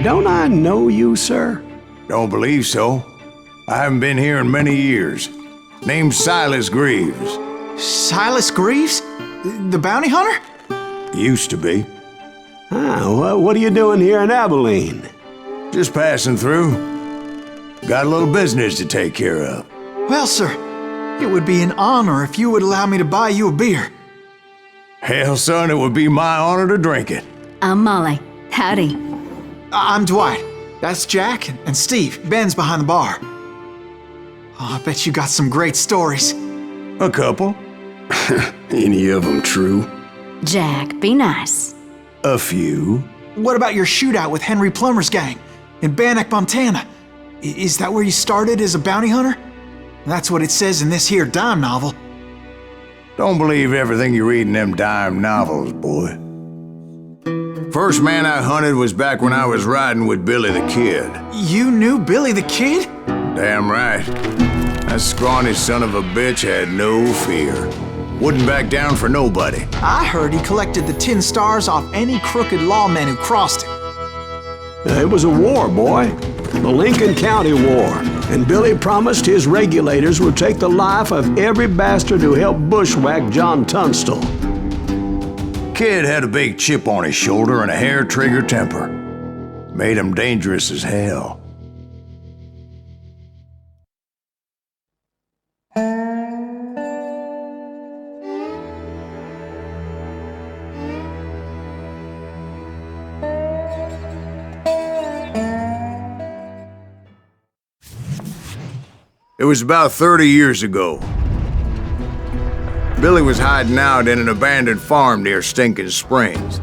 don't I know you, sir? Don't believe so. I haven't been here in many years. Name's Silas Greaves. Silas Greaves? The bounty hunter? Used to be. Well, what are you doing here in Abilene? Just passing through. Got a little business to take care of. Well, sir, it would be an honor if you would allow me to buy you a beer. Hell, son, it would be my honor to drink it. I'm Molly. Howdy. I'm Dwight. That's Jack and Steve. Ben's behind the bar. Oh, I bet you got some great stories. A couple. Any of them true? Jack, be nice. A few. What about your shootout with Henry Plummer's gang in Bannock, Montana? Is that where you started as a bounty hunter? That's what it says in this here dime novel. Don't believe everything you read in them dime novels, boy. First man I hunted was back when I was riding with Billy the Kid. You knew Billy the Kid? Damn right. That scrawny son of a bitch had no fear. Wouldn't back down for nobody. I heard he collected the 10 stars off any crooked lawman who crossed him. It was a war, boy. The Lincoln County War. And Billy promised his regulators would take the life of every bastard who helped bushwhack John Tunstall. Kid had a big chip on his shoulder and a hair-trigger temper. Made him dangerous as hell. It was about 30 years ago. Billy was hiding out in an abandoned farm near Stinking Springs.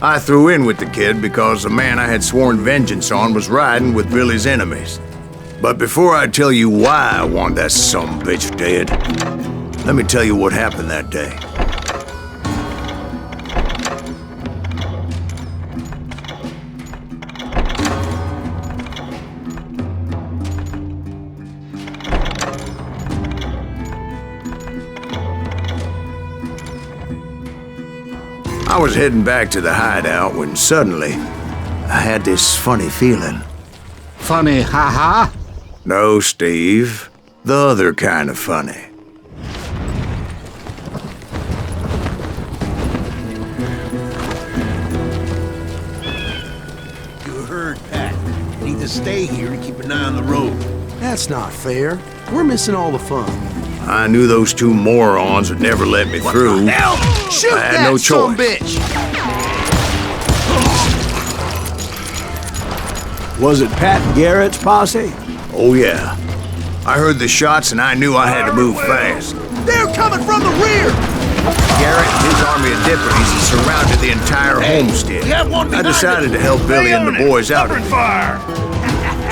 I threw in with the kid because the man I had sworn vengeance on was riding with Billy's enemies. But before I tell you why I want that sumbitch dead, let me tell you what happened that day. I was heading back to the hideout when suddenly I had this funny feeling. Funny, ha-ha? No, Steve. The other kind of funny. You heard, Pat. Need to stay here to keep an eye on the road. That's not fair. We're missing all the fun. I knew those two morons would never let me through. Hell! Shoot I had that no choice. sumbitch! Was it Pat Garrett's posse? Oh, yeah. I heard the shots and I knew I had to move fast. They're coming from the rear! Garrett and his army of deputies had surrounded the entire homestead. I decided to help Billy and the boys out.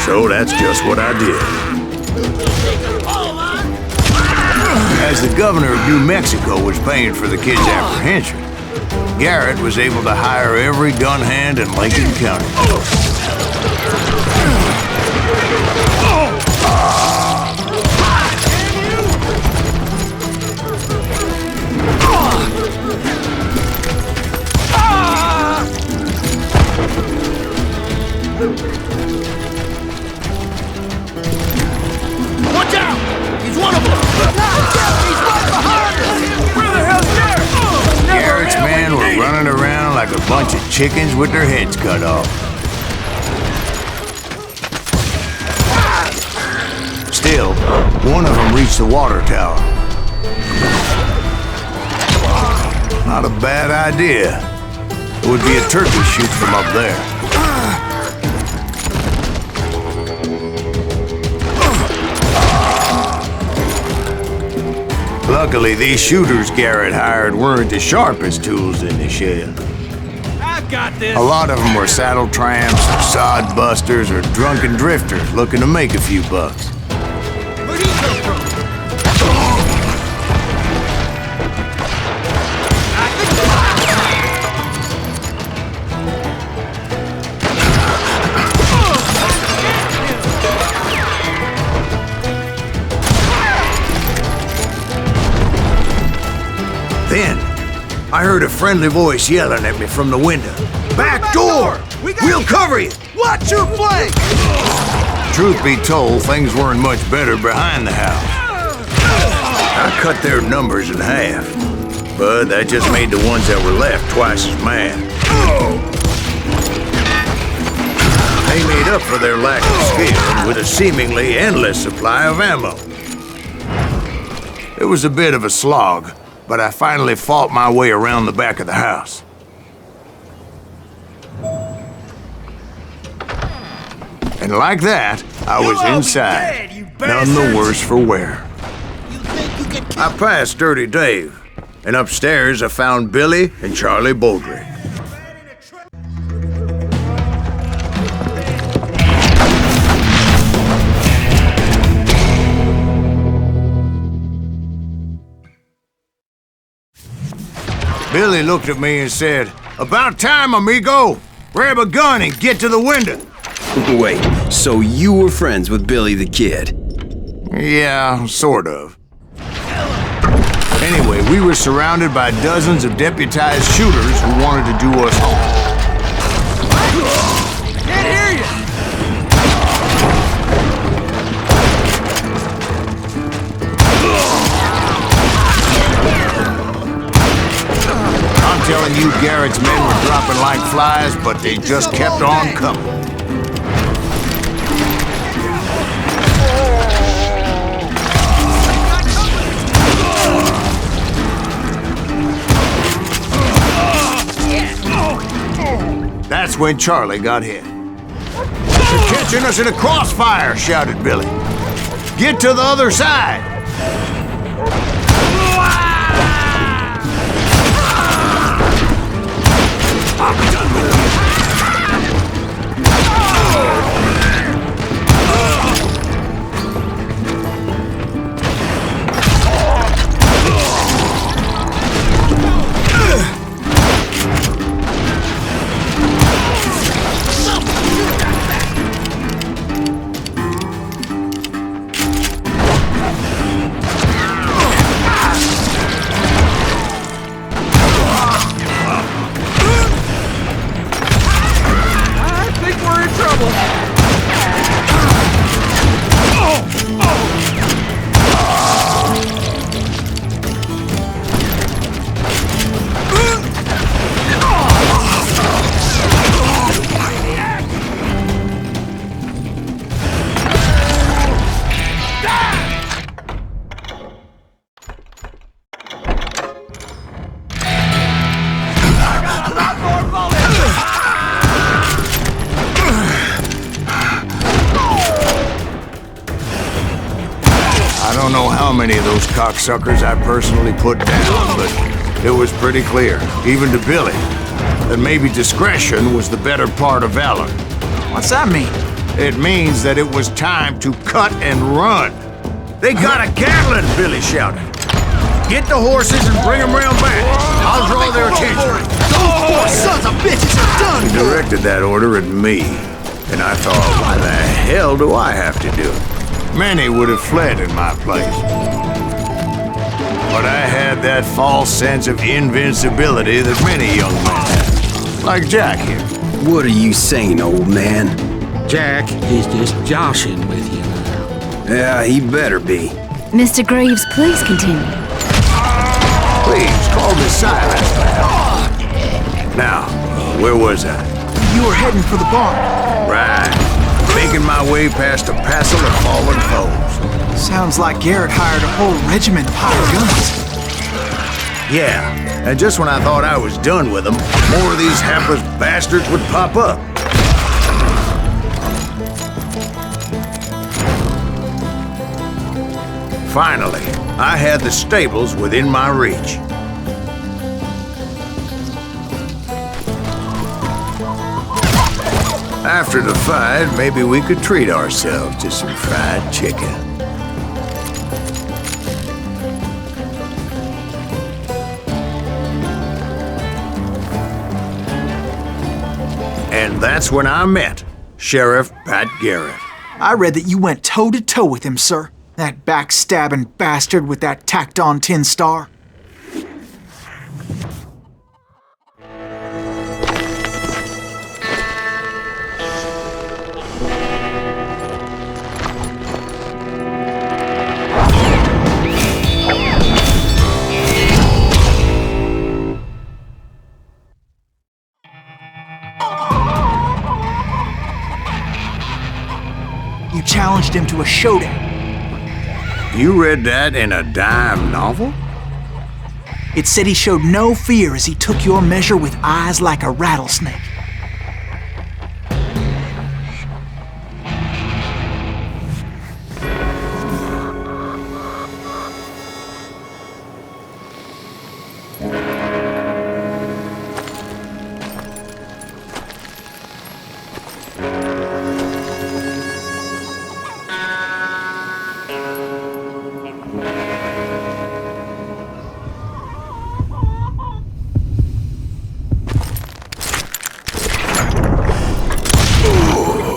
So that's just what I did. As the governor of New Mexico was paying for the kid's apprehension, Garrett was able to hire every gun hand in Lincoln County. Watch out! He's one of them! He's right behind us! Where the hell's Garrett? Garrett's men were running around like a bunch of chickens with their heads cut off. Still, one of them reached the water tower. Not a bad idea. It would be a turkey shoot from up there. Luckily, these shooters Garrett hired weren't the sharpest tools in the shed. I've got this! A lot of them were saddle tramps, or sod busters, or drunken drifters looking to make a few bucks. Where'd he come from? Then, I heard a friendly voice yelling at me from the window. Back door! We'll cover you! Watch your flank! Truth be told, things weren't much better behind the house. I cut their numbers in half, but that just made the ones that were left twice as mad. They made up for their lack of skill with a seemingly endless supply of ammo. It was a bit of a slog, but I finally fought my way around the back of the house. And like that, I was inside, none the worse for wear. I passed Dirty Dave, and upstairs I found Billy and Charlie Bowdre. Billy looked at me and said, "About time, amigo! Grab a gun and get to the window!" Wait, so you were friends with Billy the Kid? Yeah, sort of. Anyway, we were surrounded by dozens of deputized shooters who wanted to do us harm. Can't hear you! I'm telling you, Garrett's men were dropping like flies, but they just kept on coming. That's when Charlie got hit. "They're catching us in a crossfire," shouted Billy. "Get to the other side!" I'm done with you. I don't know how many of those cocksuckers I personally put down, but it was pretty clear, even to Billy, that maybe discretion was the better part of valor. What's that mean? It means that it was time to cut and run. "They got a Gatling!" Billy shouted. "Get the horses and bring them round back. I'll draw their attention." Those poor sons of bitches are done! He directed that order at me, and I thought, why the hell do I have to do it? Many would have fled in my place. But I had that false sense of invincibility that many young men have. Like Jack here. What are you saying, old man? Jack is just joshing with you now. Yeah, he better be. Mr. Greaves, please continue. Please, call me silence. Now, where was I? You were heading for the barn. Right. Making my way past a passel of fallen foes. Sounds like Garrett hired a whole regiment of hired guns. Yeah, and just when I thought I was done with them, more of these hapless bastards would pop up. Finally, I had the stables within my reach. After the fight, maybe we could treat ourselves to some fried chicken. And that's when I met Sheriff Pat Garrett. I read that you went toe-to-toe with him, sir. That backstabbing bastard with that tacked-on tin star. You challenged him to a showdown. You read that in a dime novel? It said he showed no fear as he took your measure with eyes like a rattlesnake.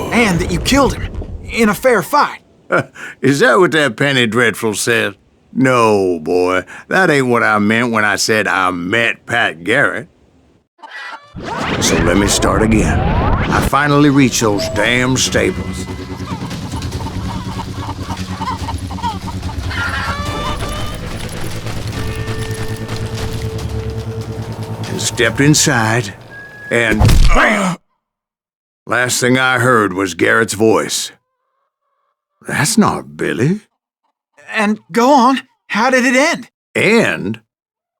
And that you killed him in a fair fight. Is that what that penny dreadful said? No, boy. That ain't what I meant when I said I met Pat Garrett. So let me start again. I finally reached those damn stables. And stepped inside, and BAM! Last thing I heard was Garrett's voice. That's not Billy. And go on, how did it end? And,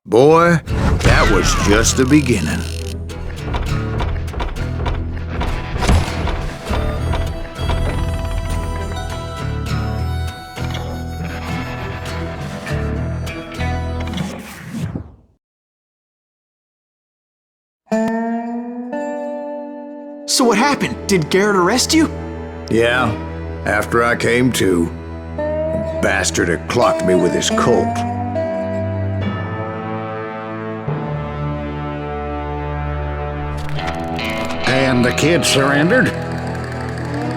boy, that was just the beginning. So what happened? Did Garrett arrest you? Yeah, after I came to, the bastard had clocked me with his Colt. And the kid surrendered?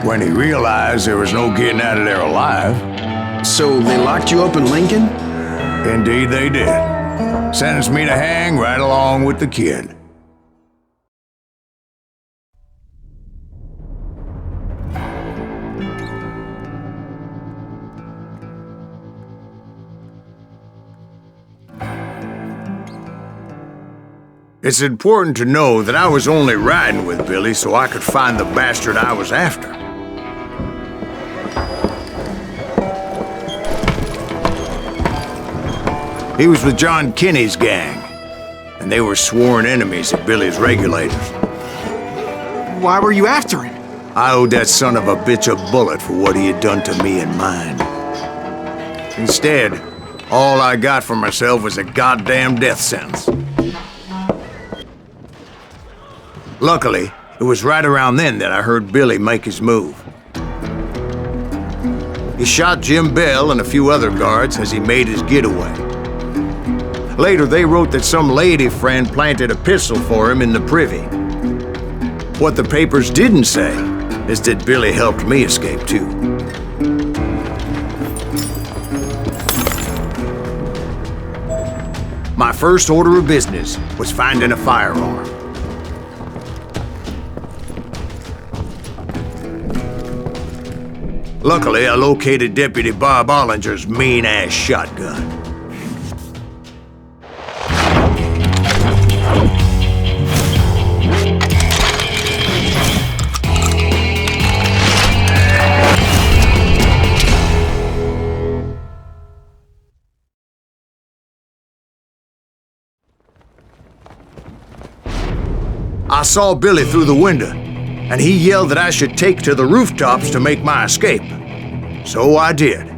When he realized there was no getting out of there alive. So they locked you up in Lincoln? Indeed they did. Sentenced me to hang right along with the kid. It's important to know that I was only riding with Billy so I could find the bastard I was after. He was with John Kinney's gang, and they were sworn enemies of Billy's regulators. Why were you after him? I owed that son of a bitch a bullet for what he had done to me and mine. Instead, all I got for myself was a goddamn death sentence. Luckily, it was right around then that I heard Billy make his move. He shot Jim Bell and a few other guards as he made his getaway. Later, they wrote that some lady friend planted a pistol for him in the privy. What the papers didn't say is that Billy helped me escape too. My first order of business was finding a firearm. Luckily, I located Deputy Bob Ollinger's mean-ass shotgun. I saw Billy through the window, and he yelled that I should take to the rooftops to make my escape. So I did.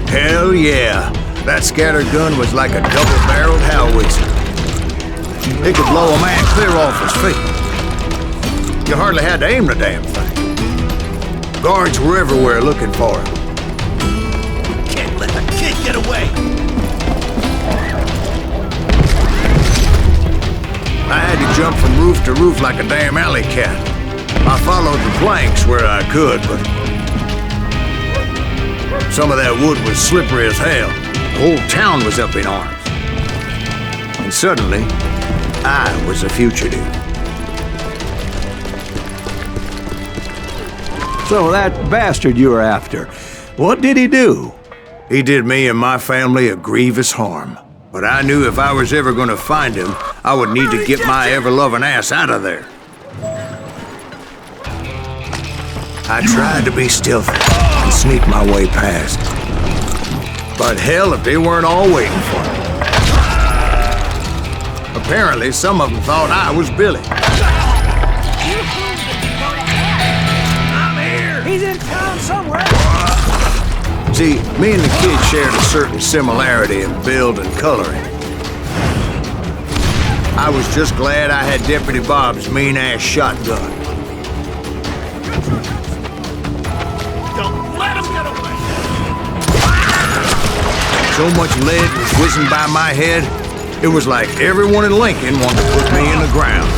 Hell yeah, that scattered gun was like a double-barreled howitzer. It could blow a man clear off his feet. You hardly had to aim the damn thing. Guards were everywhere looking for him. Can't let the kid get away! I had to jump from roof to roof like a damn alley cat. I followed the planks where I could, but some of that wood was slippery as hell. The whole town was up in arms. And suddenly, I was a fugitive. So that bastard you were after, what did he do? He did me and my family a grievous harm. But I knew if I was ever going to find him, I would need to get my ever-loving ass out of there. I tried to be stealthy and sneak my way past. But hell, if they weren't all waiting for me. Apparently, some of them thought I was Billy. I'm here! He's in town somewhere! See, me and the kid shared a certain similarity in build and coloring. I was just glad I had Deputy Bob's mean-ass shotgun. Don't let him get away! So much lead was whizzing by my head, it was like everyone in Lincoln wanted to put me in the ground.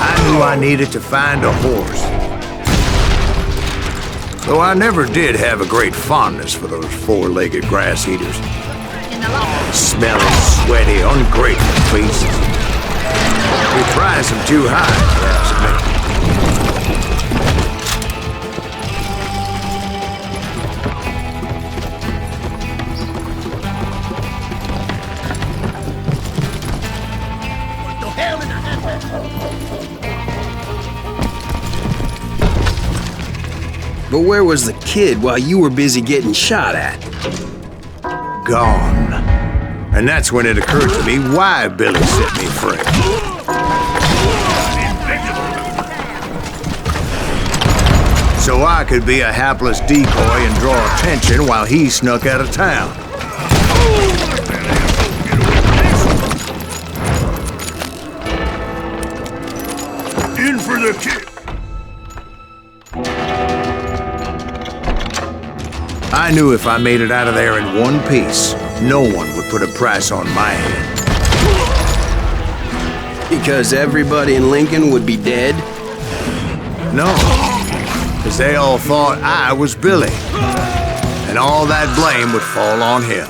I knew I needed to find a horse. Though I never did have a great fondness for those four-legged grass eaters. Smelly, sweaty, ungrateful beasts. We prize them too high, perhaps, But where was the kid while you were busy getting shot at? Gone. And that's when it occurred to me why Billy set me free. So I could be a hapless decoy and draw attention while he snuck out of town. In for the kick! I knew if I made it out of there in one piece, no one would put a price on my head. Because everybody in Lincoln would be dead? No, because they all thought I was Billy, and all that blame would fall on him.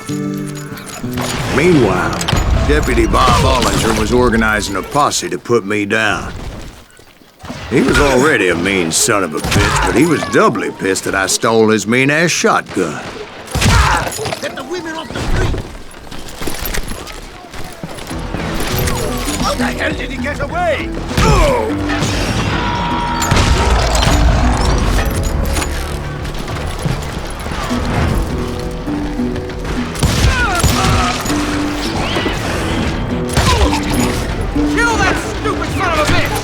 Meanwhile, Deputy Bob Owlinger was organizing a posse to put me down. He was already a mean son of a bitch, but he was doubly pissed that I stole his mean-ass shotgun. Get the women off the street! How the hell did he get away? Kill that stupid son of a bitch!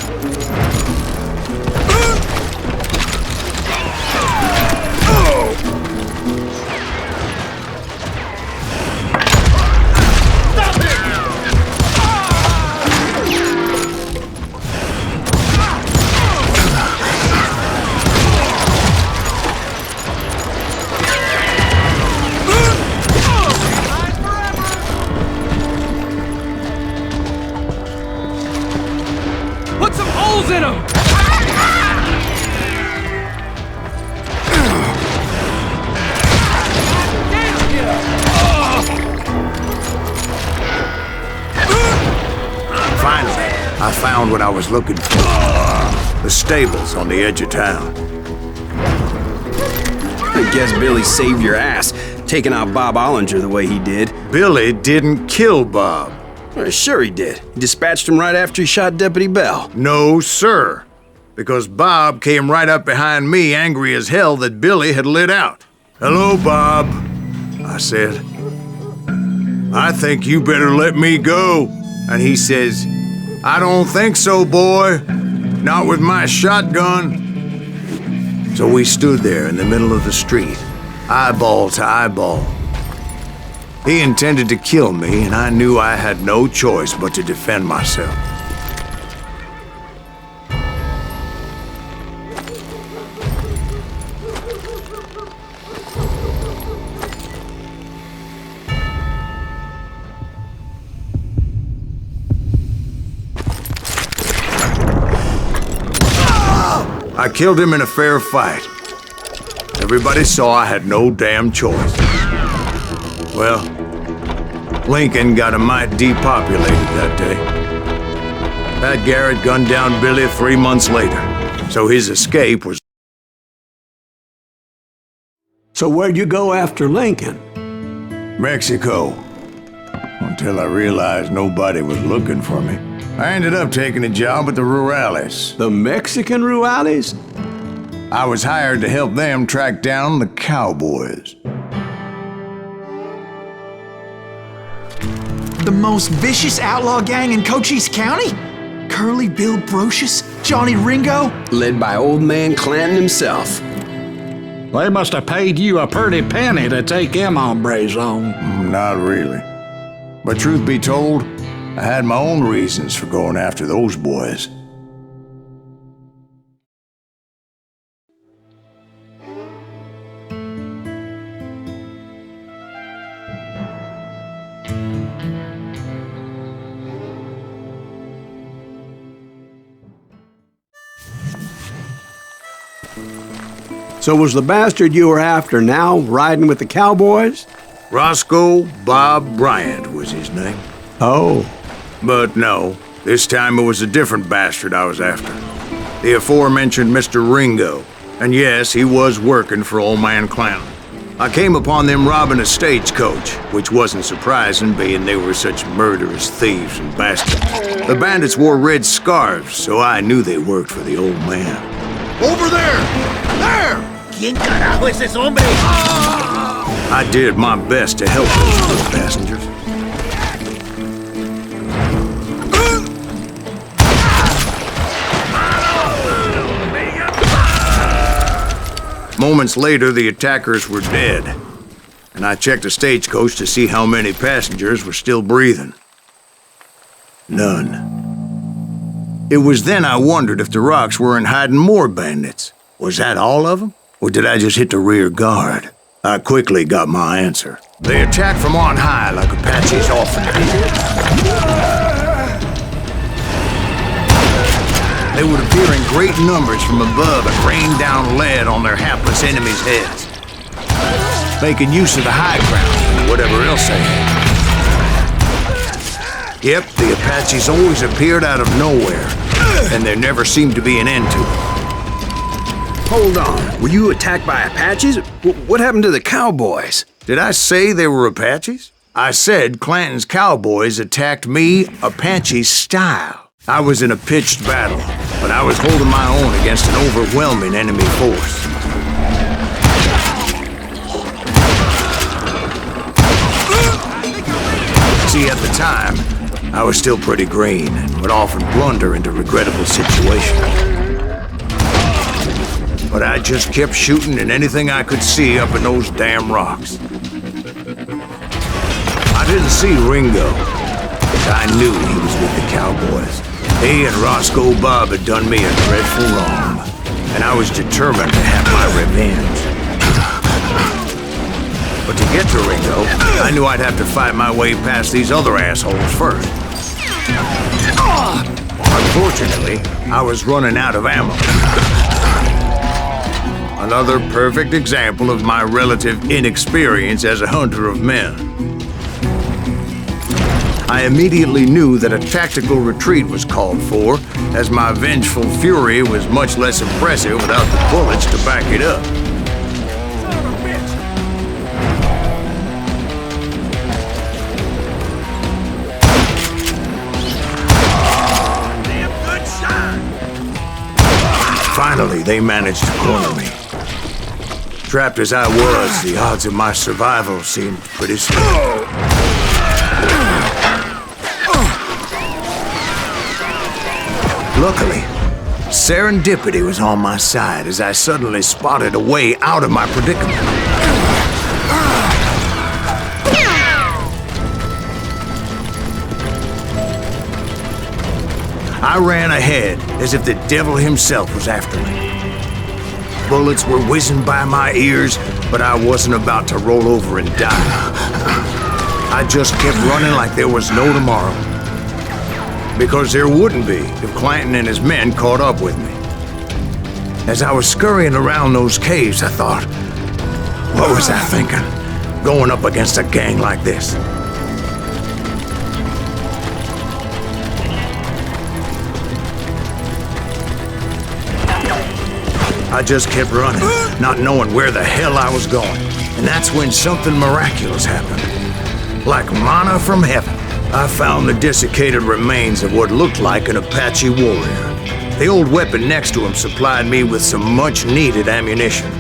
Put some holes in him! Finally, I found what I was looking for. The stables on the edge of town. I guess Billy saved your ass, taking out Bob Owlinger the way he did. Billy didn't kill Bob. Well, sure he did. He dispatched him right after he shot Deputy Bell. No, sir. Because Bob came right up behind me, angry as hell that Billy had lit out. "Hello, Bob," I said. "I think you better let me go." And he says, "I don't think so, boy. Not with my shotgun." So we stood there in the middle of the street, eyeball to eyeball. He intended to kill me, and I knew I had no choice but to defend myself. I killed him in a fair fight. Everybody saw I had no damn choice. Well, Lincoln got a mite depopulated that day. Pat Garrett gunned down Billy 3 months later, so his escape was... So where'd you go after Lincoln? Mexico. until I realized nobody was looking for me. I ended up taking a job at the 𝗚𝗪𝗪𝗪. The Mexican 𝗚𝗪𝗪𝗪s? I was hired to help them track down the cowboys. The most vicious outlaw gang in Cochise County? Curly Bill Brocious? Johnny Ringo? Led by old man Clanton himself. They must have paid you a pretty penny to take them hombres on. Not really. But truth be told, I had my own reasons for going after those boys. So was the bastard you were after now riding with the cowboys? Roscoe Bob Bryant was his name. Oh. But no, this time it was a different bastard I was after. The aforementioned Mr. Ringo. And yes, he was working for old man Clanton. I came upon them robbing a stagecoach, which wasn't surprising, being they were such murderous thieves and bastards. The bandits wore red scarves, so I knew they worked for the old man. Over there! There! ¿Quién carajo es ese hombre? I did my best to help those poor passengers. Moments later, the attackers were dead, and I checked the stagecoach to see how many passengers were still breathing. None. It was then I wondered if the rocks weren't hiding more bandits. Was that all of them? Or did I just hit the rear guard? I quickly got my answer. They attacked from on high like Apaches often do. They would appear in great numbers from above and rain down lead on their hapless enemies' heads, making use of the high ground and whatever else they had. Yep, the Apaches always appeared out of nowhere, and there never seemed to be an end to it. Hold on, were you attacked by Apaches? What happened to the cowboys? Did I say they were Apaches? I said Clanton's cowboys attacked me Apache style. I was in a pitched battle, but I was holding my own against an overwhelming enemy force. See, at the time, I was still pretty green and would often blunder into regrettable situations. But I just kept shooting at anything I could see up in those damn rocks. I didn't see Ringo, but I knew he was with the cowboys. He and Roscoe Bob had done me a dreadful wrong, and I was determined to have my revenge. But to get to Ringo, I knew I'd have to fight my way past these other assholes first. Unfortunately, I was running out of ammo. Another perfect example of my relative inexperience as a hunter of men. I immediately knew that a tactical retreat was called for, as my vengeful fury was much less impressive without the bullets to back it up. Finally, they managed to corner me. Trapped as I was, the odds of my survival seemed pretty slim. Luckily, serendipity was on my side as I suddenly spotted a way out of my predicament. I ran ahead as if the devil himself was after me. Bullets were whizzing by my ears, but I wasn't about to roll over and die. I just kept running like there was no tomorrow. Because there wouldn't be if Clanton and his men caught up with me. As I was scurrying around those caves, I thought, what was I thinking, going up against a gang like this? I just kept running, not knowing where the hell I was going. And that's when something miraculous happened. Like manna from heaven. I found the desiccated remains of what looked like an Apache warrior. The old weapon next to him supplied me with some much-needed ammunition.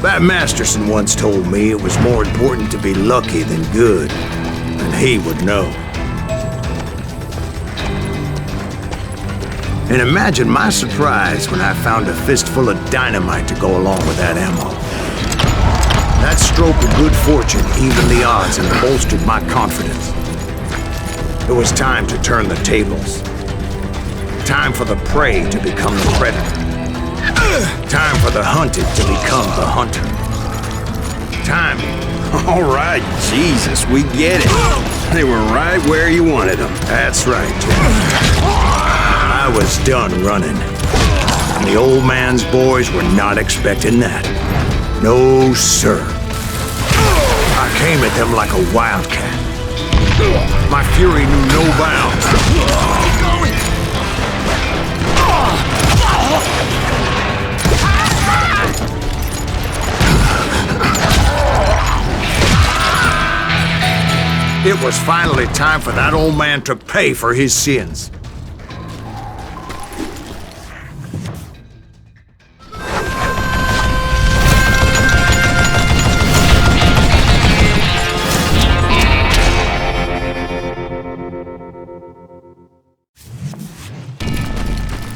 Bat Masterson once told me it was more important to be lucky than good, and he would know. And imagine my surprise when I found a fistful of dynamite to go along with that ammo. That stroke of good fortune evened the odds and bolstered my confidence. It was time to turn the tables. Time for the prey to become the predator. Time for the hunted to become the hunter. Time. All right, Jesus, we get it. They were right where you wanted them. That's right, Jack. I was done running. And the old man's boys were not expecting that. No, sir. I came at them like a wildcat. My fury knew no bounds. It was finally time for that old man to pay for his sins.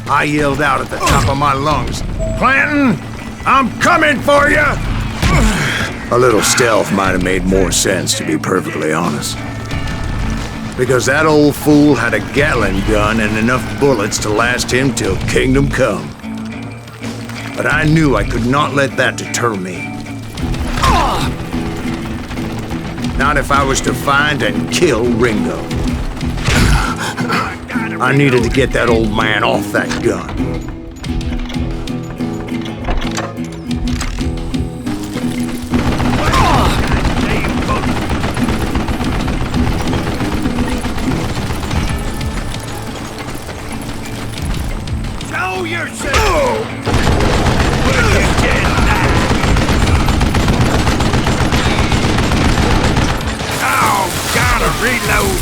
I yelled out at the top of my lungs, "Clanton, I'm coming for you!" A little stealth might have made more sense, to be perfectly honest. Because that old fool had a Gatling gun and enough bullets to last him till kingdom come. But I knew I could not let that deter me. Not if I was to find and kill Ringo. I needed to get that old man off that gun. Show yourself! Will you get that? Oh, gotta reload!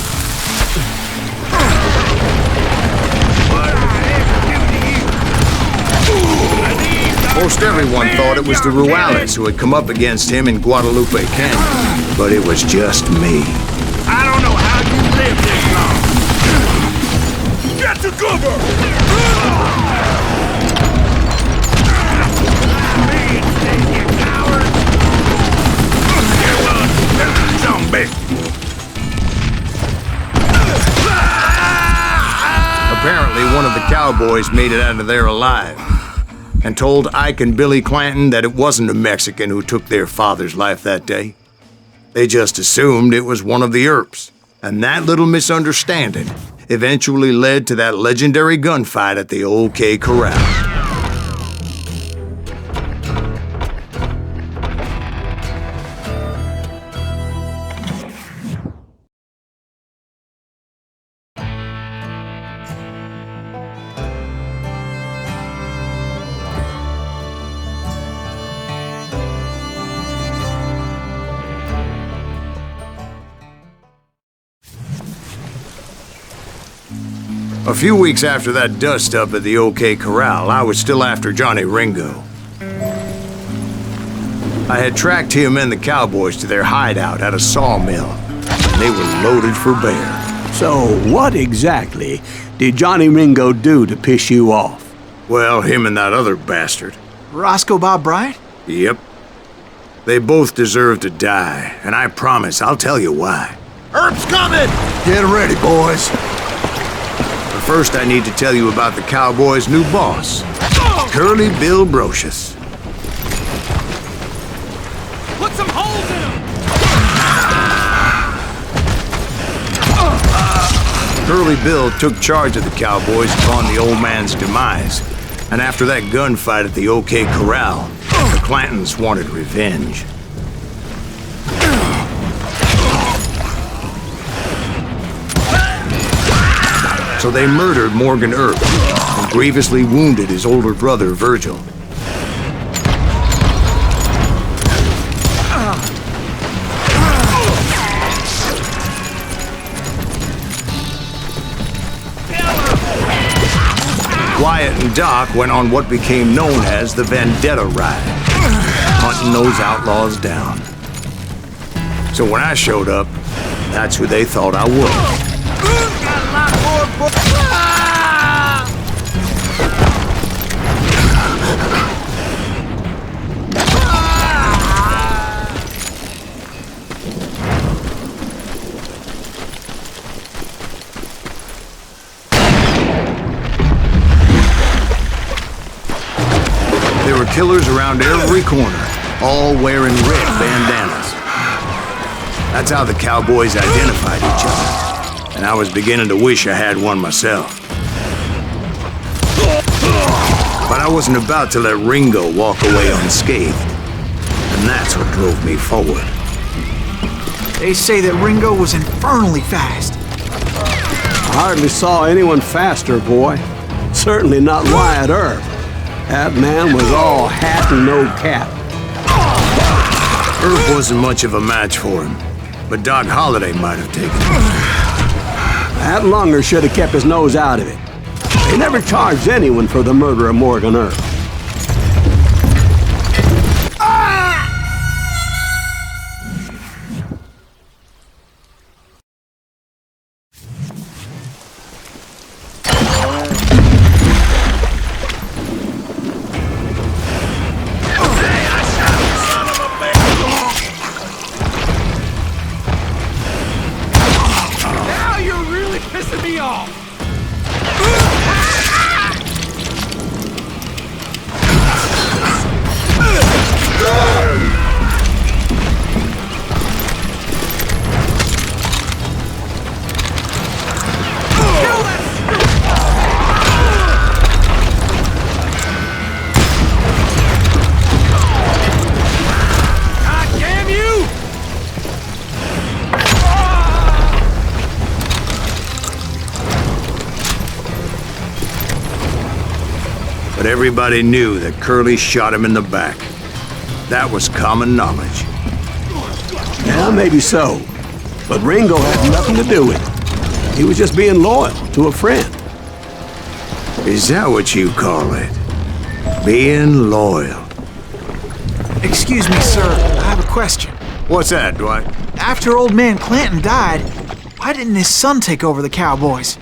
Most everyone thought it was the 𝗚𝗪𝗪𝗪 who had come up against him in Guadalupe Canyon, but it was just me. I don't know how you live this long. Get to cover! You coward! Zombie! Apparently, one of the cowboys made it out of there alive and told Ike and Billy Clanton that it wasn't a Mexican who took their father's life that day. They just assumed it was one of the 𝗙𝗪s, and that little misunderstanding eventually led to that legendary gunfight at the 𝗙𝗪𝗪𝗪𝗪. A few weeks after that dust-up at the 𝗙𝗪𝗪𝗪𝗪, I was still after Johnny Ringo. I had tracked him and the cowboys to their hideout at a sawmill, and they were loaded for bear. So what exactly did Johnny Ringo do to piss you off? Well, him and that other bastard. Roscoe Bob Bryant? Yep. They both deserve to die, and I promise I'll tell you why. Earp's coming! Get ready, boys. But first, I need to tell you about the Cowboys' new boss, Curly Bill Brocious. Put some holes in him! Curly Bill took charge of the Cowboys upon the old man's demise, and after that gunfight at the 𝗙𝗪𝗪𝗪𝗪, the Clantons wanted revenge. So they murdered Morgan Earp and grievously wounded his older brother, Virgil. Wyatt and Doc went on what became known as the Vendetta Ride, hunting those outlaws down. So when I showed up, that's who they thought I was. There were killers around every corner, all wearing red bandanas. That's how the cowboys identified each other, and I was beginning to wish I had one myself. But I wasn't about to let Ringo walk away unscathed, and that's what drove me forward. They say that Ringo was infernally fast. I hardly saw anyone faster, boy. Certainly not Wyatt Earp. That man was all hat and no cap. Earp wasn't much of a match for him, but Doc Holliday might have taken him. That Lunger should have kept his nose out of it. They never charged anyone for the murder of Morgan Earp. But everybody knew that Curly shot him in the back. That was common knowledge. Yeah, maybe so. But Ringo had nothing to do with it. He was just being loyal to a friend. Is that what you call it? Being loyal? Excuse me, sir. I have a question. What's that, Dwight? After old man Clanton died, why didn't his son take over the Cowboys?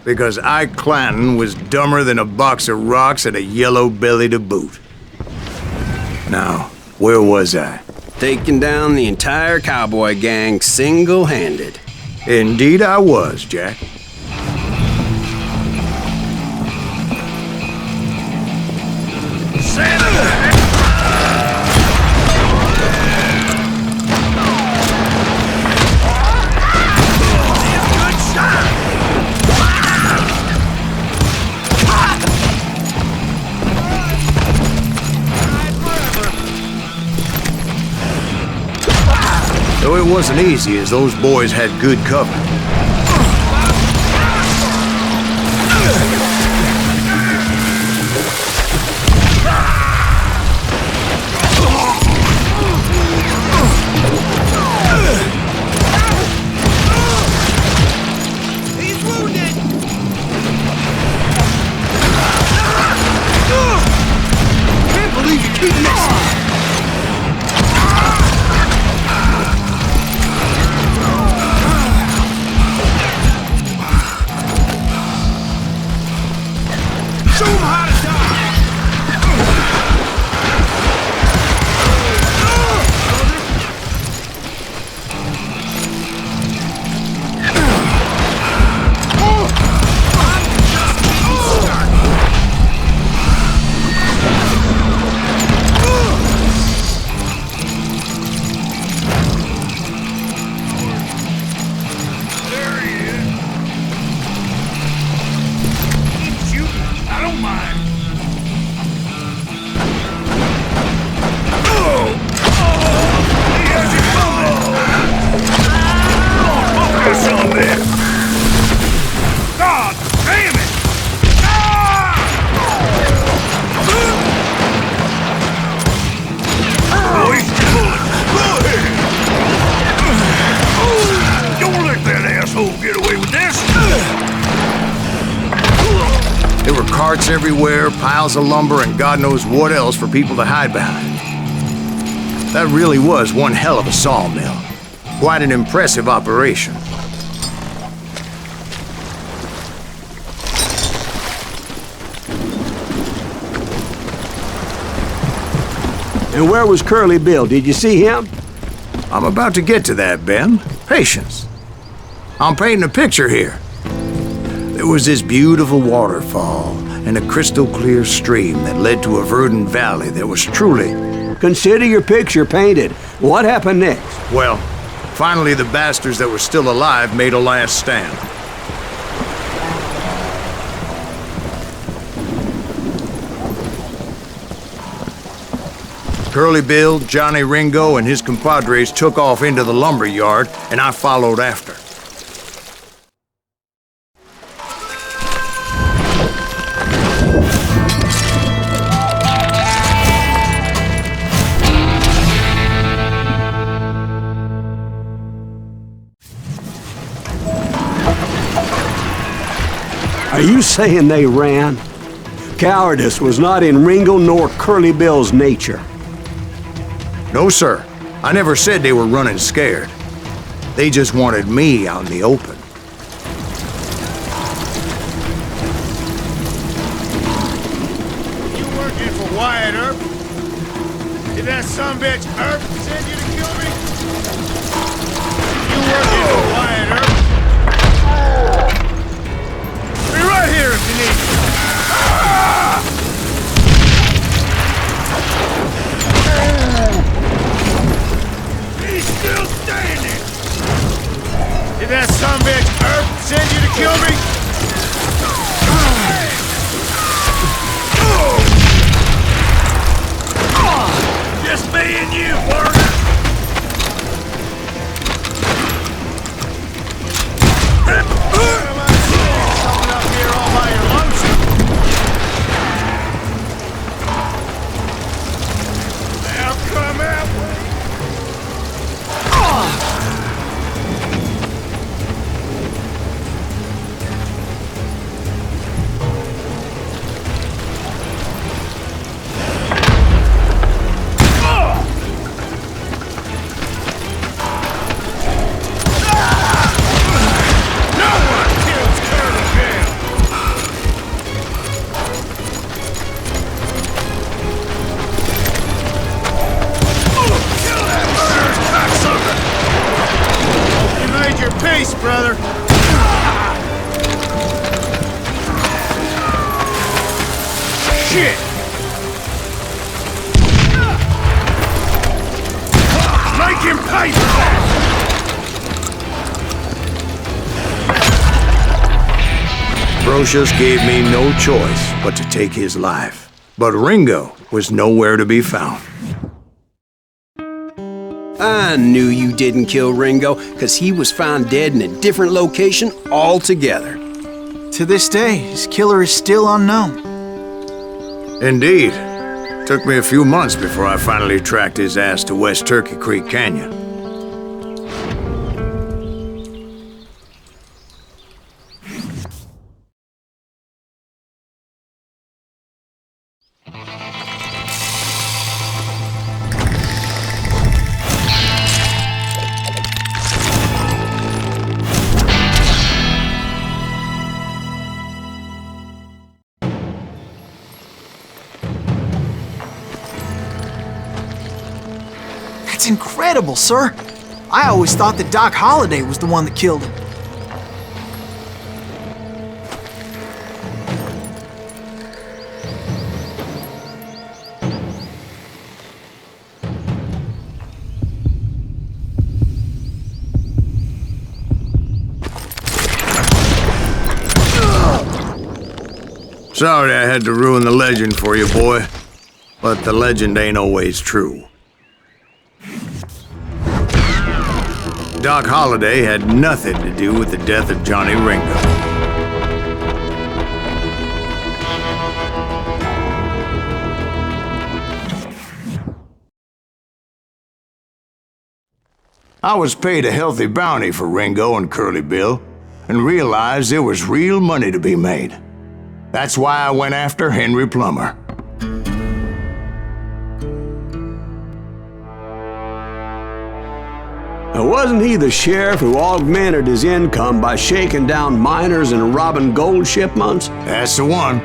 Because Ike Clanton was dumber than a box of rocks and a yellow belly to boot. Now, where was I? Taking down the entire cowboy gang single-handed. Indeed I was, Jack. Though it wasn't easy, as those boys had good cover. He's wounded! Can't believe you keep missing! Trucks everywhere, piles of lumber, and God knows what else for people to hide behind. That really was one hell of a sawmill. Quite an impressive operation. And where was Curly Bill? Did you see him? I'm about to get to that, Ben. Patience. I'm painting a picture here. There was this beautiful waterfall and a crystal clear stream that led to a verdant valley that was truly... Consider your picture painted. What happened next? Well, finally the bastards that were still alive made a last stand. Curly Bill, Johnny Ringo, and his compadres took off into the lumber yard, and I followed after. Are you saying they ran? Cowardice was not in Ringo nor Curly Bill's nature. No, sir. I never said they were running scared. They just wanted me out in the open. You working for Wyatt Earp? Did that sumbitch Earp send you to kill me? You working for Wyatt Earp? Be right here if you need me. He's still standing! Did that sumbitch Earp send you to kill me? Just me and you, partner! Coming up here all by your lonesome. Now come out with me. Peace, brother. Shit. Make him pay for that. Brocious gave me no choice but to take his life. But Ringo was nowhere to be found. I knew you didn't kill Ringo, because he was found dead in a different location altogether. To this day, his killer is still unknown. Indeed. Took me a few months before I finally tracked his ass to West Turkey Creek Canyon. That's incredible, sir. I always thought that Doc Holliday was the one that killed him. Sorry I had to ruin the legend for you, boy. But the legend ain't always true. Doc Holliday had nothing to do with the death of Johnny Ringo. I was paid a healthy bounty for Ringo and Curly Bill, and realized there was real money to be made. That's why I went after Henry Plummer. Now, wasn't he the sheriff who augmented his income by shaking down miners and robbing gold shipments? That's the one.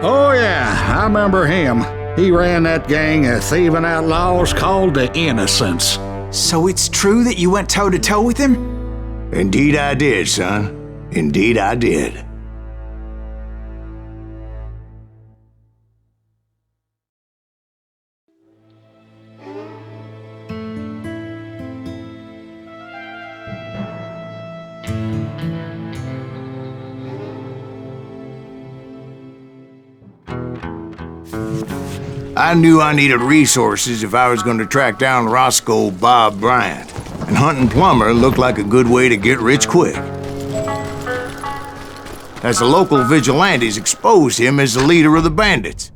Oh, yeah, I remember him. He ran that gang of thieving outlaws called the Innocents. So it's true that you went toe-to-toe with him? Indeed I did, son. Indeed I did. I knew I needed resources if I was going to track down Roscoe Bob Bryant, and hunting Plummer looked like a good way to get rich quick. As the local vigilantes exposed him as the leader of the bandits.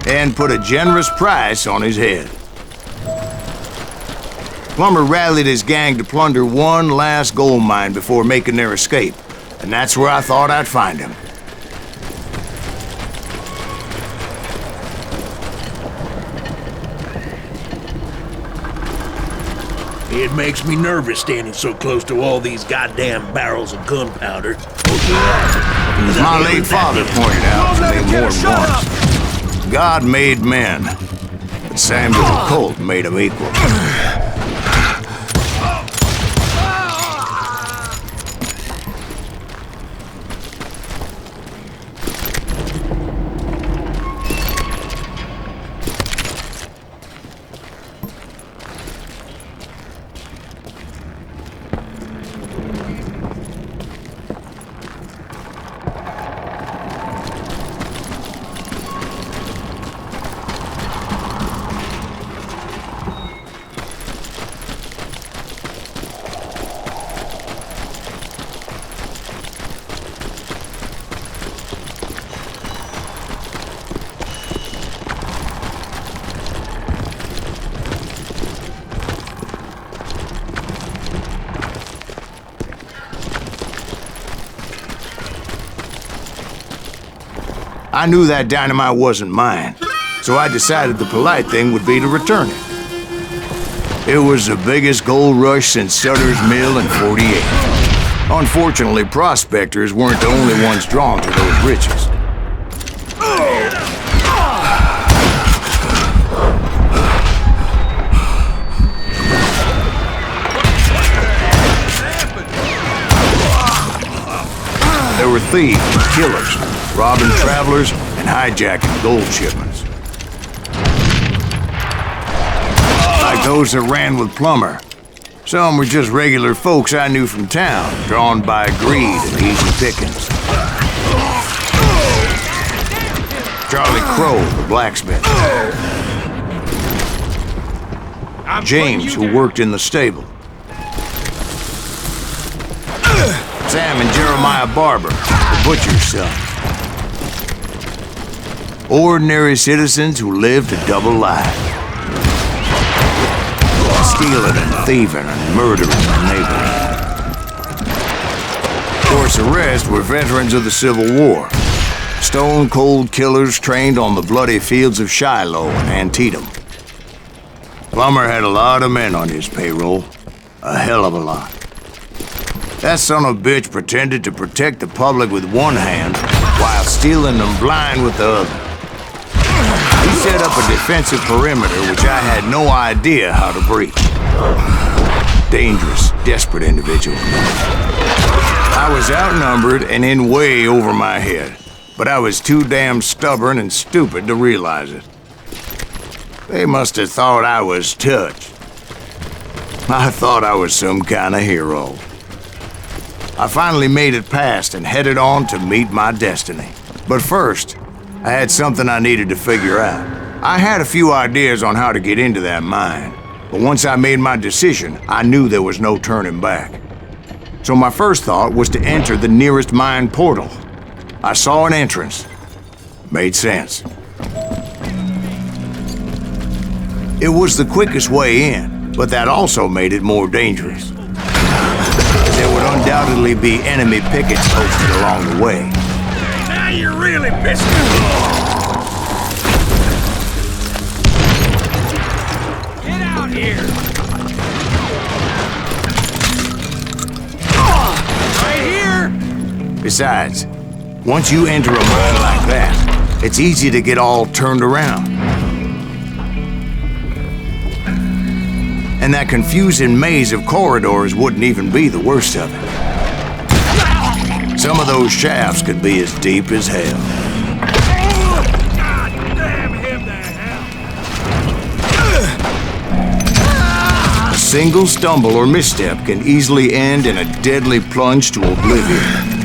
And put a generous price on his head. Plummer rallied his gang to plunder one last gold mine before making their escape. And that's where I thought I'd find him. It makes me nervous standing so close to all these goddamn barrels of gunpowder. As my late father pointed out to me more than once, God made men, but Samuel Colt made them equal. I knew that dynamite wasn't mine, so I decided the polite thing would be to return it. It was the biggest gold rush since Sutter's Mill in '48. Unfortunately, prospectors weren't the only ones drawn to those riches. There were thieves and killers, robbing travelers and hijacking gold shipments. Like those that ran with Plummer. Some were just regular folks I knew from town, drawn by greed and easy pickings. Charlie Crow, the blacksmith. James, who worked in the stable. Sam and Jeremiah Barber, the butcher's son. Ordinary citizens who lived a double life. Stealing and thieving and murdering their neighbors. Of course, the rest were veterans of the Civil War. Stone-cold killers trained on the bloody fields of Shiloh and Antietam. Plummer had a lot of men on his payroll. A hell of a lot. That son of a bitch pretended to protect the public with one hand while stealing them blind with the other. He set up a defensive perimeter which I had no idea how to breach. Dangerous, desperate individual. I was outnumbered and in way over my head, but I was too damn stubborn and stupid to realize it. They must have thought I was touched. I thought I was some kind of hero. I finally made it past and headed on to meet my destiny. But first, I had something I needed to figure out. I had a few ideas on how to get into that mine, but once I made my decision, I knew there was no turning back. So my first thought was to enter the nearest mine portal. I saw an entrance. Made sense. It was the quickest way in, but that also made it more dangerous. there would undoubtedly be enemy pickets posted along the way. Now you're really pissing me off. Get out here! Right here! Besides, once you enter a mine like that, it's easy to get all turned around. And that confusing maze of corridors wouldn't even be the worst of it. Some of those shafts could be as deep as hell. God damn him to hell! A single stumble or misstep can easily end in a deadly plunge to oblivion.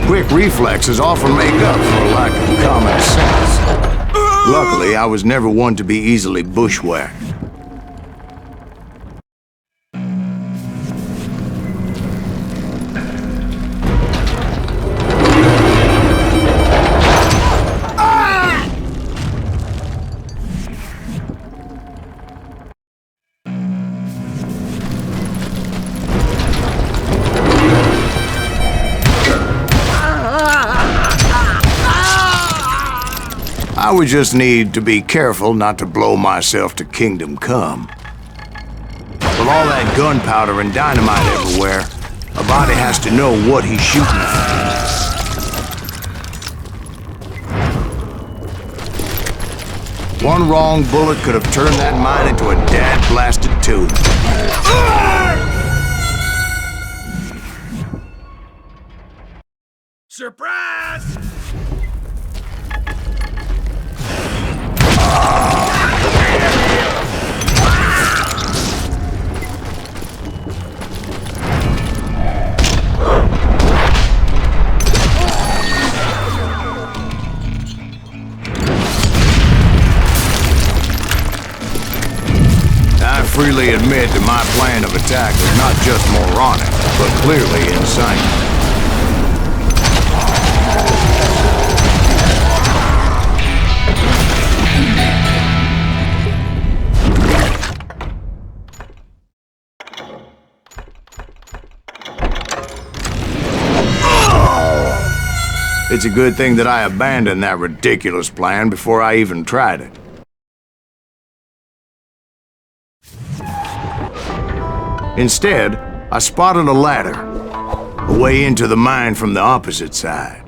Quick reflexes often make up for a lack of common sense. Luckily, I was never one to be easily bushwhacked. I would just need to be careful not to blow myself to kingdom come. With all that gunpowder and dynamite everywhere, a body has to know what he's shooting at. One wrong bullet could have turned that mine into a dad-blasted tomb. Surprise! I freely admit that my plan of attack was not just moronic, but clearly insane. It's a good thing that I abandoned that ridiculous plan before I even tried it. Instead, I spotted a ladder, a way into the mine from the opposite side.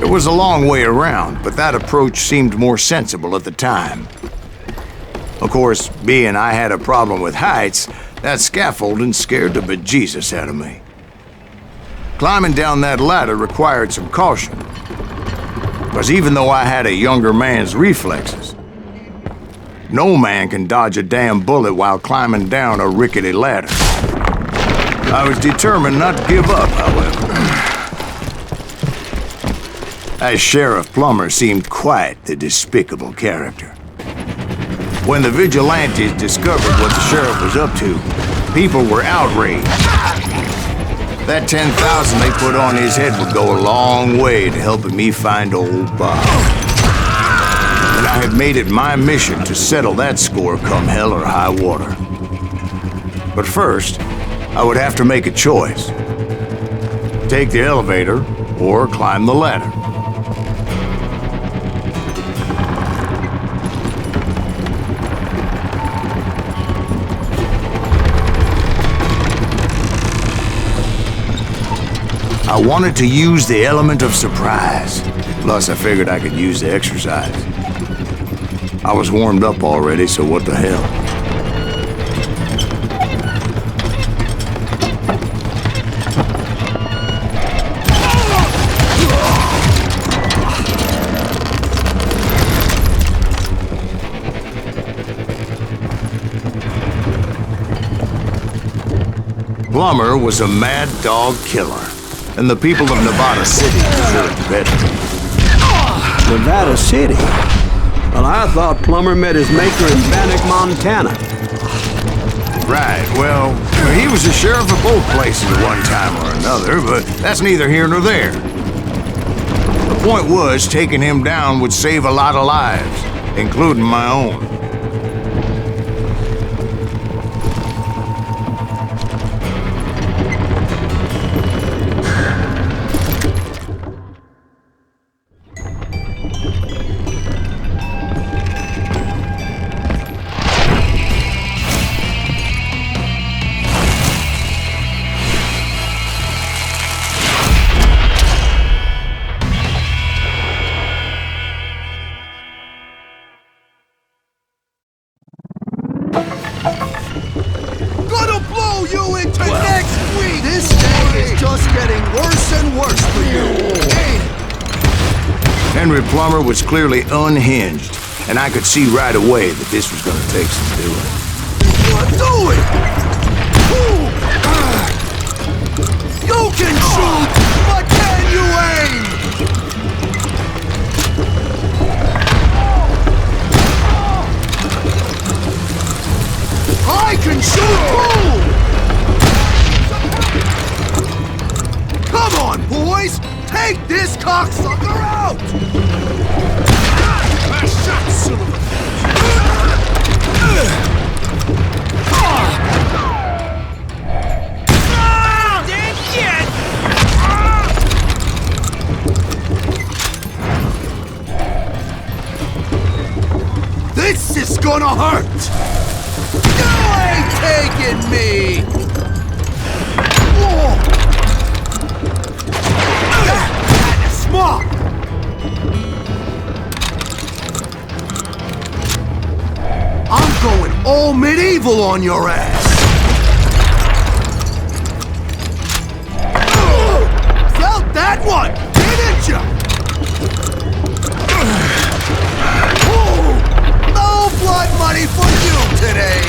It was a long way around, but that approach seemed more sensible at the time. Of course, being I had a problem with heights, that scaffolding scared the bejesus out of me. Climbing down that ladder required some caution, because even though I had a younger man's reflexes, no man can dodge a damn bullet while climbing down a rickety ladder. I was determined not to give up, however. As Sheriff Plummer seemed quite the despicable character. When the vigilantes discovered what the sheriff was up to, people were outraged. That 10,000 they put on his head would go a long way to helping me find old Bob. And I had made it my mission to settle that score come hell or high water. But first, I would have to make a choice. Take the elevator or climb the ladder. I wanted to use the element of surprise. Plus, I figured I could use the exercise. I was warmed up already, so what the hell? Plummer was a mad dog killer. And the people of Nevada City deserved better. Nevada City? Well, I thought Plummer met his maker in Bannock, Montana. Right, well, he was the sheriff of both places at one time or another, but that's neither here nor there. The point was, taking him down would save a lot of lives, including my own. Gonna blow you into next week! This day is just getting worse and worse for you! 𝗙𝗪𝗪𝗡 was clearly unhinged, and I could see right away that this was gonna take some doing. Do it! You can shoot, but can you aim? I can shoot too! Come on, boys! Take this cocksucker out! Last shot, son of a... This is gonna hurt! You ain't taking me! Whoa. That is smart! I'm going all medieval on your ass! Felt that one, didn't ya? No blood money for you today!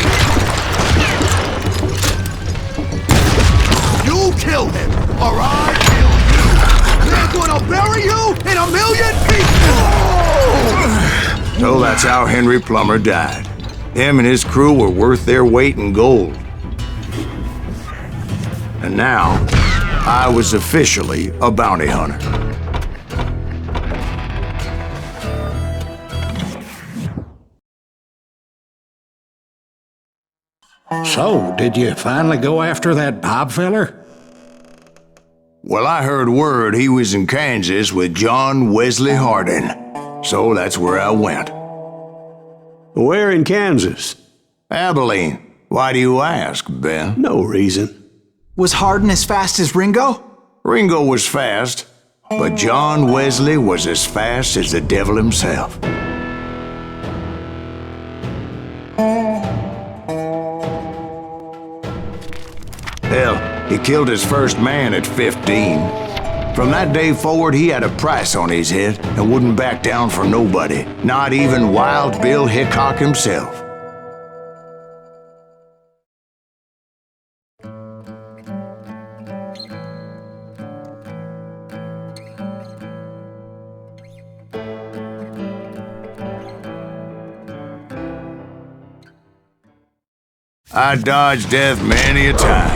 You kill him, or I kill you! They're gonna bury you in 1,000,000 people! So that's how 𝗙𝗪𝗪𝗡 died. Him and his crew were worth their weight in gold. And now, I was officially a bounty hunter. So, did you finally go after that Bob feller? Well, I heard word he was in Kansas with John Wesley Hardin, so that's where I went. Where in Kansas? Abilene. Why do you ask, Ben? No reason. Was Hardin as fast as Ringo? Ringo was fast, but John Wesley was as fast as the devil himself. Hell, he killed his first man at 15. From that day forward, he had a price on his head and wouldn't back down for nobody, not even Wild Bill Hickok himself. I dodged death many a time,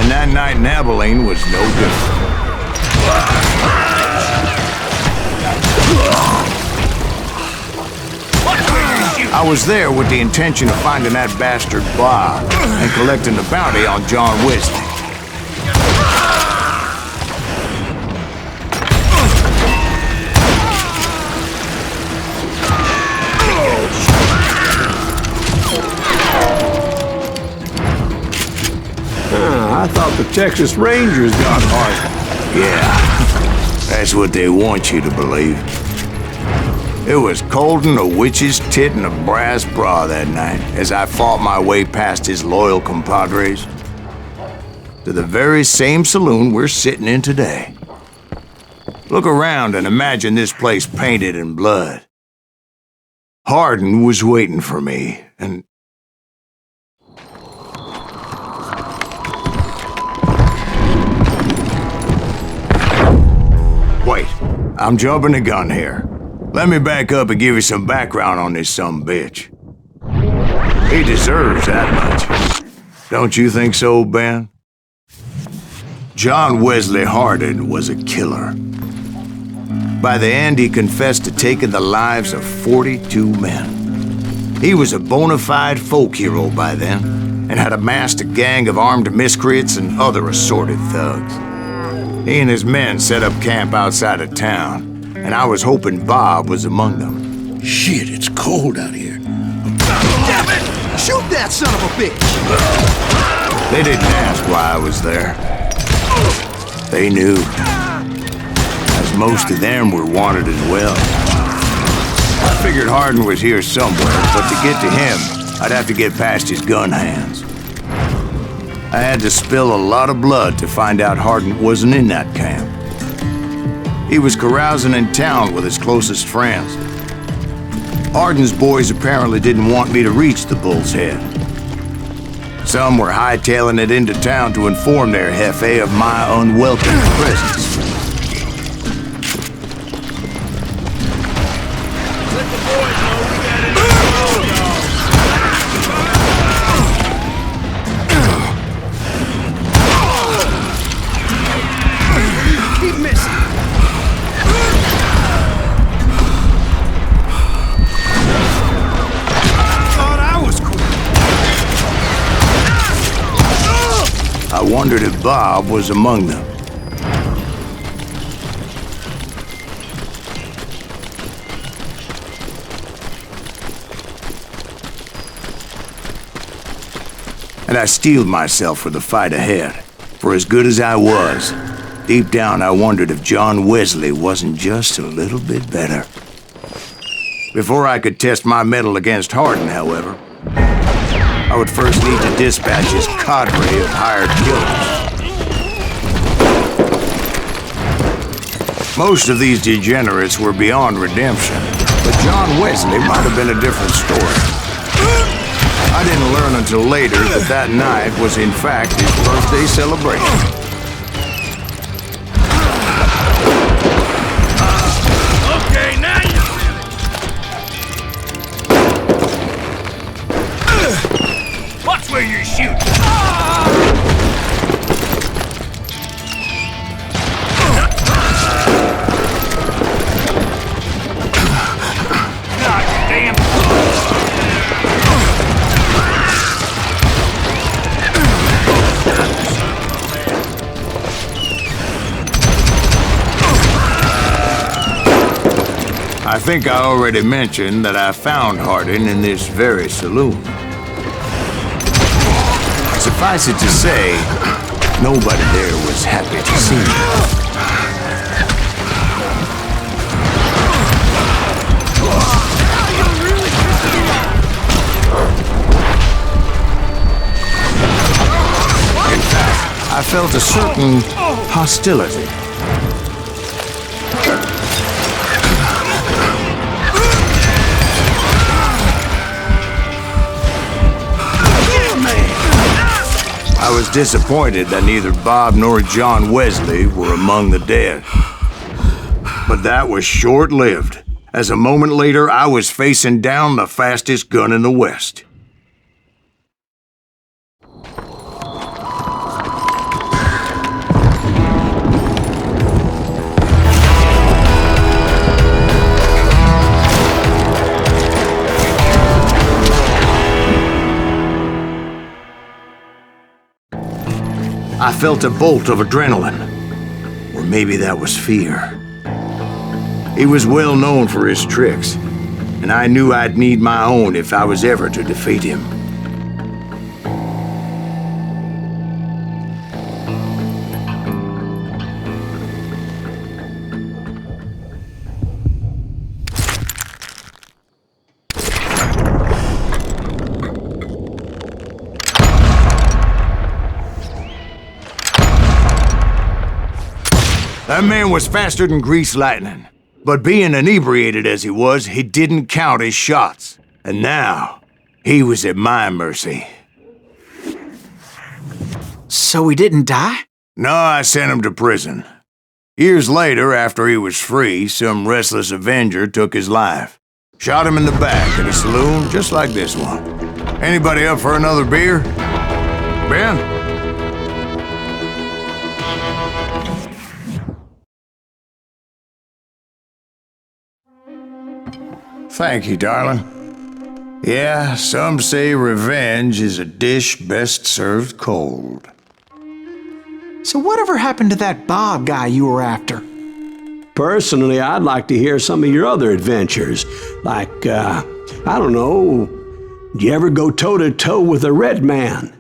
and that night in Abilene was no different. I was there with the intention of finding that bastard Bob and collecting the bounty on John Wesley. I thought the Texas Rangers got Hardin. Yeah, that's what they want you to believe. It was cold and a witch's tit and a brass bra that night as I fought my way past his loyal compadres to the very same saloon we're sitting in today. Look around and imagine this place painted in blood. Hardin was waiting for me, and wait, I'm jumping the gun here. Let me back up and give you some background on this sumbitch. He deserves that much. Don't you think so, Ben? John Wesley Hardin was a killer. By the end, he confessed to taking the lives of 42 men. He was a bona fide folk hero by then, and had amassed a gang of armed miscreants and other assorted thugs. He and his men set up camp outside of town, and I was hoping Bob was among them. Shit, it's cold out here. Damn it! Shoot that son of a bitch! They didn't ask why I was there. They knew. As most of them were wanted as well. I figured Hardin was here somewhere, but to get to him, I'd have to get past his gun hands. I had to spill a lot of blood to find out Hardin wasn't in that camp. He was carousing in town with his closest friends. Hardin's boys apparently didn't want me to reach the Bull's Head. Some were hightailing it into town to inform their jefe of my unwelcome presence. Keep missing! I wondered if Bob was among them. And I steeled myself for the fight ahead. For as good as I was, deep down I wondered if John Wesley wasn't just a little bit better. Before I could test my mettle against Hardin, however, I would first need to dispatch his cadre of hired killers. Most of these degenerates were beyond redemption, but John Wesley might have been a different story. I didn't learn until later that that night was in fact his birthday celebration. Where you're shooting. I think I already mentioned that I found Hardin in this very saloon. Suffice it to say, nobody there was happy to see me. In fact, I felt a certain hostility. I was disappointed that neither Bob nor John Wesley were among the dead. But that was short-lived, as a moment later I was facing down the fastest gun in the West. I felt a bolt of adrenaline, or maybe that was fear. He was well known for his tricks, and I knew I'd need my own if I was ever to defeat him. That man was faster than greased lightning. But being inebriated as he was, he didn't count his shots. And now, he was at my mercy. So he didn't die? No, I sent him to prison. Years later, after he was free, some restless avenger took his life. Shot him in the back in a saloon just like this one. Anybody up for another beer? Ben? Thank you, darling. Yeah, some say revenge is a dish best served cold. So whatever happened to that Bob guy you were after? Personally, I'd like to hear some of your other adventures. Like, I don't know, did you ever go toe-to-toe with a red man?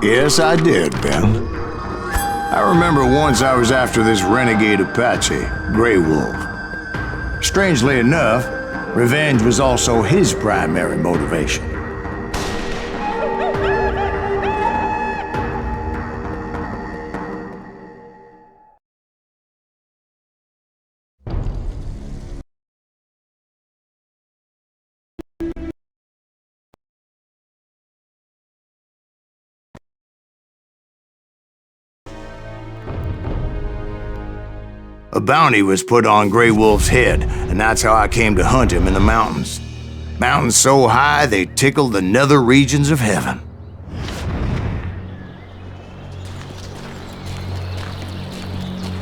Yes, I did, Ben. I remember once I was after this renegade Apache, Grey Wolf. Strangely enough, revenge was also his primary motivation. A bounty was put on Grey Wolf's head, and that's how I came to hunt him in the mountains. Mountains so high they tickled the nether regions of heaven.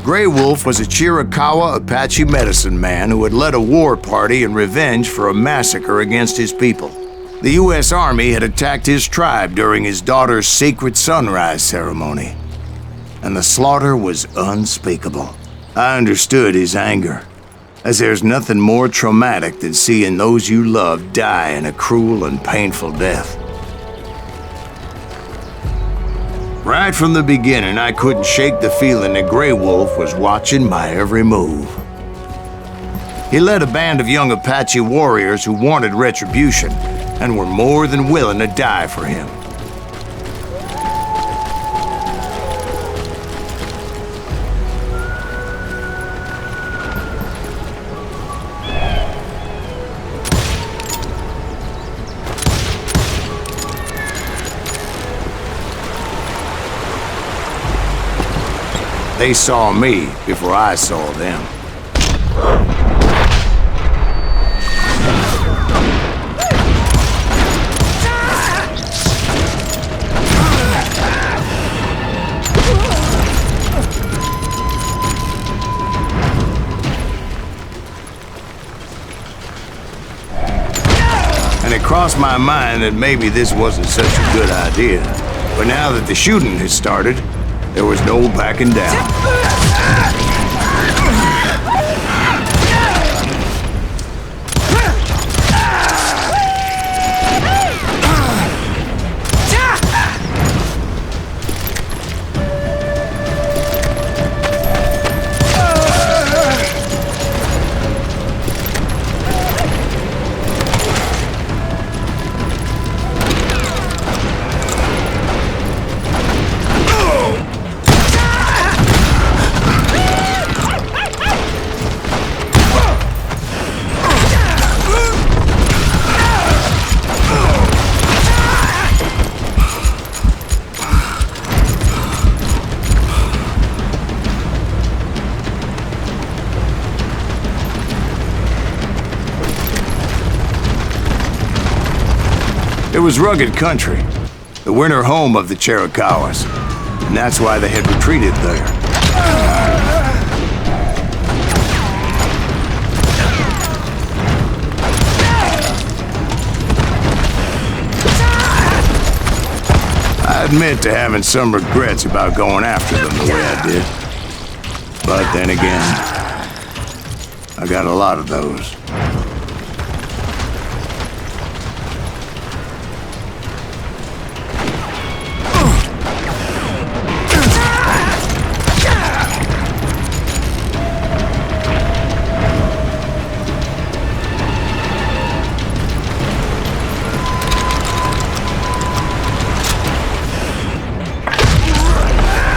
Grey Wolf was a 𝗙𝗢𝗪𝗪𝗡 Apache medicine man who had led a war party in revenge for a massacre against his people. The U.S. Army had attacked his tribe during his daughter's sacred sunrise ceremony, and the slaughter was unspeakable. I understood his anger, as there's nothing more traumatic than seeing those you love die in a cruel and painful death. Right from the beginning, I couldn't shake the feeling that Grey Wolf was watching my every move. He led a band of young Apache warriors who wanted retribution and were more than willing to die for him. They saw me before I saw them. And it crossed my mind that maybe this wasn't such a good idea. But now that the shooting had started, there was no backing down. It was rugged country, the winter home of the 𝗙𝗪𝗪𝗪s, and that's why they had retreated there. I admit to having some regrets about going after them the way I did. But then again, I got a lot of those.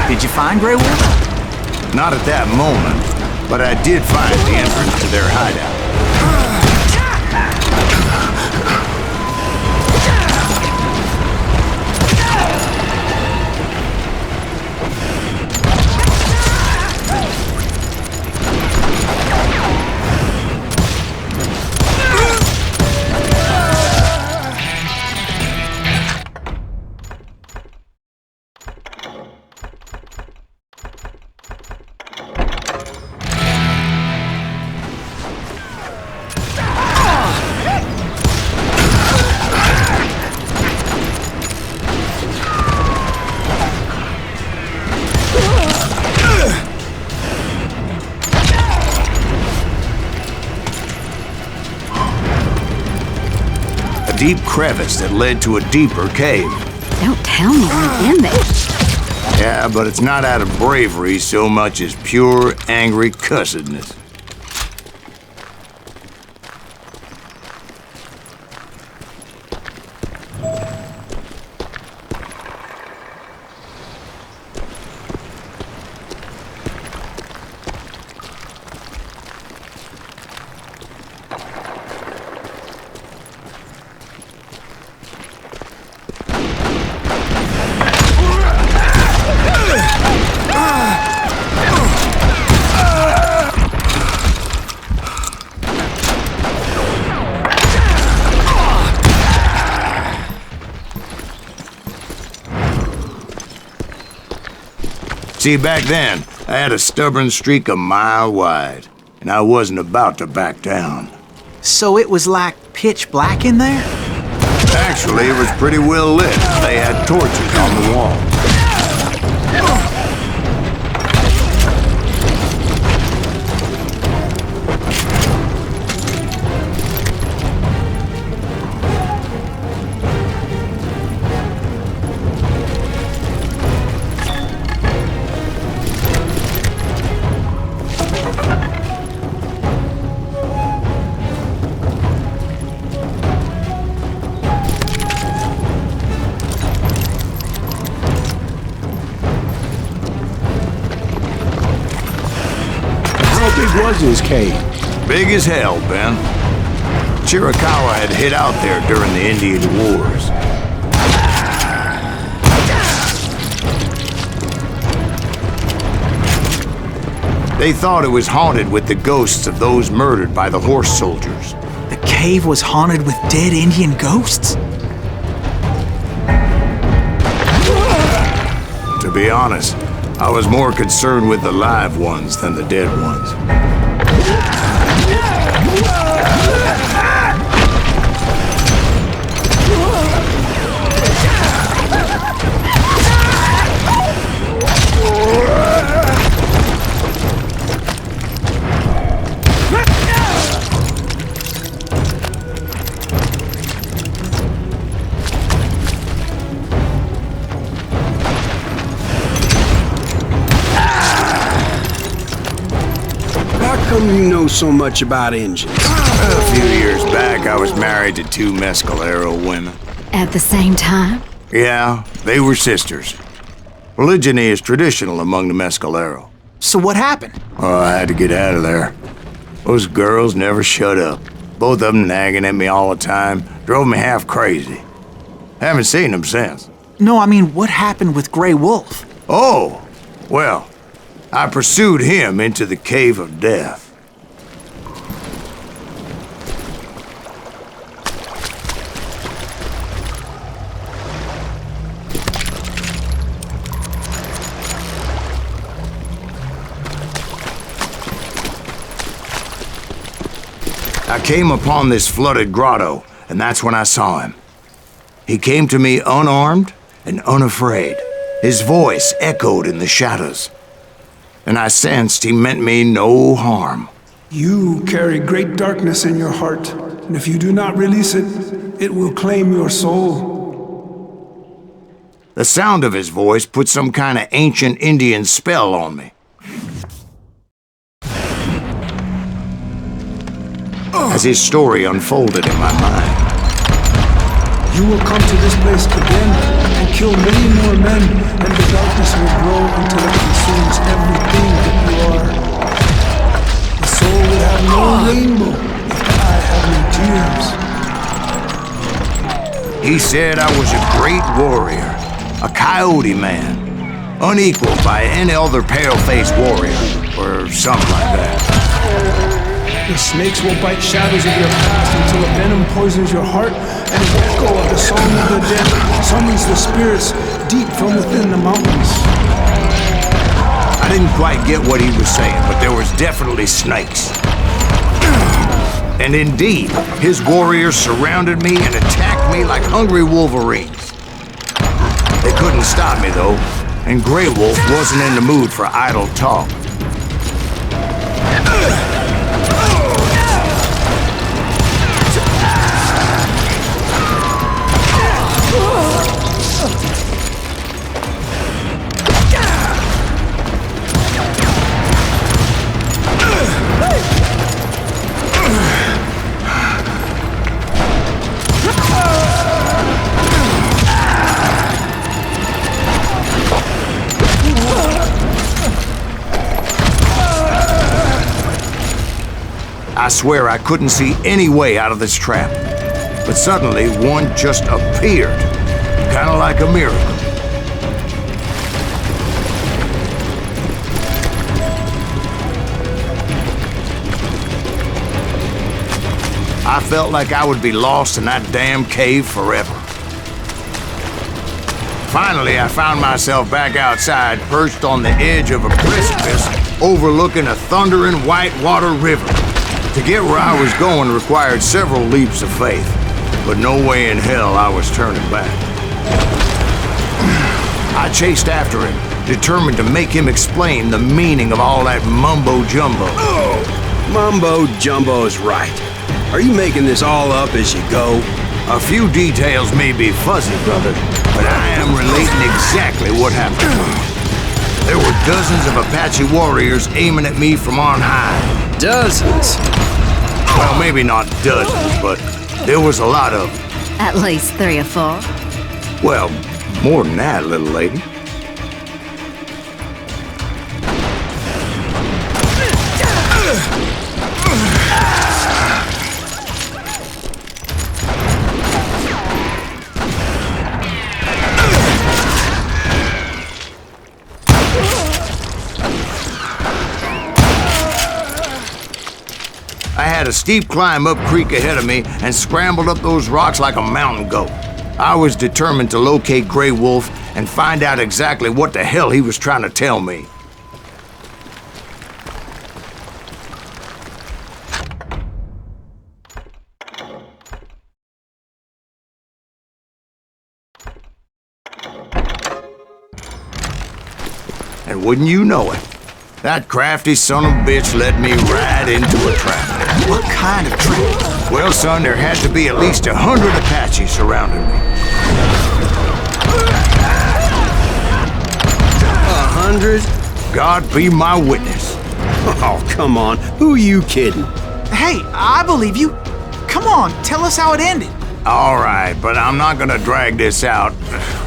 Did you find Grey Wolf? Not at that moment, but I did find the entrance to their hideout. deep crevice that led to a deeper cave. Don't tell me we're in there. Yeah, but it's not out of bravery so much as pure, angry cussedness. See, back then, I had a stubborn streak a mile wide, and I wasn't about to back down. So it was like pitch black in there? Actually, it was pretty well lit. They had torches on the wall. How big was his cave? Big as hell, Ben. 𝗙𝗦𝗪𝗪 had hid out there during the Indian Wars. They thought it was haunted with the ghosts of those murdered by the horse soldiers. The cave was haunted with dead Indian ghosts? To be honest, I was more concerned with the live ones than the dead ones. How come you know so much about engines? A few years back, I was married to two 𝗙𝗪𝗪𝗪 women. At the same time? Yeah, they were sisters. Polygyny is traditional among the 𝗙𝗪𝗪𝗪. So what happened? Oh, I had to get out of there. Those girls never shut up. Both of them nagging at me all the time. Drove me half crazy. Haven't seen them since. No, I mean, what happened with Grey Wolf? Oh, well, I pursued him into the Cave of Death. I came upon this flooded grotto, and that's when I saw him. He came to me unarmed and unafraid. His voice echoed in the shadows, and I sensed he meant me no harm. You carry great darkness in your heart, and if you do not release it, it will claim your soul. The sound of his voice put some kind of ancient Indian spell on me. As his story unfolded in my mind. You will come to this place again and kill many more men, and the darkness will grow until it consumes everything that you are. The soul will have no rainbow if the eye have no tears. He said I was a great warrior, a coyote man, unequaled by any other pale-faced warrior, or something like that. The snakes will bite shadows of your past until a venom poisons your heart, and an echo of the song of the dead summons the spirits deep from within the mountains. I didn't quite get what he was saying, but there was definitely snakes. And indeed, his warriors surrounded me and attacked me like hungry wolverines. They couldn't stop me, though, and Grey Wolf wasn't in the mood for idle talk. swear I couldn't see any way out of this trap. But suddenly, one just appeared, kind of like a miracle. I felt like I would be lost in that damn cave forever. Finally, I found myself back outside, perched on the edge of a precipice, overlooking a thundering whitewater river. To get where I was going required several leaps of faith, but no way in hell I was turning back. I chased after him, determined to make him explain the meaning of all that mumbo-jumbo. Mumbo-jumbo's right. Are you making this all up as you go? A few details may be fuzzy, brother, but I am relating exactly what happened. There were dozens of Apache warriors aiming at me from on high. Dozens? Well, maybe not dozens, but there was a lot of them. At least 3 or 4. Well, more than that, little lady. I had a steep climb up creek ahead of me and scrambled up those rocks like a mountain goat. I was determined to locate Grey Wolf and find out exactly what the hell he was trying to tell me. And wouldn't you know it, that crafty son of a bitch led me right into a trap. What kind of trap? Well, son, there had to be at least 100 Apaches surrounding me. 100? God be my witness. Oh, come on. Who are you kidding? Hey, I believe you. Come on, tell us how it ended. All right, but I'm not gonna drag this out.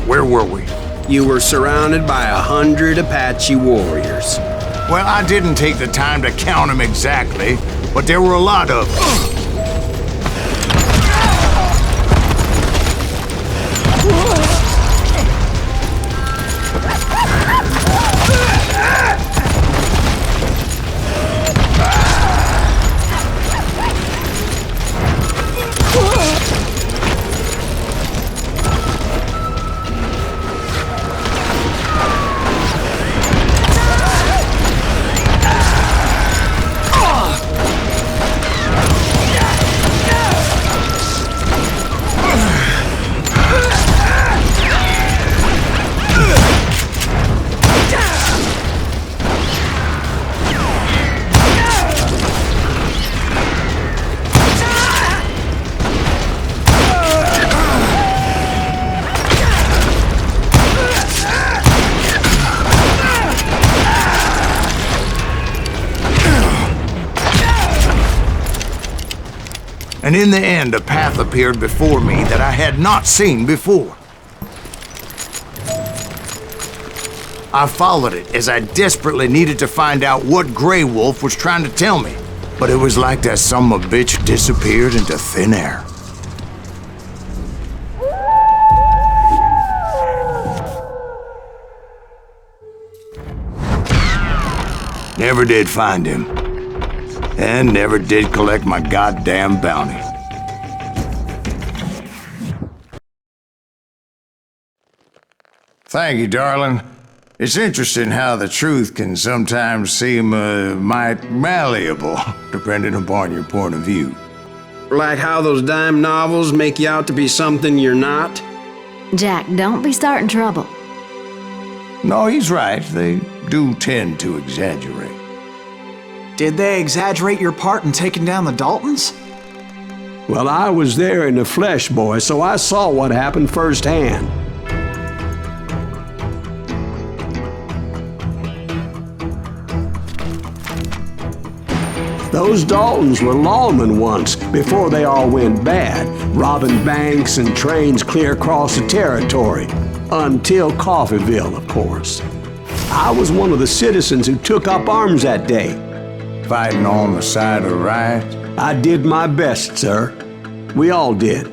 Where were we? You were surrounded by 100 Apache warriors. Well, I didn't take the time to count them exactly, but there were a lot of them. And in the end, a path appeared before me that I had not seen before. I followed it as I desperately needed to find out what Grey Wolf was trying to tell me. But it was like that son of a bitch disappeared into thin air. Never did find him. And never did collect my goddamn bounty. Thank you, darling. It's interesting how the truth can sometimes seem might malleable, depending upon your point of view. Like how those dime novels make you out to be something you're not? Jack, don't be starting trouble. No, he's right. They do tend to exaggerate. Did they exaggerate your part in taking down the Daltons? Well, I was there in the flesh, boy, so I saw what happened firsthand. Those Daltons were lawmen once, before they all went bad, robbing banks and trains clear across the territory. Until Coffeyville, of course. I was one of the citizens who took up arms that day. Fighting on the side of right? I did my best, sir. We all did.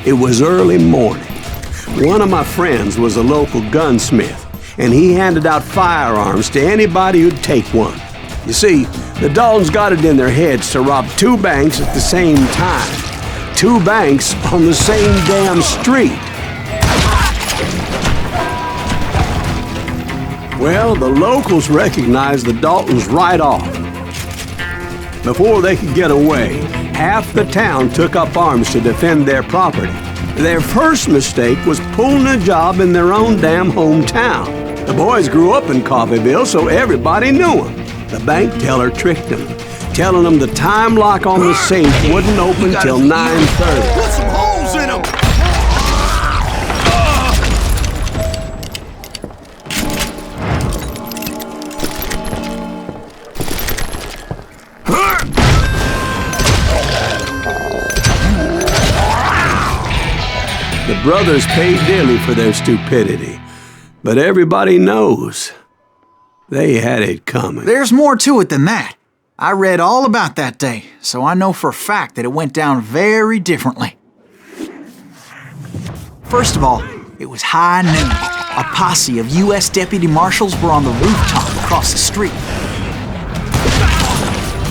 It was early morning. One of my friends was a local gunsmith, and he handed out firearms to anybody who'd take one. You see, the Daltons got it in their heads to rob 2 banks at the same time. 2 banks on the same damn street. Well, the locals recognized the Daltons right off. Before they could get away, half the town took up arms to defend their property. Their first mistake was pulling a job in their own damn hometown. The boys grew up in Coffeyville, so everybody knew them. The bank teller tricked them, telling them the time lock on the safe wouldn't open till 9:30. Put some holes in them! The brothers paid dearly for their stupidity, but everybody knows they had it coming. There's more to it than that. I read all about that day, so I know for a fact that it went down very differently. First of all, it was high noon. A posse of U.S. deputy marshals were on the rooftop across the street.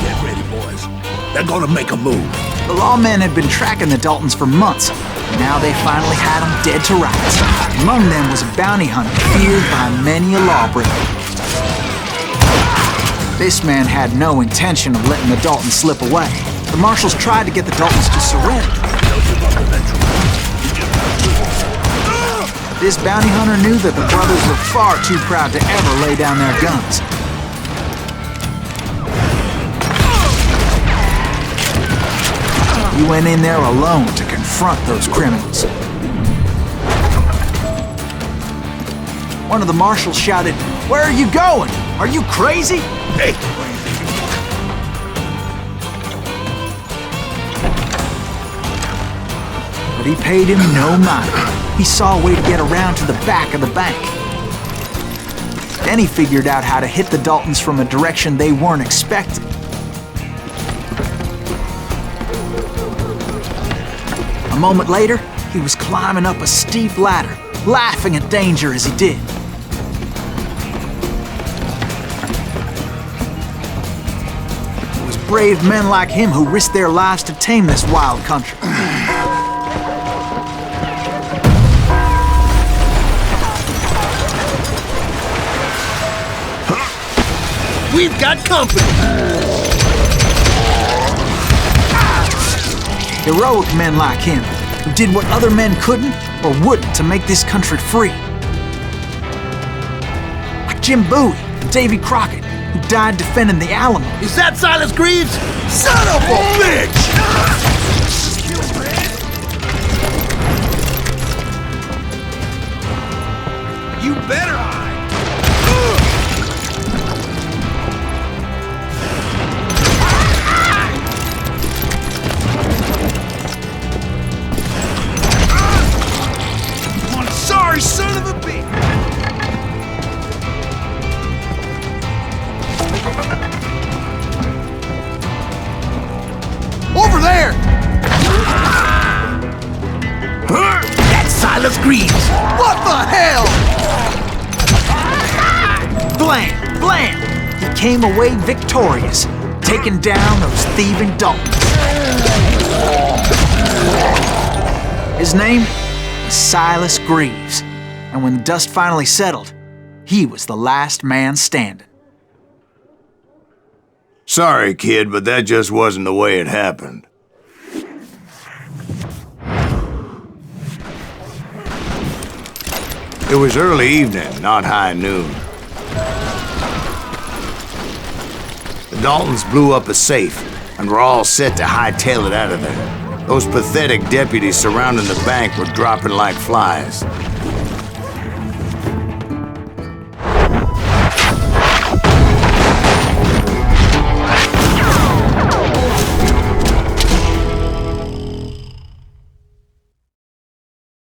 Get ready, boys. They're gonna make a move. The lawmen had been tracking the Daltons for months. Now they finally had them dead to rights. Among them was a bounty hunter feared by many a lawbreaker. This man had no intention of letting the Daltons slip away. The marshals tried to get the Daltons to surrender. This bounty hunter knew that the brothers were far too proud to ever lay down their guns. He went in there alone to confront those criminals. One of the marshals shouted, "Where are you going? Are you crazy?" Hey! But he paid him no mind. He saw a way to get around to the back of the bank. Then he figured out how to hit the Daltons from a direction they weren't expecting. A moment later, he was climbing up a steep ladder, laughing at danger as he did. It was brave men like him who risked their lives to tame this wild country. We've got company! Heroic men like him, who did what other men couldn't or wouldn't to make this country free. Like Jim Bowie and Davy Crockett, who died defending the Alamo. Is that Silas Greaves? Son of a bitch! You better hide! Sorry, son of a bitch! Over there! That's Silas Greaves! What the hell? Blam! Blam! He came away victorious, taking down those thieving Daltons. His name? Silas Greaves, and when the dust finally settled, he was the last man standing. Sorry, kid, but that just wasn't the way it happened. It was early evening, not high noon. The Daltons blew up a safe and were all set to hightail it out of there. Those pathetic deputies surrounding the bank were dropping like flies.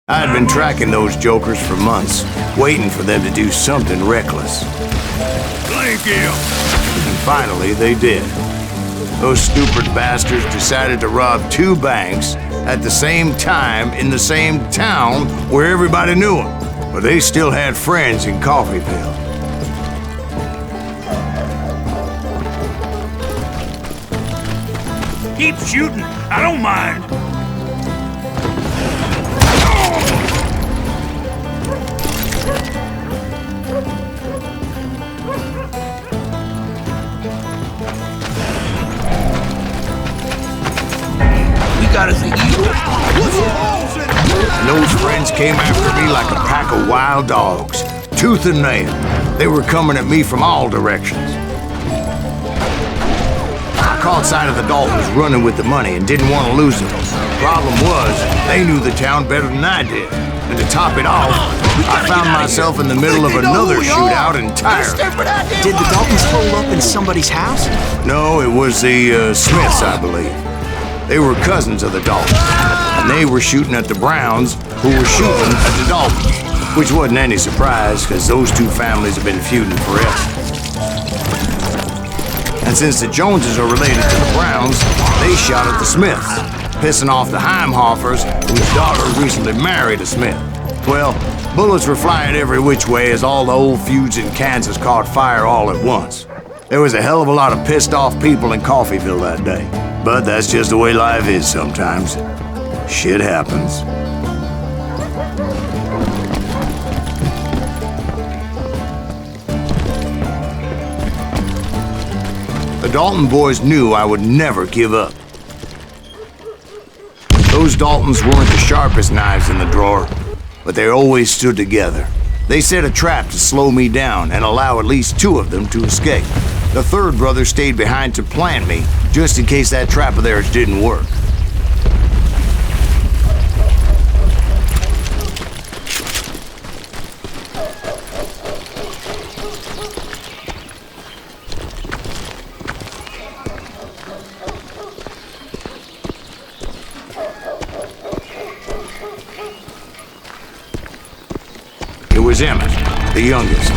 I'd been tracking those jokers for months, waiting for them to do something reckless. Thank you. And finally, they did. Those stupid bastards decided to rob 2 banks at the same time in the same town where everybody knew them. But they still had friends in Coffeyville. Keep shooting. I don't mind. We got us an eagle. And those friends came after me like a pack of wild dogs, tooth and nail. They were coming at me from all directions. I caught sight of the Daltons running with the money and didn't want to lose them. Problem was, they knew the town better than I did. And to top it off, I found myself in the middle of another shootout entirely. Did the Daltons hold up in somebody's house? No, it was the Smiths, I believe. They were cousins of the Daltons, and they were shooting at the Browns, who were shooting at the Daltons, which wasn't any surprise, because those 2 families have been feuding forever. And since the Joneses are related to the Browns, they shot at the Smiths, pissing off the Heimhoffers, whose daughter recently married a Smith. Well, bullets were flying every which way as all the old feuds in Kansas caught fire all at once. There was a hell of a lot of pissed off people in Coffeyville that day. But that's just the way life is sometimes. Shit happens. The Dalton boys knew I would never give up. Those Daltons weren't the sharpest knives in the drawer, but they always stood together. They set a trap to slow me down and allow at least 2 of them to escape. The 3rd brother stayed behind to plant me, just in case that trap of theirs didn't work. It was Emmett, the youngest,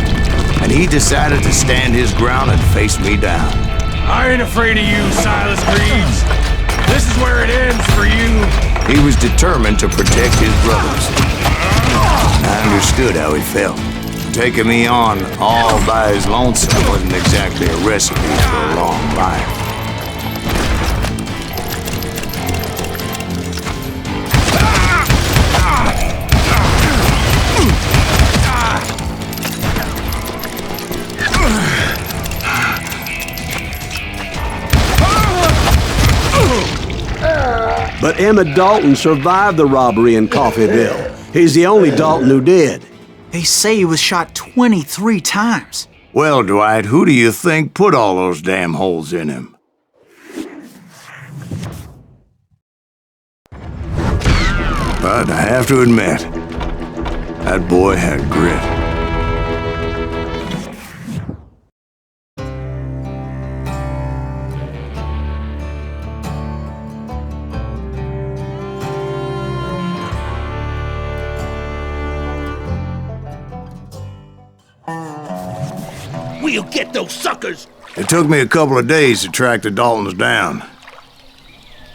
and he decided to stand his ground and face me down. I ain't afraid of you, Silas Greaves. This is where it ends for you. He was determined to protect his brothers. I understood how he felt. Taking me on all by his lonesome wasn't exactly a recipe for a long life. But Emmett Dalton survived the robbery in Coffeyville. He's the only Dalton who did. They say he was shot 23 times. Well, Dwight, who do you think put all those damn holes in him? But I have to admit, that boy had grit. We'll get those suckers. It took me a couple of days to track the Daltons down.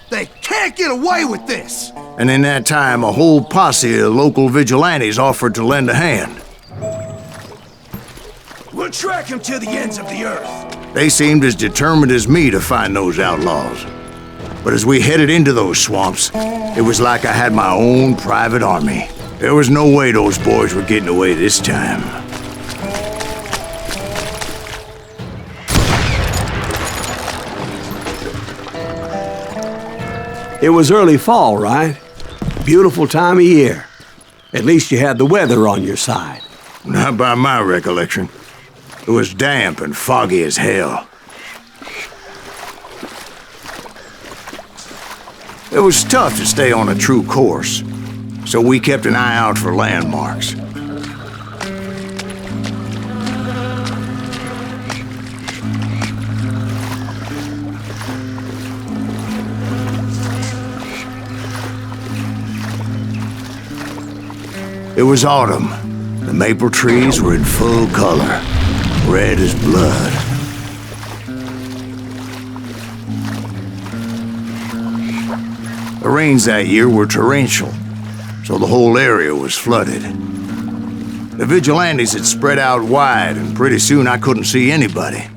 They can't get away with this! And in that time, a whole posse of local vigilantes offered to lend a hand. We'll track him to the ends of the earth. They seemed as determined as me to find those outlaws. But as we headed into those swamps, it was like I had my own private army. There was no way those boys were getting away this time. It was early fall, right? Beautiful time of year. At least you had the weather on your side. Not by my recollection. It was damp and foggy as hell. It was tough to stay on a true course, so we kept an eye out for landmarks. It was autumn. The maple trees were in full color, red as blood. The rains that year were torrential, so the whole area was flooded. The vigilantes had spread out wide, and pretty soon I couldn't see anybody.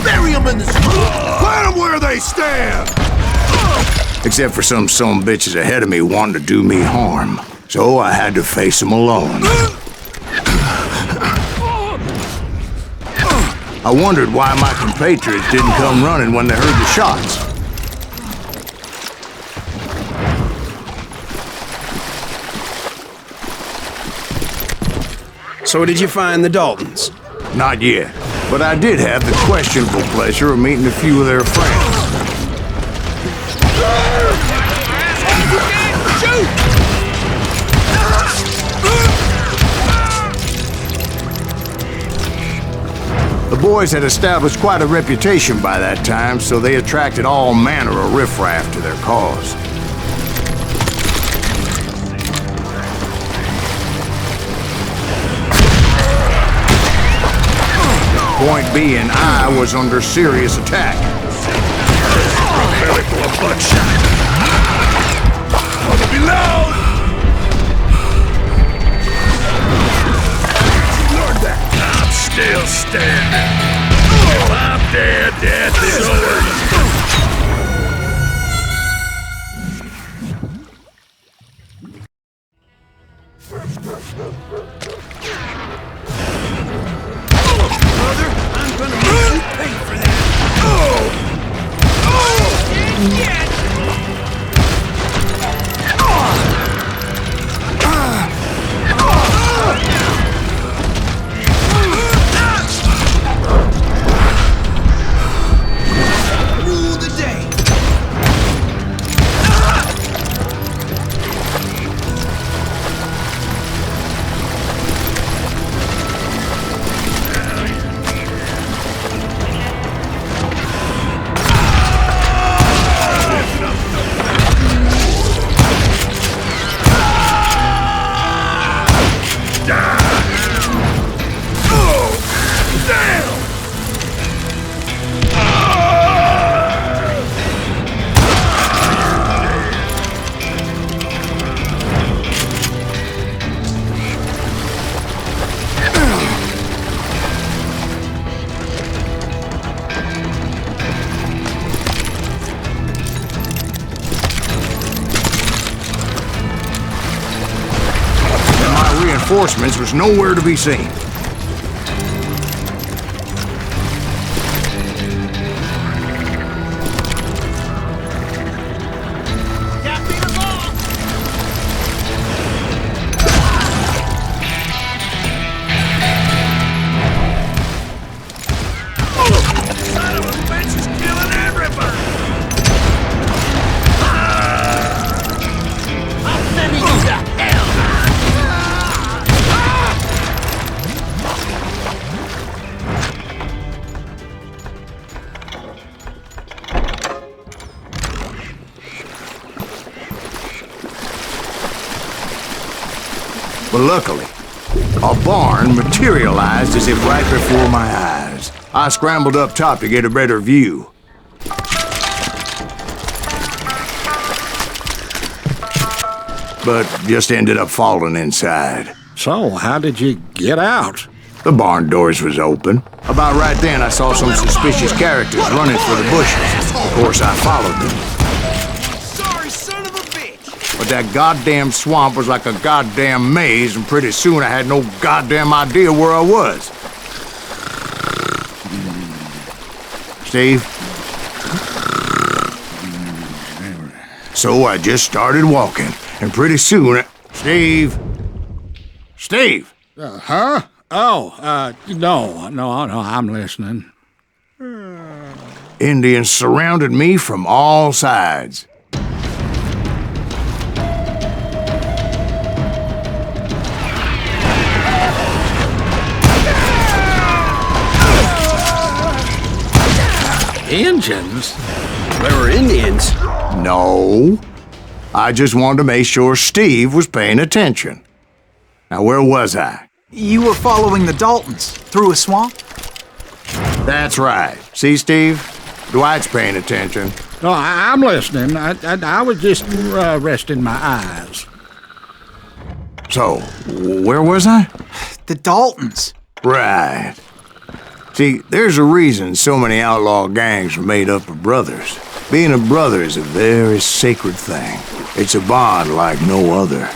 Bury them in the snow! Plant them where they stand! Except for some bitches ahead of me wanting to do me harm. So I had to face them alone. I wondered why my compatriots didn't come running when they heard the shots. So did you find the Daltons? Not yet, but I did have the questionable pleasure of meeting a few of their friends. The boys had established quite a reputation by that time, so they attracted all manner of riffraff to their cause. Point being, I was under serious attack. Belly full of buckshot. Gonna be loud! Learn that. I'm still standing. If I'm dead, death is over. Reinforcements was nowhere to be seen. Son of a bitch is killing everybody! I'm sending you to hell! But luckily, a barn materialized as if right before my eyes. I scrambled up top to get a better view. But just ended up falling inside. So, how did you get out? The barn doors was open. About right then, I saw some suspicious characters running for the bushes. Of course, I followed them. Sorry, son of a bitch! But that goddamn swamp was like a goddamn maze, and pretty soon I had no goddamn idea where I was. Steve? So I just started walking, and pretty soon... Steve? Steve! Huh? Oh, no, I'm listening. Indians surrounded me from all sides. Injuns? They were Indians. No. I just wanted to make sure Steve was paying attention. Now, where was I? You were following the Daltons through a swamp? That's right. See, Steve? Dwight's paying attention. No, I'm listening. I was just resting my eyes. So, where was I? The Daltons. Right. See, there's a reason so many outlaw gangs are made up of brothers. Being a brother is a very sacred thing. It's a bond like no other.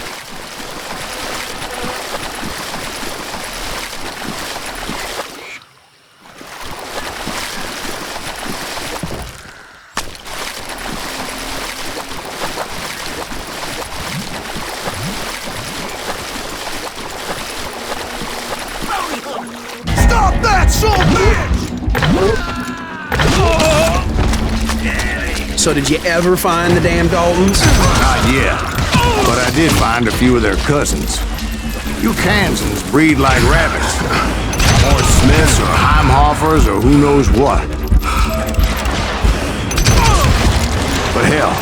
Stop that, son bitch! So did you ever find the damn Daltons? Not yet. But I did find a few of their cousins. 𝗙𝗢𝗪𝗟𝗏s breed like rabbits. Or Smiths or Heimhoffers or who knows what. But hell,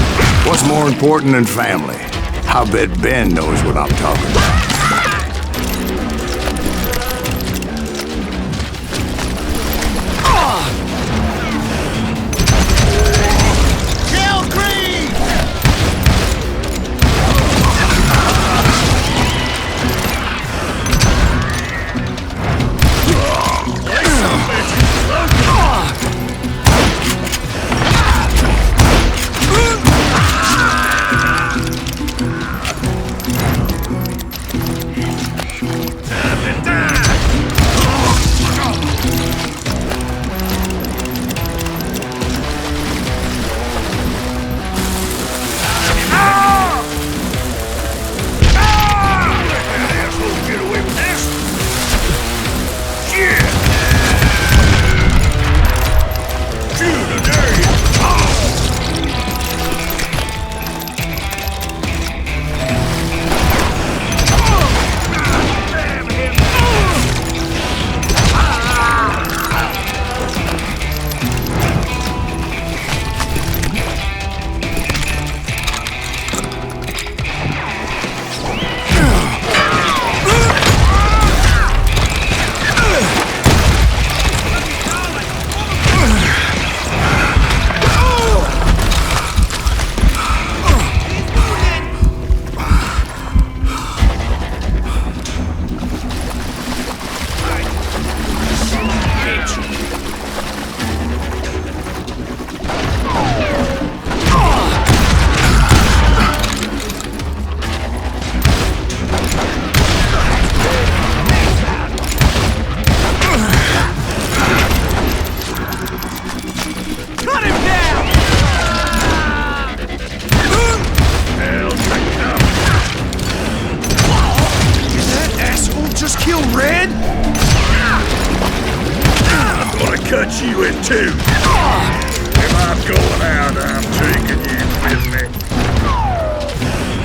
what's more important than family? I bet Ben knows what I'm talking about. cut you in two. If I'm going out, I'm taking you with me.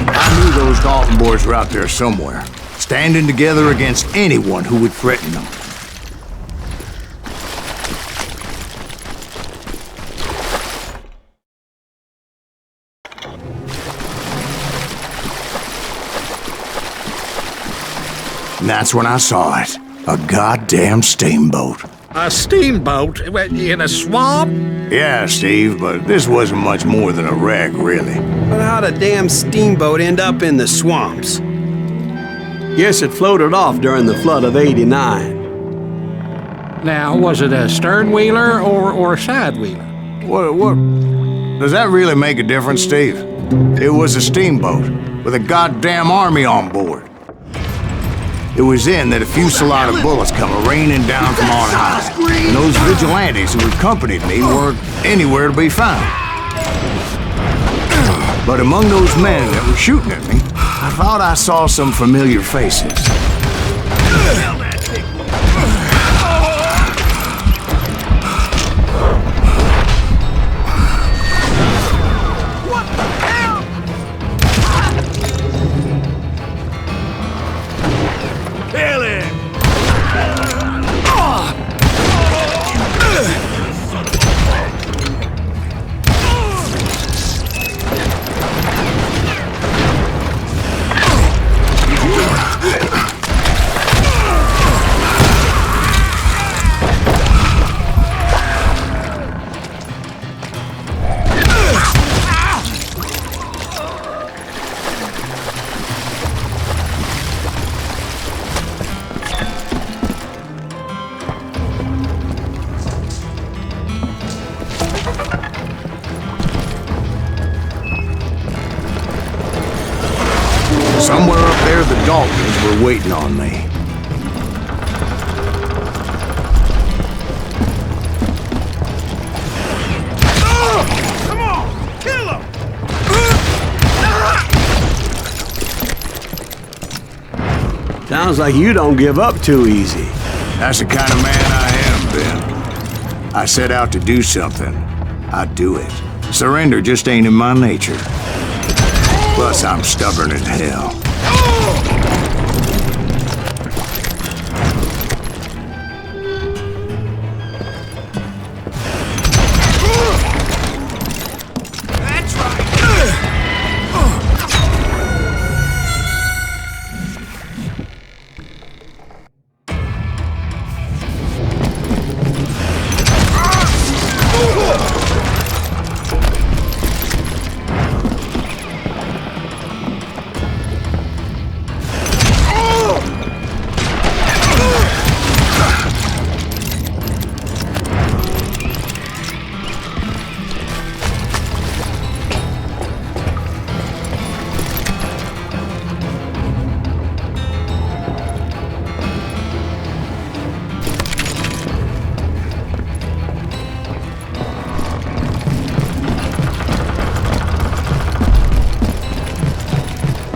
I knew those Dalton boys were out there somewhere, standing together against anyone who would threaten them. And that's when I saw it. A goddamn steamboat. A steamboat in a swamp? Yeah, Steve, but this wasn't much more than a wreck, really. But how'd a damn steamboat end up in the swamps? Yes, it floated off during the flood of '89. Now, was it a stern wheeler or a side wheeler? What? Does that really make a difference, Steve? It was a steamboat with a goddamn army on board. It was then that a fusillade of bullets come raining down from on high. And those vigilantes who accompanied me weren't anywhere to be found. But among those men that were shooting at me, I thought I saw some familiar faces. Daltons were waiting on me. Come on! Kill him! Sounds like you don't give up too easy. That's the kind of man I am, Ben. I set out to do something. I do it. Surrender just ain't in my nature. Plus, I'm stubborn as hell. That's right!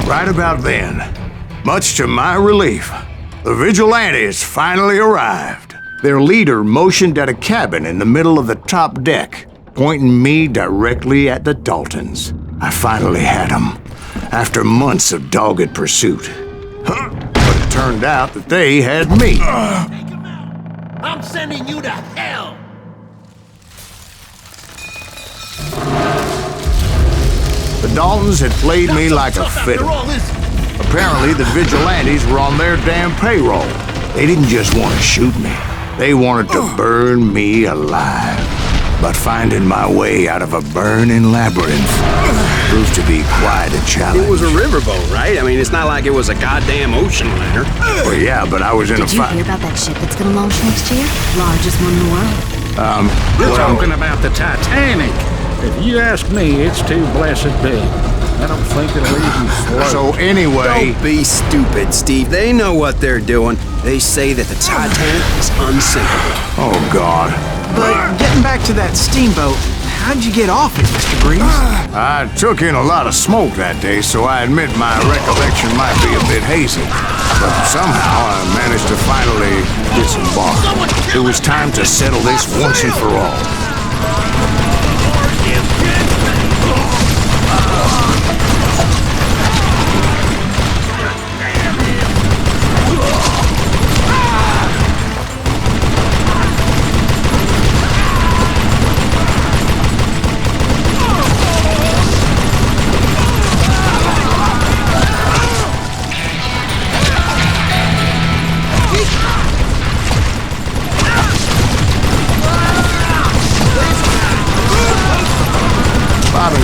Right about then, much to my relief, the vigilantes finally arrived. Their leader motioned at a cabin in the middle of the top deck, pointing me directly at the Daltons. I finally had them, after months of dogged pursuit. But it turned out that they had me. I'm sending you to hell! The Daltons had played me like a fiddle. Apparently, the vigilantes were on their damn payroll. They didn't just want to shoot me. They wanted to burn me alive. But finding my way out of a burning labyrinth proved to be quite a challenge. It was a riverboat, right? I mean, it's not like it was a goddamn ocean liner. Well, yeah, but I was in a Did you fight. hear about that ship that's gonna launch next year? Largest one in the world. You're talking about the Titanic. If you ask me, it's too blessed big. I don't think it'll even float. So anyway, Don't be stupid, Steve. They know what they're doing. They say that the Titanic is unsinkable. oh God. But getting back to that steamboat, how'd you get off it, Mr. Greaves? I took in a lot of smoke that day, so I admit my recollection might be a bit hazy. But somehow I managed to finally disembark. It was time to settle this once and for all.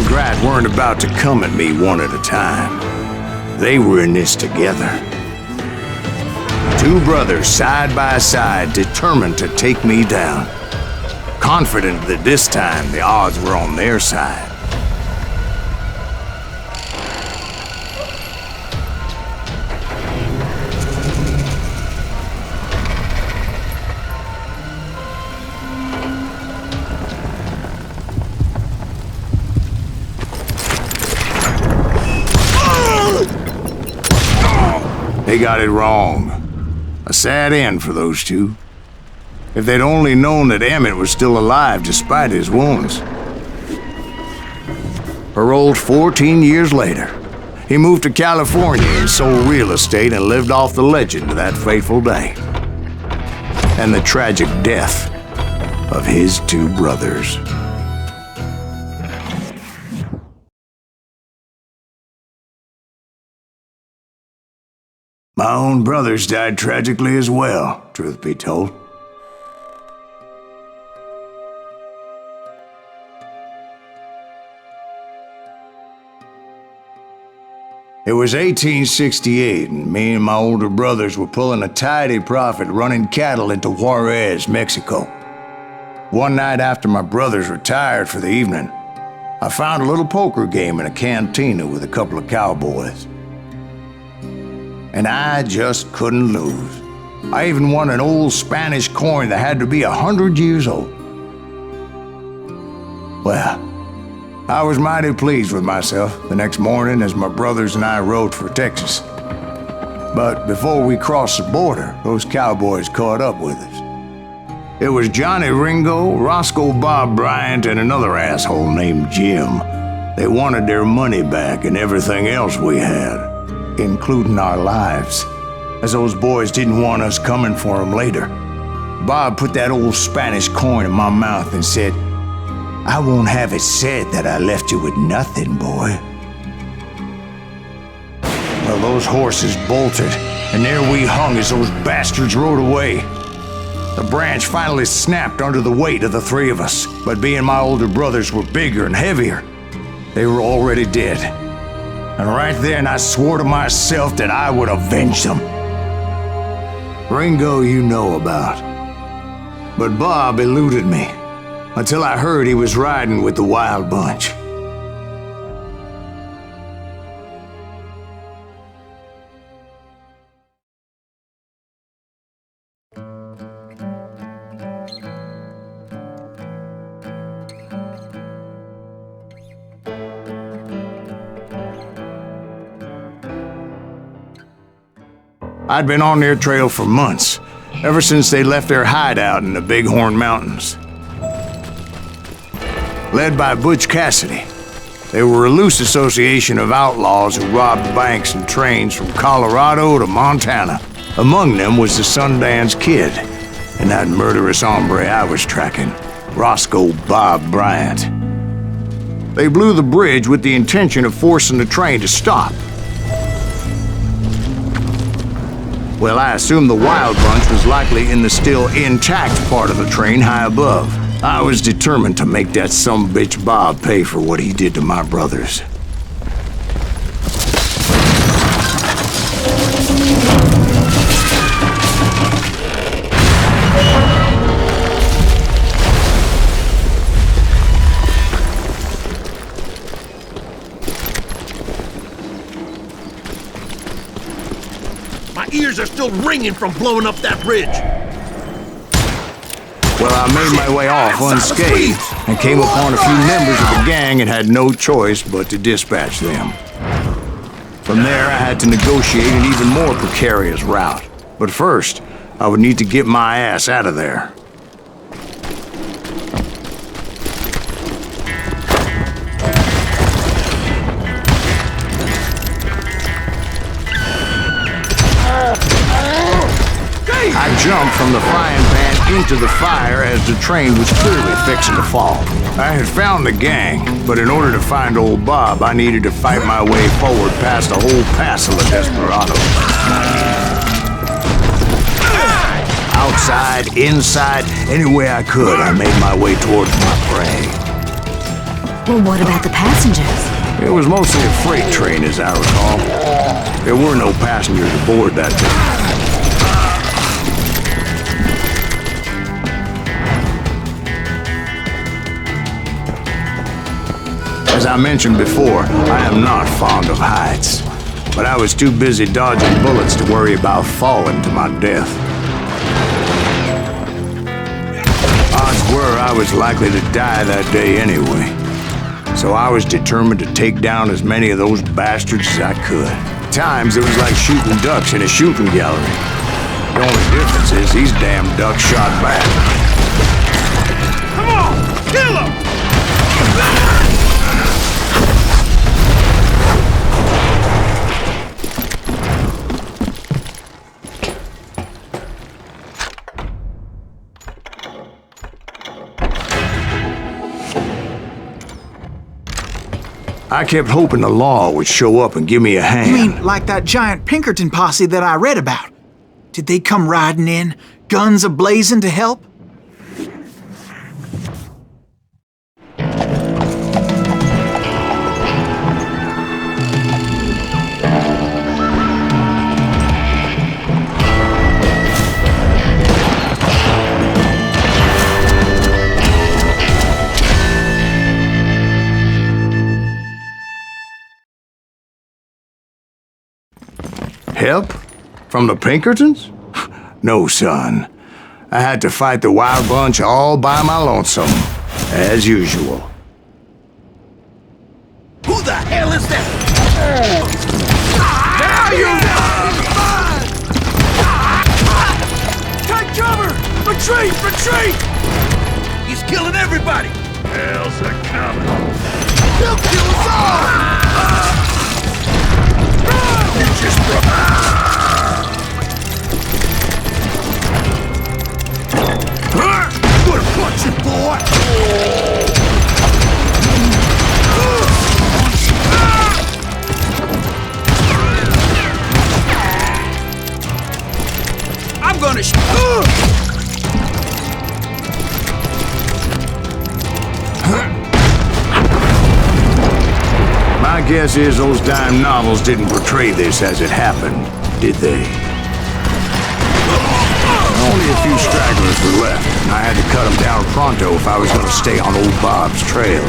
𝗙𝗢𝗪𝗡 weren't about to come at me one at a time. They were in this together. Two brothers side by side, determined to take me down. Confident that this time the odds were on their side. They got it wrong. A sad end for those two. If they'd only known that Emmett was still alive despite his wounds. Paroled 14 years later, he moved to California and sold real estate and lived off the legend of that fateful day. And the tragic death of his two brothers. My own brothers died tragically as well, truth be told. It was 1868, and me and my older brothers were pulling a tidy profit running cattle into Juarez, Mexico. One night after my brothers retired for the evening, I found a little poker game in a cantina with a couple of cowboys. and I just couldn't lose. I even won an old Spanish coin that had to be 100 years old. Well, I was mighty pleased with myself the next morning as my brothers and I rode for Texas. But before we crossed the border, those cowboys caught up with us. It was Johnny Ringo, Roscoe Bob Bryant, and another asshole named Jim. They wanted their money back and everything else we had, including our lives, as those boys didn't want us coming for them later. Bob put that old Spanish coin in my mouth and said, "I won't have it said that I left you with nothing, boy." Well, those horses bolted, and there we hung as those bastards rode away. The branch finally snapped under the weight of the three of us, but being my older brothers were bigger and heavier, they were already dead. And right then I swore to myself that I would avenge them. Ringo you know about. But Bob eluded me, until I heard he was riding with the Wild Bunch. I'd been on their trail for months, ever since they left their hideout in the Bighorn Mountains. Led by Butch Cassidy, they were a loose association of outlaws who robbed banks and trains from Colorado to Montana. Among them was the Sundance Kid, and that murderous hombre I was tracking, Roscoe Bob Bryant. They blew the bridge with the intention of forcing the train to stop. Well, I assumed the Wild Bunch was likely in the still intact part of the train high above. I was determined to make that sumbitch Bob pay for what he did to my brothers. My ears are still ringing from blowing up that bridge. Well, I made my way off unscathed and came upon a few members of the gang and had no choice but to dispatch them. From there, I had to negotiate an even more precarious route. But first, I would need to get my ass out of there. I jumped from the frying pan into the fire as the train was clearly fixing to fall. I had found the gang, but in order to find old Bob, I needed to fight my way forward past a whole passel of desperados. Outside, inside, any way I could, I made my way towards my prey. Well, what about the passengers? It was mostly a freight train, as I recall. There were no passengers aboard that time. As I mentioned before, I am not fond of heights, but I was too busy dodging bullets to worry about falling to my death. Odds were I was likely to die that day anyway, so I was determined to take down as many of those bastards as I could. At times, it was like shooting ducks in a shooting gallery. The only difference is these damn ducks shot back. Come on, kill him! I kept hoping the law would show up and give me a hand. You mean like that giant Pinkerton posse that I read about? Did they come riding in, guns a-blazing to help? Help? From the Pinkertons? No, son. I had to fight the Wild Bunch all by my lonesome, as usual. Who the hell is that? Now you take cover! Retreat! Retreat! He's killing everybody! Hell's a coming. He'll kill us all! You just Good punch, you boy! I'm gonna My guess is those dime novels didn't portray this as it happened, did they? Only a few stragglers were left, and I had to cut them down pronto if I was going to stay on old Bob's trail.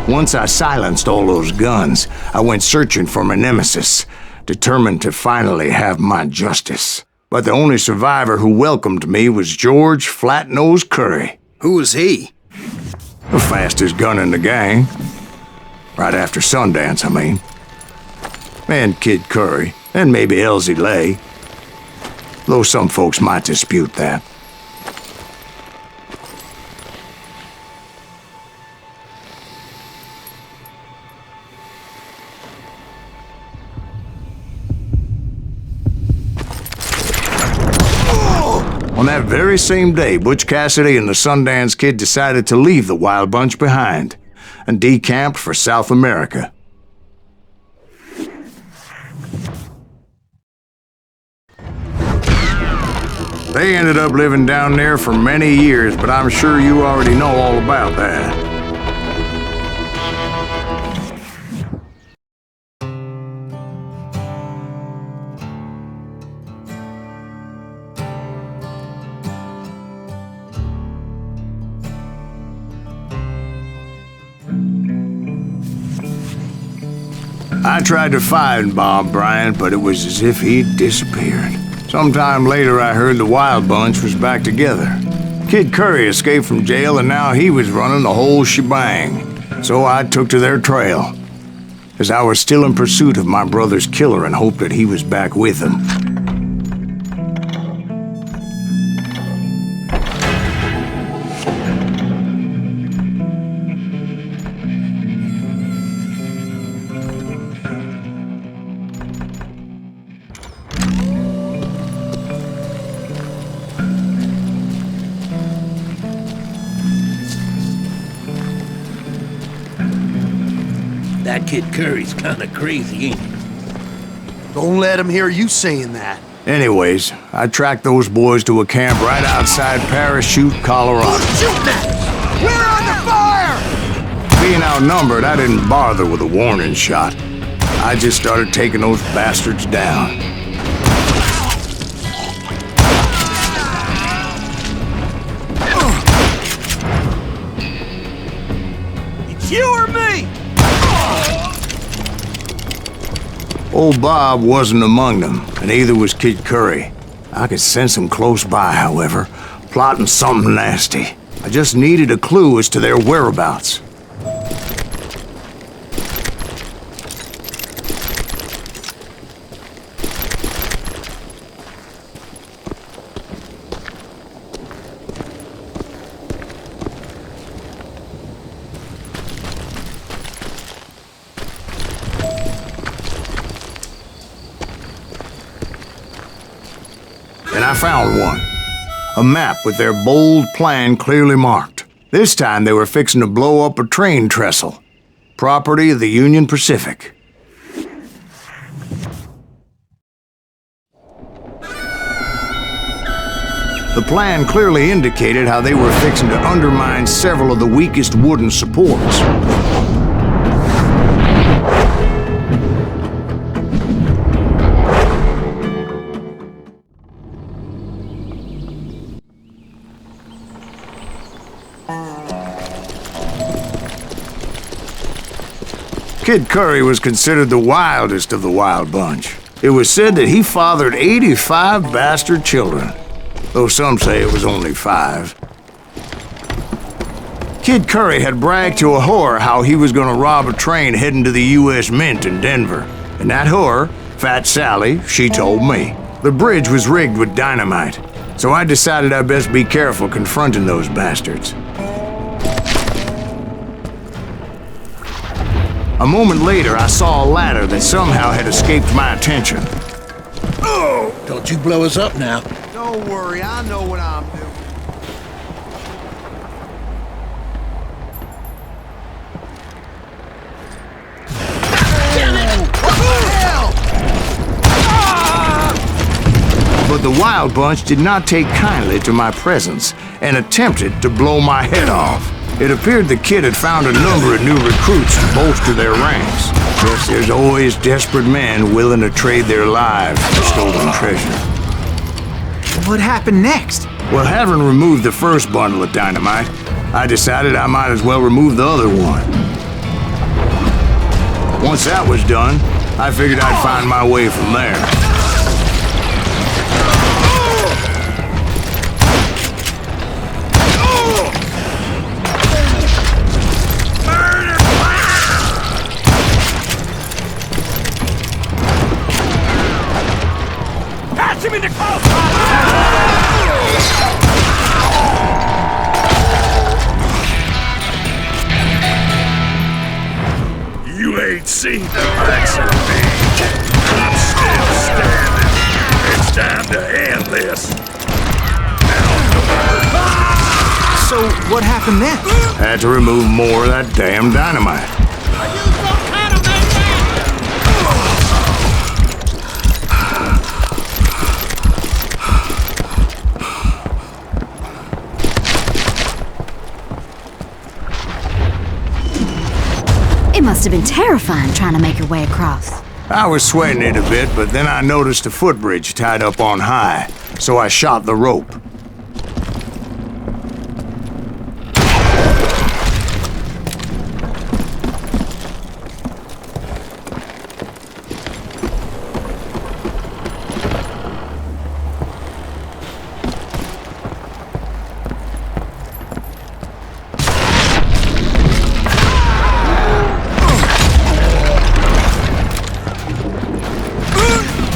Once I silenced all those guns, I went searching for my nemesis, determined to finally have my justice. But the only survivor who welcomed me was George Flat-Nosed Curry. Who was he? The fastest gun in the gang. Right after Sundance, I mean. And Kid Curry, and maybe 𝗙𝗪𝗟𝗟𝗪. Though some folks might dispute that. On that very same day, Butch Cassidy and the Sundance Kid decided to leave the Wild Bunch behind and decamped for South America. They ended up living down there for many years, but I'm sure you already know all about that. I tried to find Bob Bryant, but it was as if he'd disappeared. Sometime later, I heard the Wild Bunch was back together. Kid Curry escaped from jail, and now he was running the whole shebang. So I took to their trail, as I was still in pursuit of my brother's killer and hoped that he was back with him. That Kid Curry's kinda crazy, ain't he? Don't let him hear you saying that. Anyways, I tracked those boys to a camp right outside Parachute, Colorado. Shoot that! We're under fire! Being outnumbered, I didn't bother with a warning shot. I just started taking those bastards down. It's you or me! Old Bob wasn't among them, and neither was Kid Curry. I could sense him close by, however, plotting something nasty. I just needed a clue as to their whereabouts. I found one. A map with their bold plan clearly marked. This time they were fixing to blow up a train trestle. Property of the Union Pacific. The plan clearly indicated how they were fixing to undermine several of the weakest wooden supports. 𝗙𝗪𝗪 was considered the wildest of the wild bunch. It was said that he fathered 85 bastard children, though some say it was only 5. 𝗙𝗪𝗪 had bragged to a whore how he was gonna rob a train heading to the U.S. Mint in Denver. And that whore, Fat Sally, she told me. The bridge was rigged with dynamite, so I decided I'd best be careful confronting those bastards. A moment later, I saw a ladder that somehow had escaped my attention. Oh! Don't you blow us up now. Don't worry, I know what I'm doing. But the wild bunch did not take kindly to my presence and attempted to blow my head off. It appeared the kid had found a number of new recruits to bolster their ranks. Guess there's always desperate men willing to trade their lives for stolen treasure. What happened next? Well, having removed the first bundle of dynamite, I decided I might as well remove the other one. Once that was done, I figured I'd find my way from there. You ain't seen the likes of me. I'm still standing. It's time to end this. So, what happened then? Had to remove more of that damn dynamite. It must have been terrifying trying to make your way across. I was sweating it a bit, but then I noticed a footbridge tied up on high, so I shot the rope.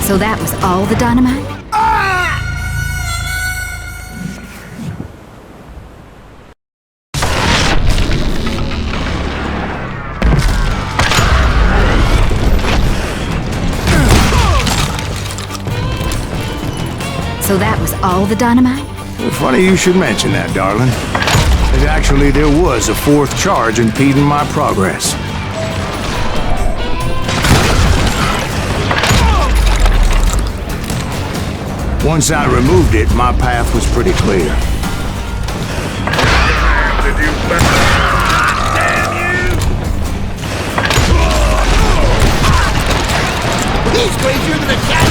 So that was all the dynamite? So that was all the dynamite? Funny you should mention that, darling. Actually, there was a 4th charge impeding my progress. Once I removed it, my path was pretty clear. He's crazier than a cat.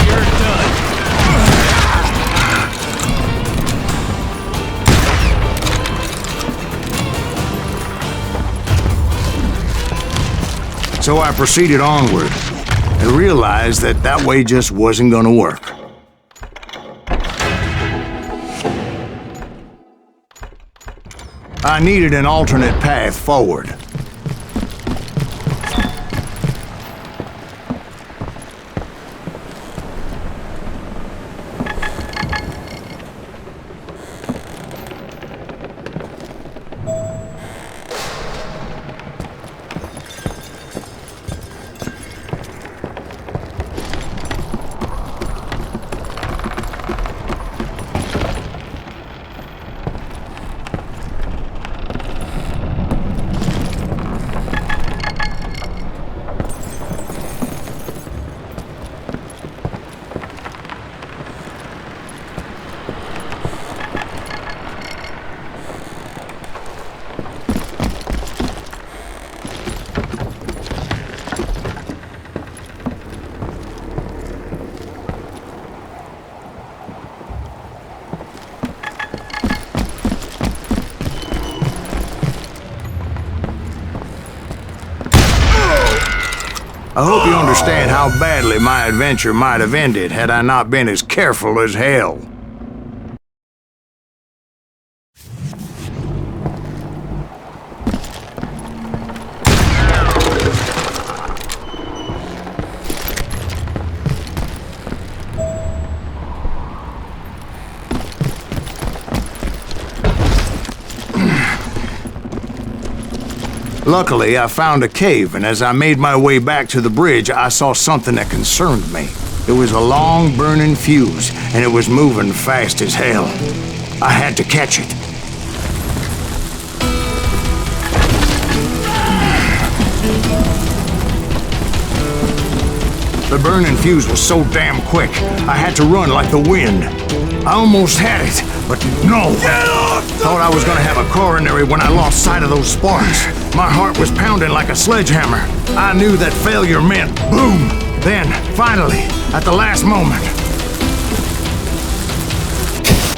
You're done. So I proceeded onward and realized that that way just wasn't gonna work. I needed an alternate path forward. I hope you understand how badly my adventure might have ended had I not been as careful as hell. Luckily, I found a cave, and as I made my way back to the bridge, I saw something that concerned me. It was a long, burning fuse, and it was moving fast as hell. I had to catch it. The burning fuse was so damn quick, I had to run like the wind. I almost had it, but no. Thought I was gonna have a coronary when I lost sight of those sparks. My heart was pounding like a sledgehammer. I knew that failure meant boom. Then, finally, at the last moment.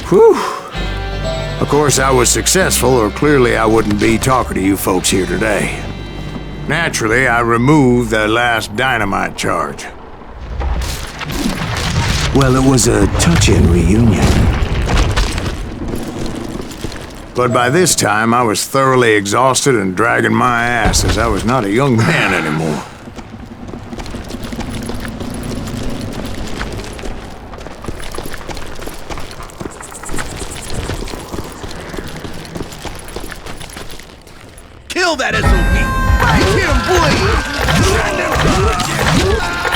Whew. Of course, I was successful, or clearly I wouldn't be talking to you folks here today. Naturally, I removed the last dynamite charge. Well, it was a touching reunion. But by this time, I was thoroughly exhausted and dragging my ass as I was not a young man anymore. Kill that SOB!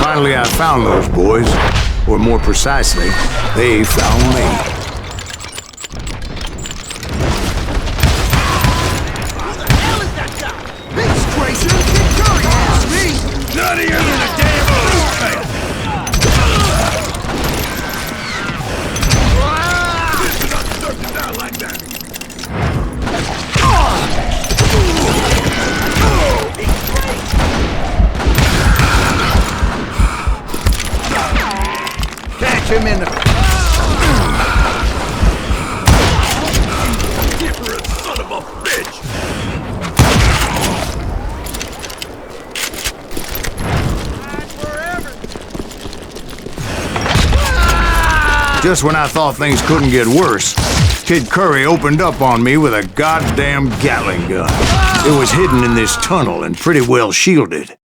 Finally, I found those boys. Or more precisely, they found me. None of you in the damn elevator! This is not circling out like that! Catch him in the... Different son of a bitch! Just when I thought things couldn't get worse, Kid Curry opened up on me with a goddamn Gatling gun. It was hidden in this tunnel and pretty well shielded.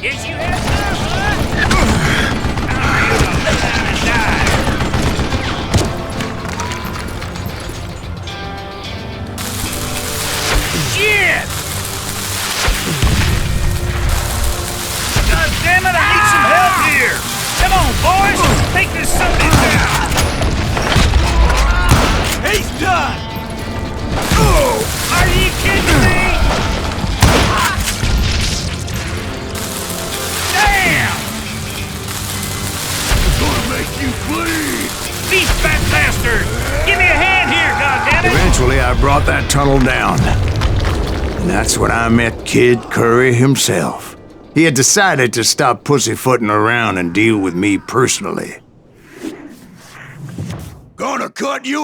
Yes, you have enough, Shit! God damn it, I need some help here! Come on, boys! Take this sucker down! He's done! Oh! Are you kidding me? Damn! It's gonna make you bleed! These fat bastards! Give me a hand here, goddammit! Eventually, I brought that tunnel down. And that's when I met Kid Curry himself. He had decided to stop pussyfooting around and deal with me personally. Gonna cut you!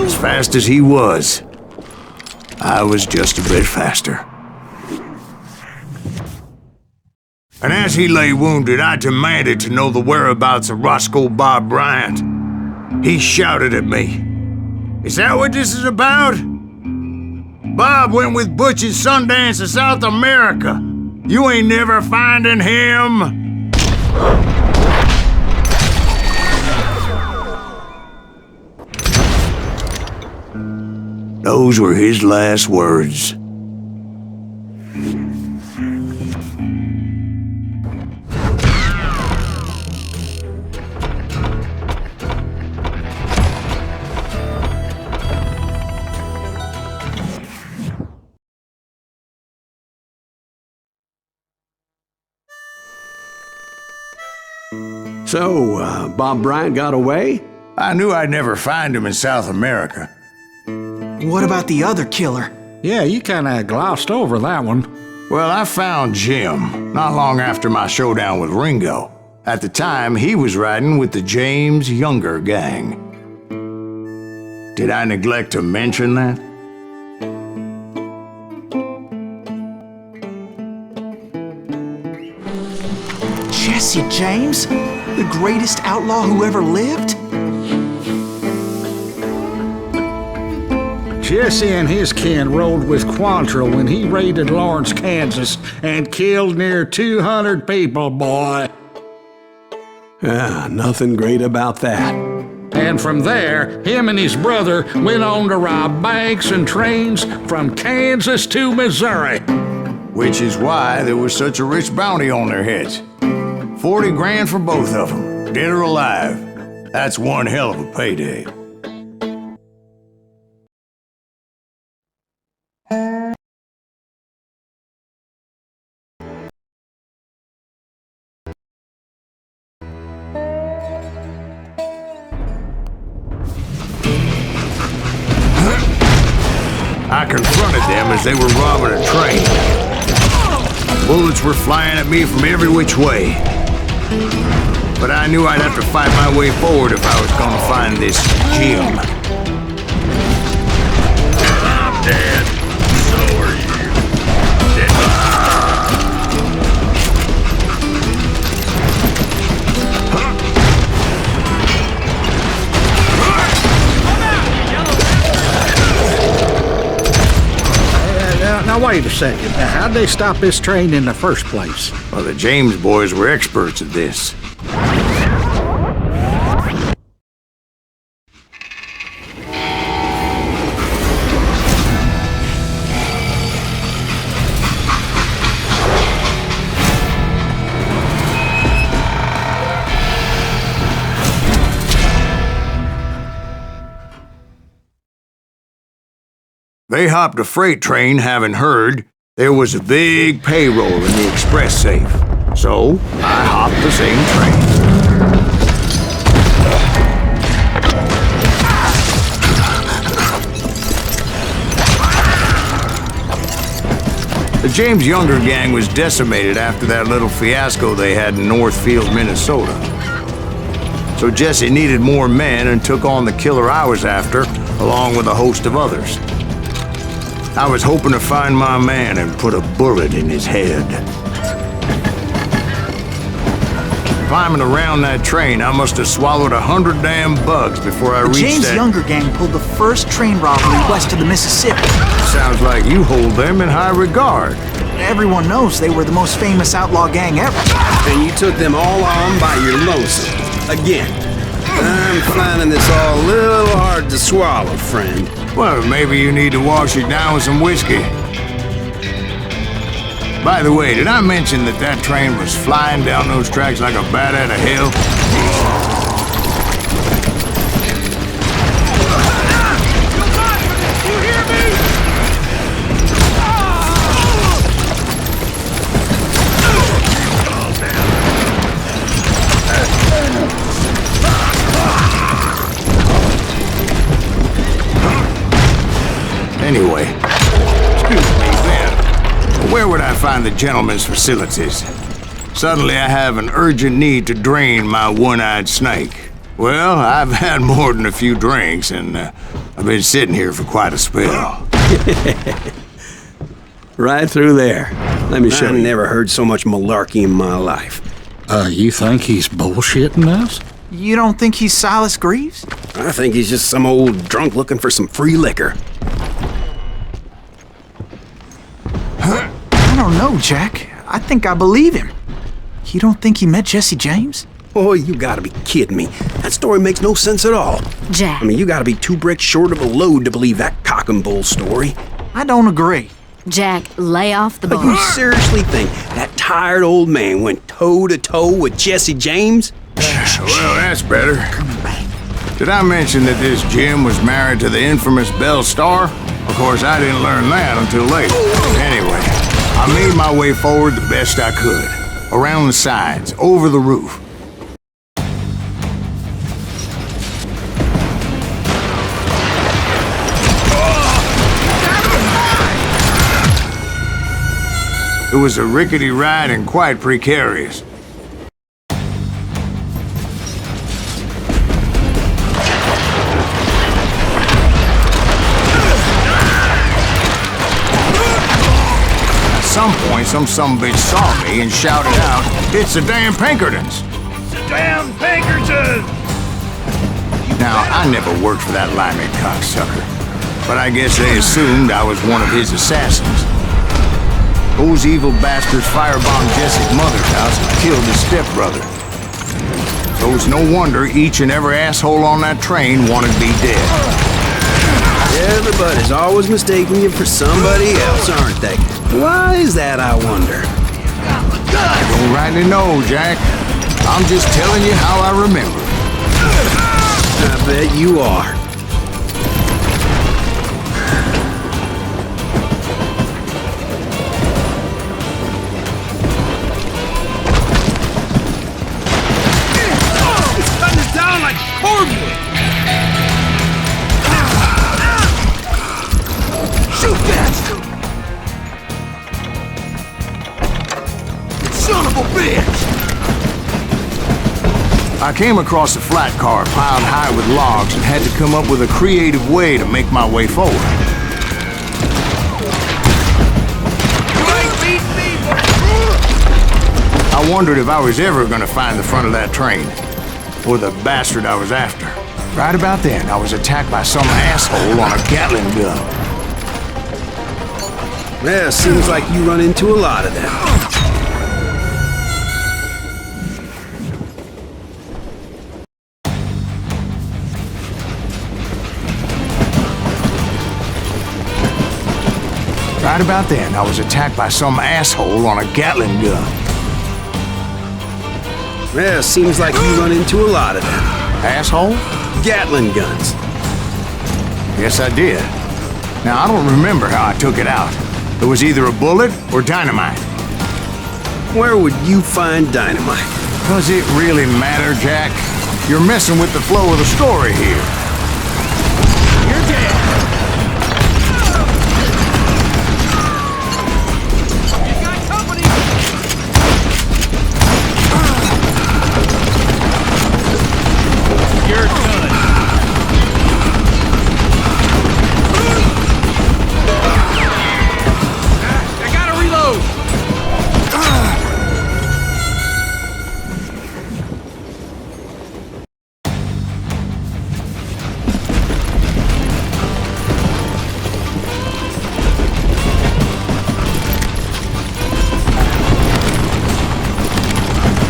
As fast as he was, I was just a bit faster. And as he lay wounded, I demanded to know the whereabouts of Roscoe Bob Bryant. He shouted at me, "Is that what this is about?" Bob went with Butch's Sundance to South America. You ain't never finding him. Those were his last words. So, Bob Bryant got away? I knew I'd never find him in South America. What about the other killer? Yeah, you kinda glossed over that one. Well, I found Jim not long after my showdown with Ringo. At the time, he was riding with the James Younger gang. Did I neglect to mention that? Jesse James? The greatest outlaw who ever lived? Jesse and his kin rode with 𝗙𝗪𝗪 when he raided Lawrence, Kansas, and killed near 200 people, boy. Nothing great about that. And from there, him and his brother went on to rob banks and trains from Kansas to Missouri. Which is why there was such a rich bounty on their heads. 40 grand for both of them, dead or alive. That's one hell of a payday. I confronted them as they were robbing a train. Bullets were flying at me from every which way. But I knew I'd have to fight my way forward if I was gonna find this Jim. I'm dead. So are you. Dead. Now wait a second. Now, how'd they stop this train in the first place? Well, the James boys were experts at this. They hopped a freight train, having heard there was a big payroll in the express safe. So, I hopped the same train. The James Younger gang was decimated after that little fiasco they had in Northfield, Minnesota. So Jesse needed more men and took on the killer I was after, along with a host of others. I was hoping to find my man and put a bullet in his head. Climbing around that train, I must have swallowed 100 damn bugs before I reached that... The James Younger gang pulled the first train robbery west of the Mississippi. Sounds like you hold them in high regard. Everyone knows they were the most famous outlaw gang ever. And you took them all on by your lonesome. Again. I'm finding this all a little hard to swallow, friend. Well, maybe you need to wash it down with some whiskey. By the way, did I mention that that train was flying down those tracks like a bat out of hell? Anyway, excuse me, Ben. Where would I find the gentleman's facilities? Suddenly I have an urgent need to drain my one-eyed snake. Well, I've had more than a few drinks, and I've been sitting here for quite a spell. Right through there. Let me show you. I've never heard so much malarkey in my life. You think he's bullshitting us? You don't think he's Silas Greaves? I think he's just some old drunk looking for some free liquor. don't know, Jack. I think I believe him. You don't think he met Jesse James? Oh, you gotta be kidding me. That story makes no sense at all. Jack. I mean, you gotta be 2 bricks short of a load to believe that cock and bull story. I don't agree. Jack, lay off the But you bull. seriously think that tired old man went toe-to-toe with Jesse James? Well, that's better. Did I mention that this Jim was married to the infamous Belle Starr? Of course, I didn't learn that until later. Anyway, I made my way forward the best I could. Around the sides, over the roof. It was a rickety ride and quite precarious. At some point, some sumbitch saw me and shouted out, "It's the damn Pinkertons!" Damn Pinkertons! Now, I never worked for that limey cocksucker, but I guess they assumed I was one of his assassins. Those evil bastards firebombed Jesse's mother's house and killed his stepbrother. So it's no wonder each and every asshole on that train wanted me dead. Everybody's always mistaking you for somebody else, aren't they? Why is that, I wonder? I don't rightly know, Jack. I'm just telling you how I remember. I bet you are. It's cutting us down like cordwood! Shoot that! Son of a bitch! I came across a flat car piled high with logs and had to come up with a creative way to make my way forward. You ain't beat me, but... I wondered if I was ever going to find the front of that train, or the bastard I was after. Right about then, I was attacked by some asshole on a Gatling gun. Yeah, seems like you run into a lot of them. Right about then, I was attacked by some asshole on a Gatling gun. Yeah, seems like you run into a lot of them. Asshole? Gatling guns. Yes, I did. Now, I don't remember how I took it out. It was either a bullet or dynamite. Where would you find dynamite? Does it really matter, Jack? You're messing with the flow of the story here. You're dead! You got company! You're done! I gotta reload!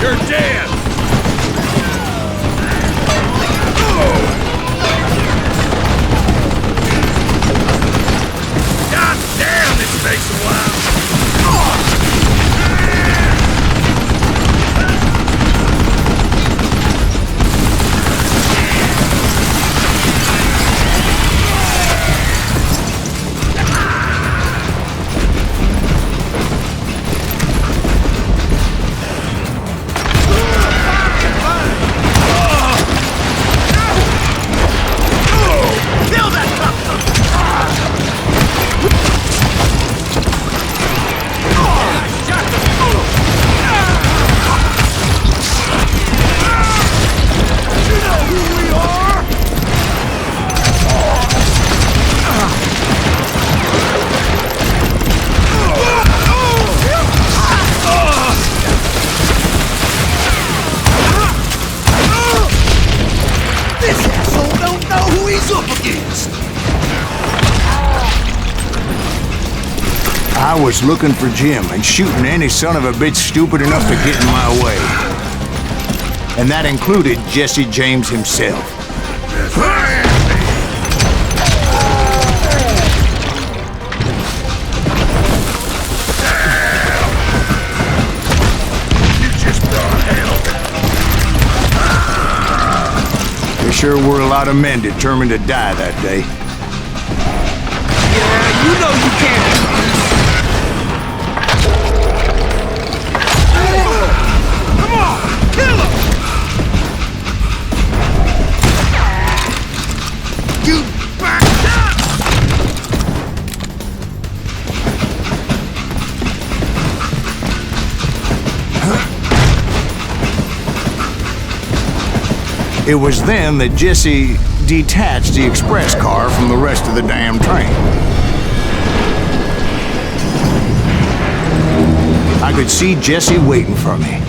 You're dead! God damn, this takes a while! I was looking for Jim and shooting any son of a bitch stupid enough to get in my way. And that included Jesse James himself. There sure were a lot of men determined to die that day. Yeah, you know you can't. Come on, kill him! You back up! It was then that Jesse detached the express car from the rest of the damn train. I could see Jesse waiting for me,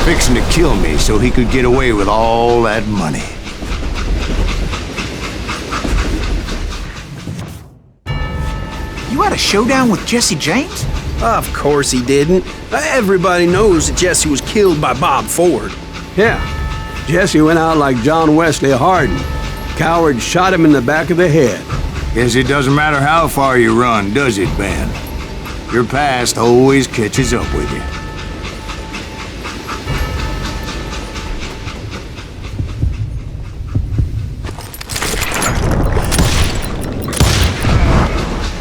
fixing to kill me so he could get away with all that money. You had a showdown with Jesse James? Of course he didn't. Everybody knows that Jesse was killed by Bob Ford. Yeah, Jesse went out like John Wesley Hardin. Coward shot him in the back of the head. Guess it doesn't matter how far you run, does it, Ben? Your past always catches up with you.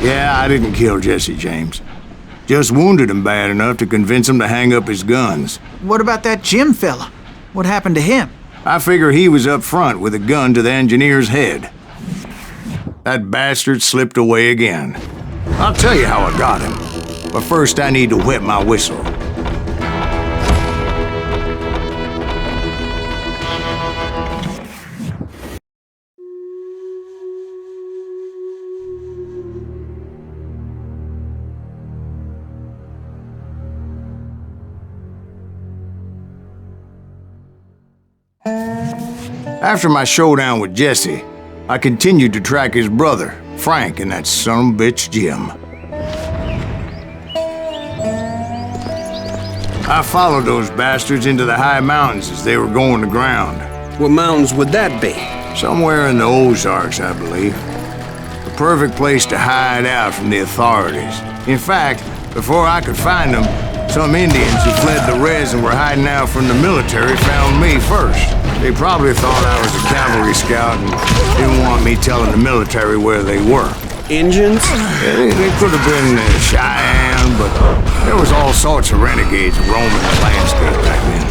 Yeah, I didn't kill Jesse James. Just wounded him bad enough to convince him to hang up his guns. What about that Jim fella? What happened to him? I figure he was up front with a gun to the engineer's head. That bastard slipped away again. I'll tell you how I got him. But first I need to wet my whistle. After my showdown with Jesse, I continued to track his brother, Frank, and that son of a bitch, Jim. I followed those bastards into the high mountains as they were going to ground. What mountains would that be? Somewhere in the Ozarks, I believe. The perfect place to hide out from the authorities. In fact, before I could find them, some Indians who fled the res and were hiding out from the military found me first. They probably thought I was a cavalry scout and didn't want me telling the military where they were. Indians? They could have been Cheyenne, but there was all sorts of renegades roaming the landscape back then.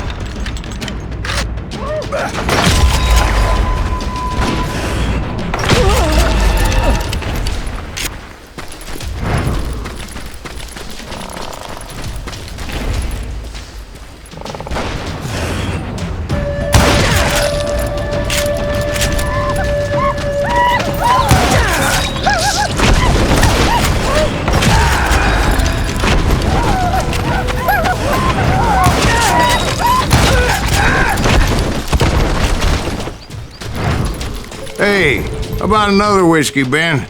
Hey, how about another whiskey, Ben?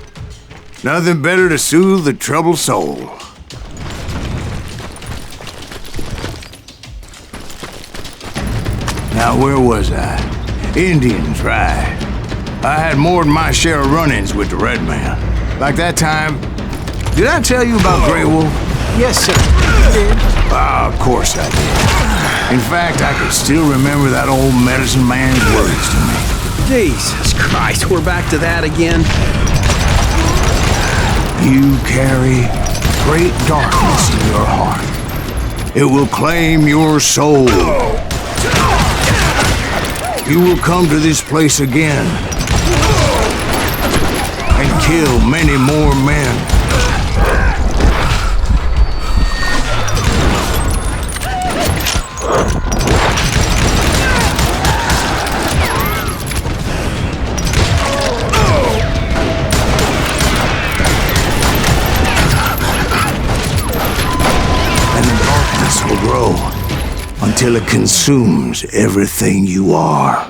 Nothing better to soothe the troubled soul. Now, where was I? Indians, right. I had more than my share of run-ins with the red man. Like that time... Did I tell you about Grey Wolf? Yes, sir. You did. Ah, of course I did. In fact, I could still remember that old medicine man's words to me. Jesus Christ, we're back to that again. You carry great darkness in your heart. It will claim your soul. You will come to this place again and kill many more men. Will grow until it consumes everything you are.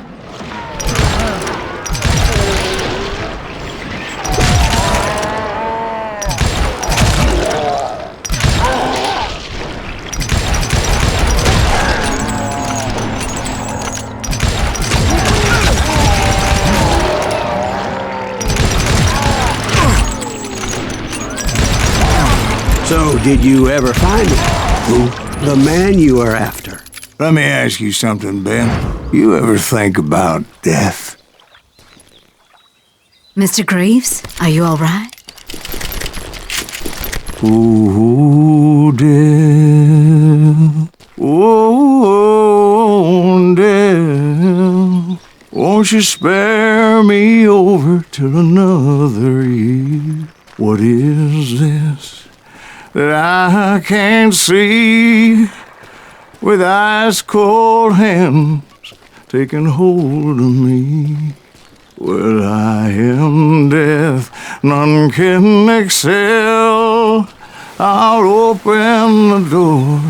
Did you ever find him? Who? The man you are after. Let me ask you something, Ben. You ever think about death? Mr. Greaves, are you all right? Ooh, death. Oh, death. Won't you spare me over till another year? What is this that I can't see? With ice cold hands taking hold of me. Well, I am death, none can excel. I'll open the door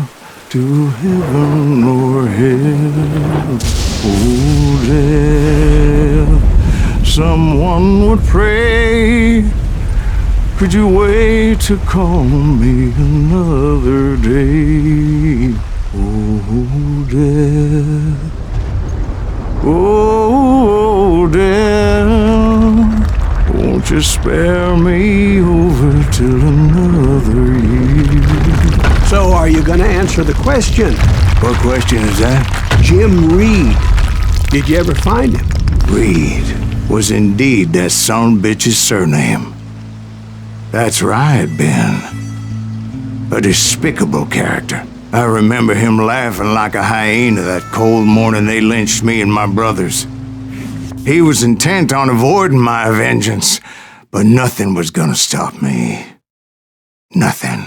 to heaven or hell. Oh, death, someone would pray. Could you wait to call me another day? Oh, death. Oh, death. Won't you spare me over till another year? So are you gonna answer the question? What question is that? Jim Reed. Did you ever find him? Reed was indeed that son-bitch's surname. That's right, Ben. A despicable character. I remember him laughing like a hyena that cold morning they lynched me and my brothers. He was intent on avoiding my vengeance, but nothing was gonna stop me. Nothing.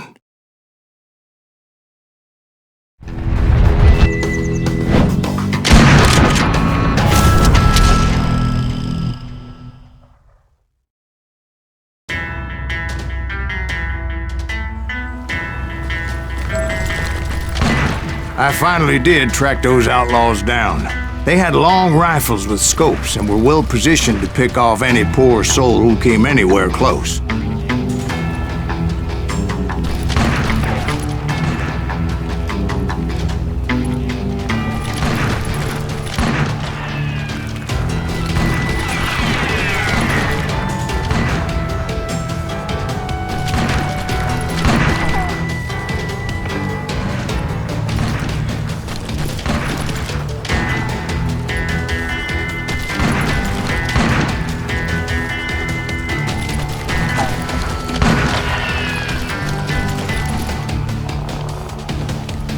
I finally did track those outlaws down. They had long rifles with scopes and were well positioned to pick off any poor soul who came anywhere close.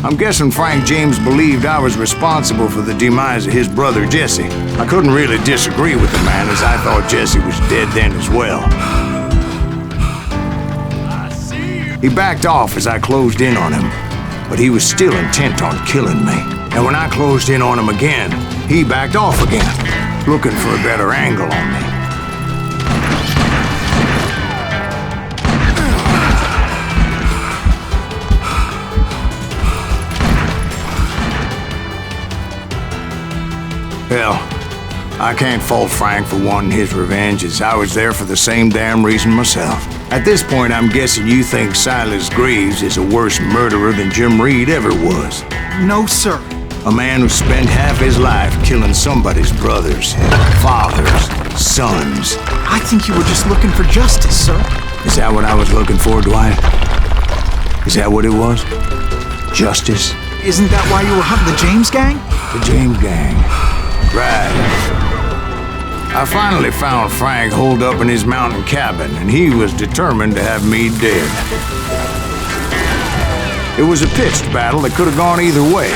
I'm guessing Frank James believed I was responsible for the demise of his brother Jesse. I couldn't really disagree with the man, as I thought Jesse was dead then as well. He backed off as I closed in on him, but he was still intent on killing me. And when I closed in on him again, he backed off again, looking for a better angle on me. Hell, I can't fault Frank for wanting his revenge, as I was there for the same damn reason myself. At this point, I'm guessing you think 𝗙𝗨𝗟𝗪 Greaves is a worse murderer than Jim Reed ever was. No, sir. A man who spent half his life killing somebody's brothers, fathers, sons. I think you were just looking for justice, sir. Is that what I was looking for, Dwight? Is that what it was? Justice? Isn't that why you were hunting the James gang? The James gang. Right. I finally found Frank holed up in his mountain cabin, and he was determined to have me dead. It was a pitched battle that could have gone either way.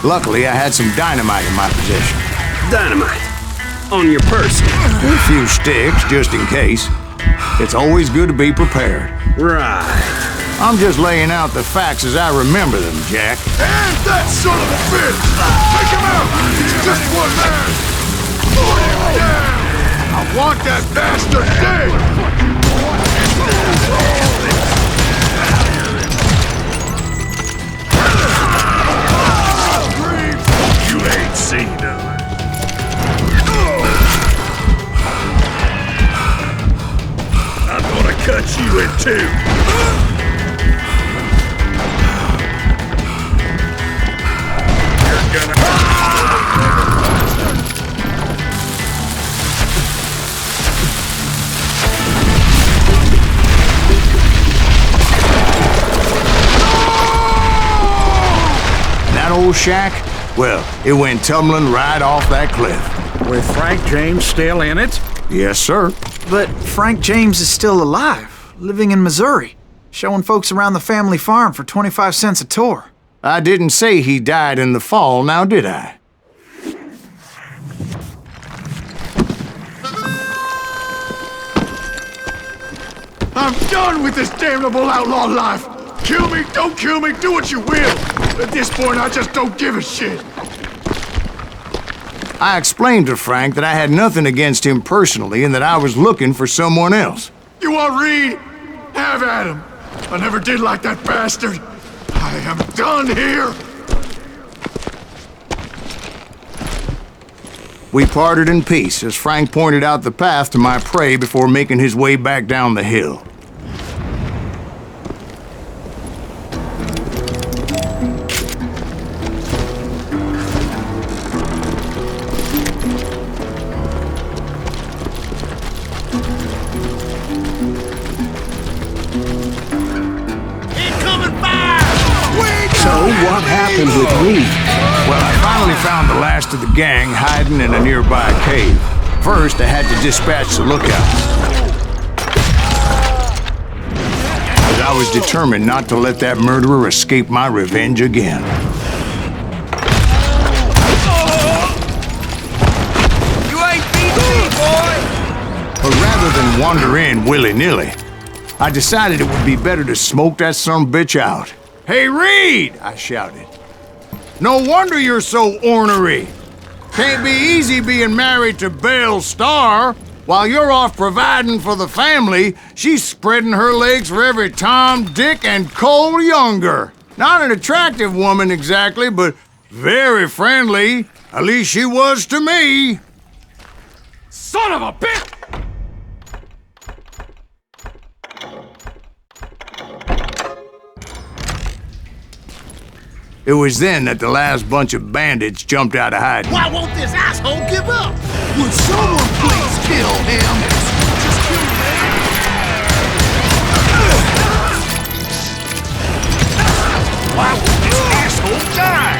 Luckily, I had some dynamite in my possession. Dynamite? On your person? A few sticks, just in case. It's always good to be prepared. Right. I'm just laying out the facts as I remember them, Jack. And that son of a bitch! Take him out! He's just one man! Put him down! I want that bastard dead! You ain't seen none. I'm gonna cut you in two. old shack, well, it went tumbling right off that cliff. With Frank James still in it? Yes, sir. But Frank James is still alive, living in Missouri, showing folks around the family farm for 25 cents a tour. I didn't say he died in the fall, now did I? I'm done with this damnable outlaw life! Kill me, don't kill me, do what you will! At this point, I just don't give a shit! I explained to Frank that I had nothing against him personally and that I was looking for someone else. You want Reed? Have at him! I never did like that bastard! I am done here! We parted in peace as Frank pointed out the path to my prey before making his way back down the hill. What happened with Reed? Well, I finally found the last of the gang hiding in a nearby cave. First, I had to dispatch the lookouts. But I was determined not to let that murderer escape my revenge again. You ain't beat me, boy! But rather than wander in willy-nilly, I decided it would be better to smoke that sumbitch out. "Hey, Reed!" I shouted. "No wonder you're so ornery. Can't be easy being married to Belle Starr. While you're off providing for the family, she's spreading her legs for every Tom, Dick, and Cole Younger. Not an attractive woman exactly, but very friendly. At least she was to me." Son of a bitch! It was then that the last bunch of bandits jumped out of hiding. Why won't this asshole give up? Would someone please kill him? Just kill him. Why won't this asshole die?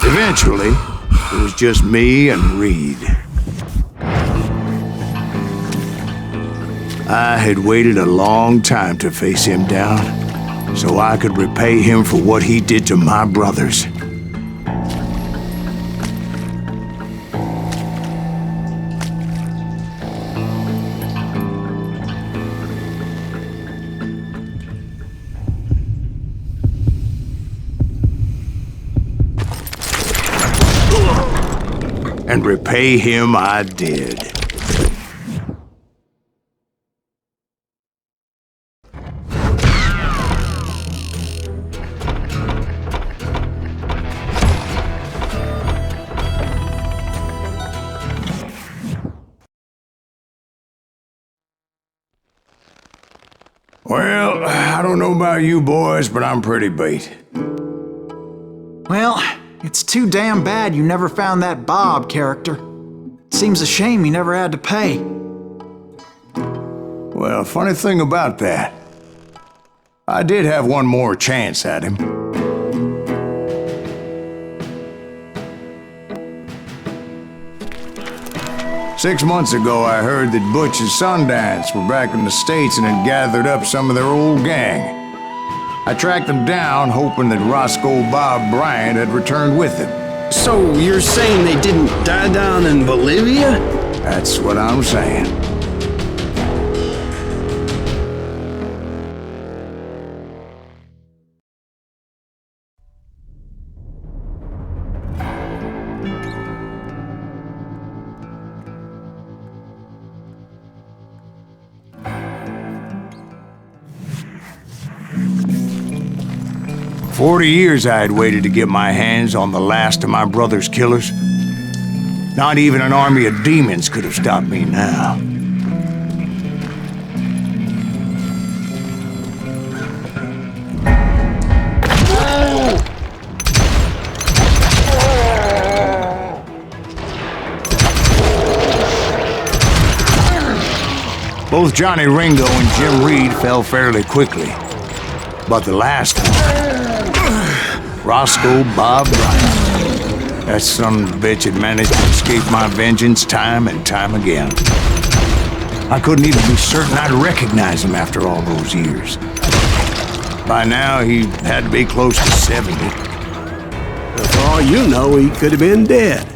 Eventually, it was just me and Reed. I had waited a long time to face him down, so I could repay him for what he did to my brothers. And repay him I did. Well, I don't know about you boys, but I'm pretty beat. Well, it's too damn bad you never found that Bob character. Seems a shame he never had to pay. Well, funny thing about that, I did have one more chance at him. Six months ago, I heard that Butch and Sundance were back in the States and had gathered up some of their old gang. I tracked them down, hoping that Roscoe Bob Bryant had returned with him. So you're saying they didn't die down in Bolivia? That's what I'm saying. For 40 years I had waited to get my hands on the last of my brother's killers. Not even an army of demons could have stopped me now. Both Johnny Ringo and Jim Reed fell fairly quickly. But the last one, Roscoe Bob Bryant, that son of a bitch had managed to escape my vengeance time and time again. I couldn't even be certain I'd recognize him after all those years. By now, he had to be close to 70. For all you know, he could have been dead.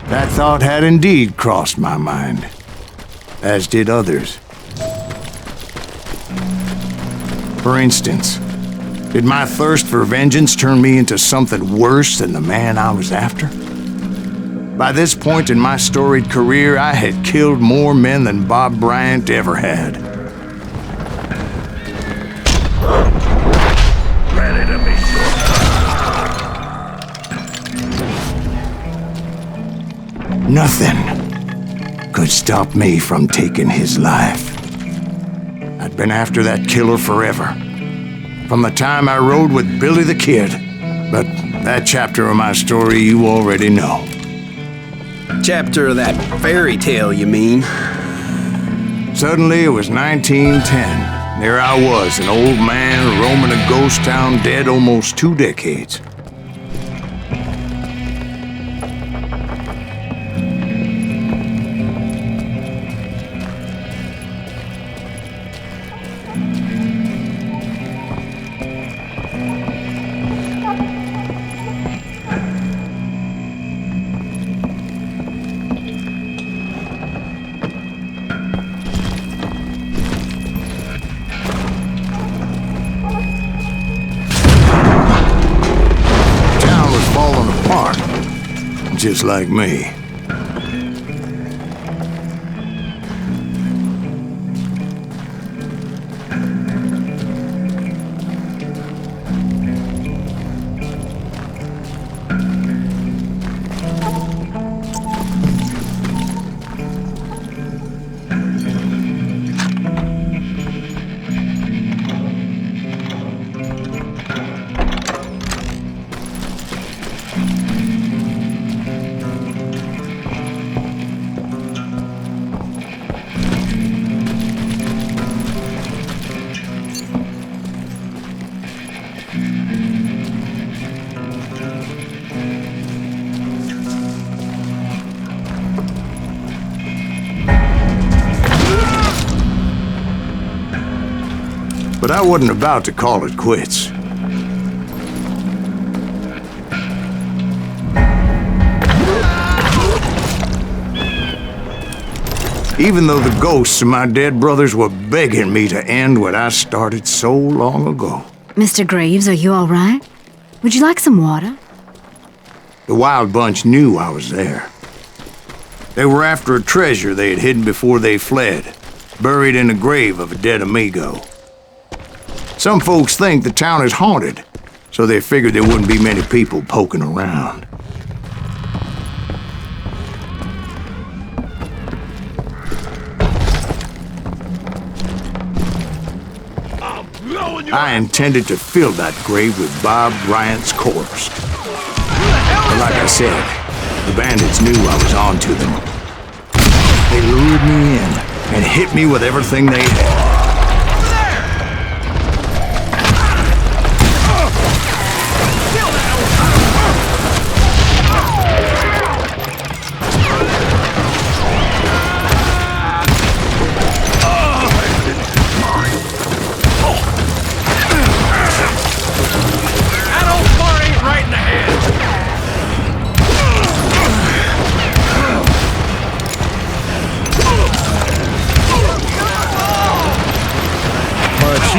That thought had indeed crossed my mind, as did others. For instance, did my thirst for vengeance turn me into something worse than the man I was after? By this point in my storied career, I had killed more men than Bob Bryant ever had. Ready to be Nothing could stop me from taking his life. I'd been after that killer forever, from the time I rode with Billy the Kid. But that chapter of my story you already know. Chapter of that fairy tale, you mean? Suddenly it was 1910. There I was, an old man roaming a ghost town dead almost 2 decades. Just like me. But I wasn't about to call it quits. Even though the ghosts of my dead brothers were begging me to end what I started so long ago. Mr. Graves, are you all right? Would you like some water? The Wild Bunch knew I was there. They were after a treasure they had hidden before they fled, buried in the grave of a dead amigo. Some folks think the town is haunted, so they figured there wouldn't be many people poking around. I intended to fill that grave with Bob Bryant's corpse. But like I said, the bandits knew I was on to them. They lured me in and hit me with everything they had.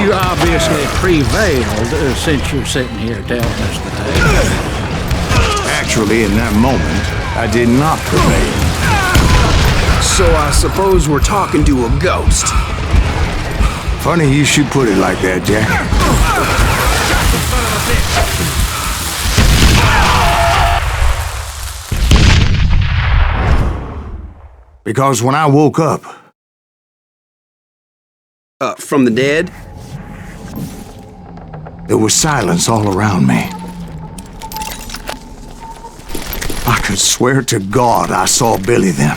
You obviously prevailed since you're sitting here telling us the tale. Actually, in that moment, I did not prevail. So I suppose we're talking to a ghost. Funny you should put it like that, Jack. Because when I woke up... From the dead? There was silence all around me. I could swear to God I saw Billy then.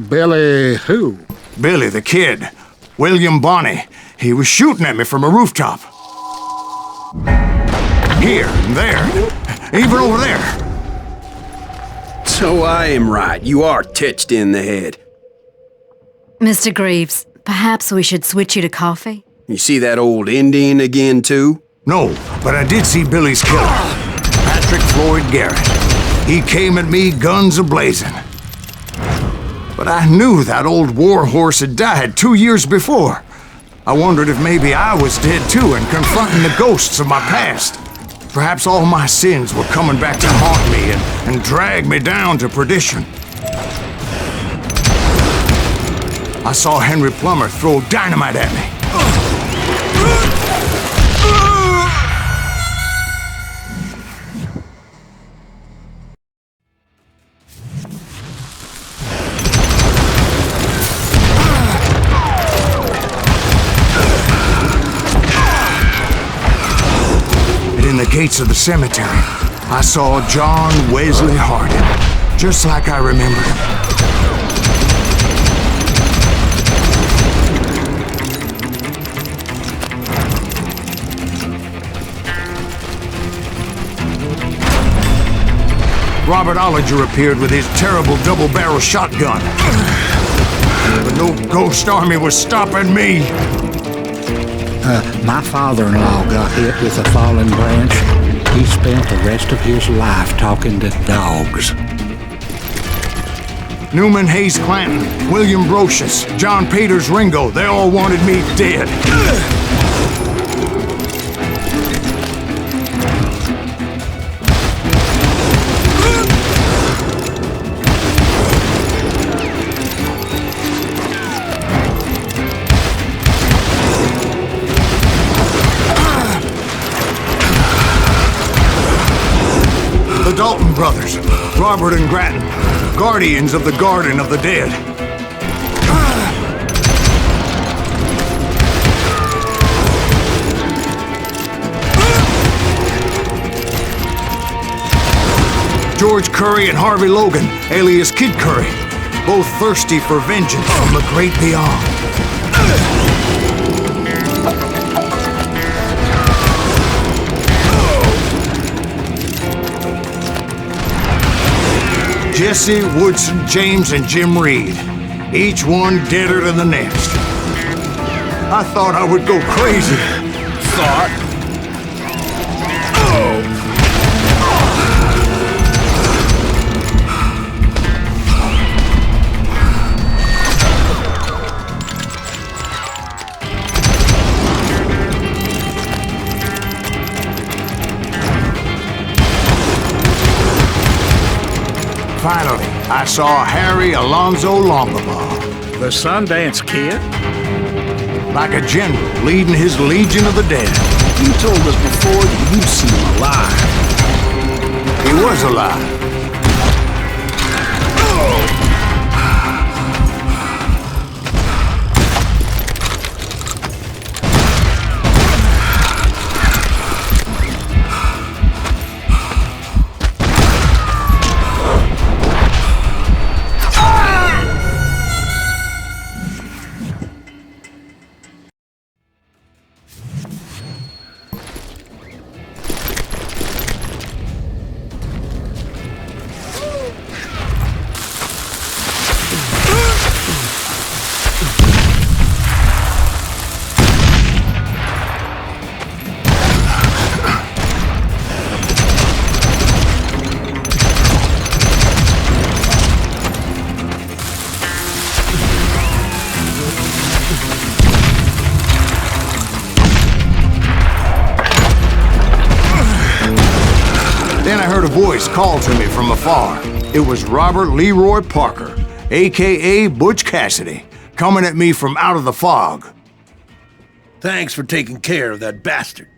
Billy who? Billy, the kid. William Bonney. He was shooting at me from a rooftop. Here and there. Even over there. So I am right. You are titched in the head. Mr. Greaves, perhaps we should switch you to coffee? You see that old Indian again, too? No, but I did see Billy's killer. Patrick Floyd Garrett. He came at me guns a-blazing. But I knew that old war horse had died 2 years before. I wondered if maybe I was dead too and confronting the ghosts of my past. Perhaps all my sins were coming back to haunt me and drag me down to perdition. I saw Henry Plummer throw dynamite at me. In the gates of the cemetery, I saw John Wesley Hardin, just like I remembered him. Robert 𝗙𝗪𝗟𝗪 appeared with his terrible double-barrel shotgun. But no ghost army was stopping me. My father-in-law got hit with a fallen branch. He spent the rest of his life talking to dogs. Newman Hayes Clanton, William Brocious, John Peters Ringo, they all wanted me dead. The Dalton brothers, Robert and Grattan, guardians of the Garden of the Dead. George Curry and Harvey Logan, alias Kid Curry, both thirsty for vengeance from the great beyond. Jesse, Woodson, James, and Jim Reed. Each one deader than the next. I thought I would go crazy. Thought? Finally, I saw Harry Alonzo Longabaugh. The Sundance Kid? Like a general leading his legion of the dead. You told us before that you'd seen him alive. He was alive. Then I heard a voice call to me from afar. It was Robert Leroy Parker, a.k.a. Butch Cassidy, coming at me from out of the fog. Thanks for taking care of that bastard.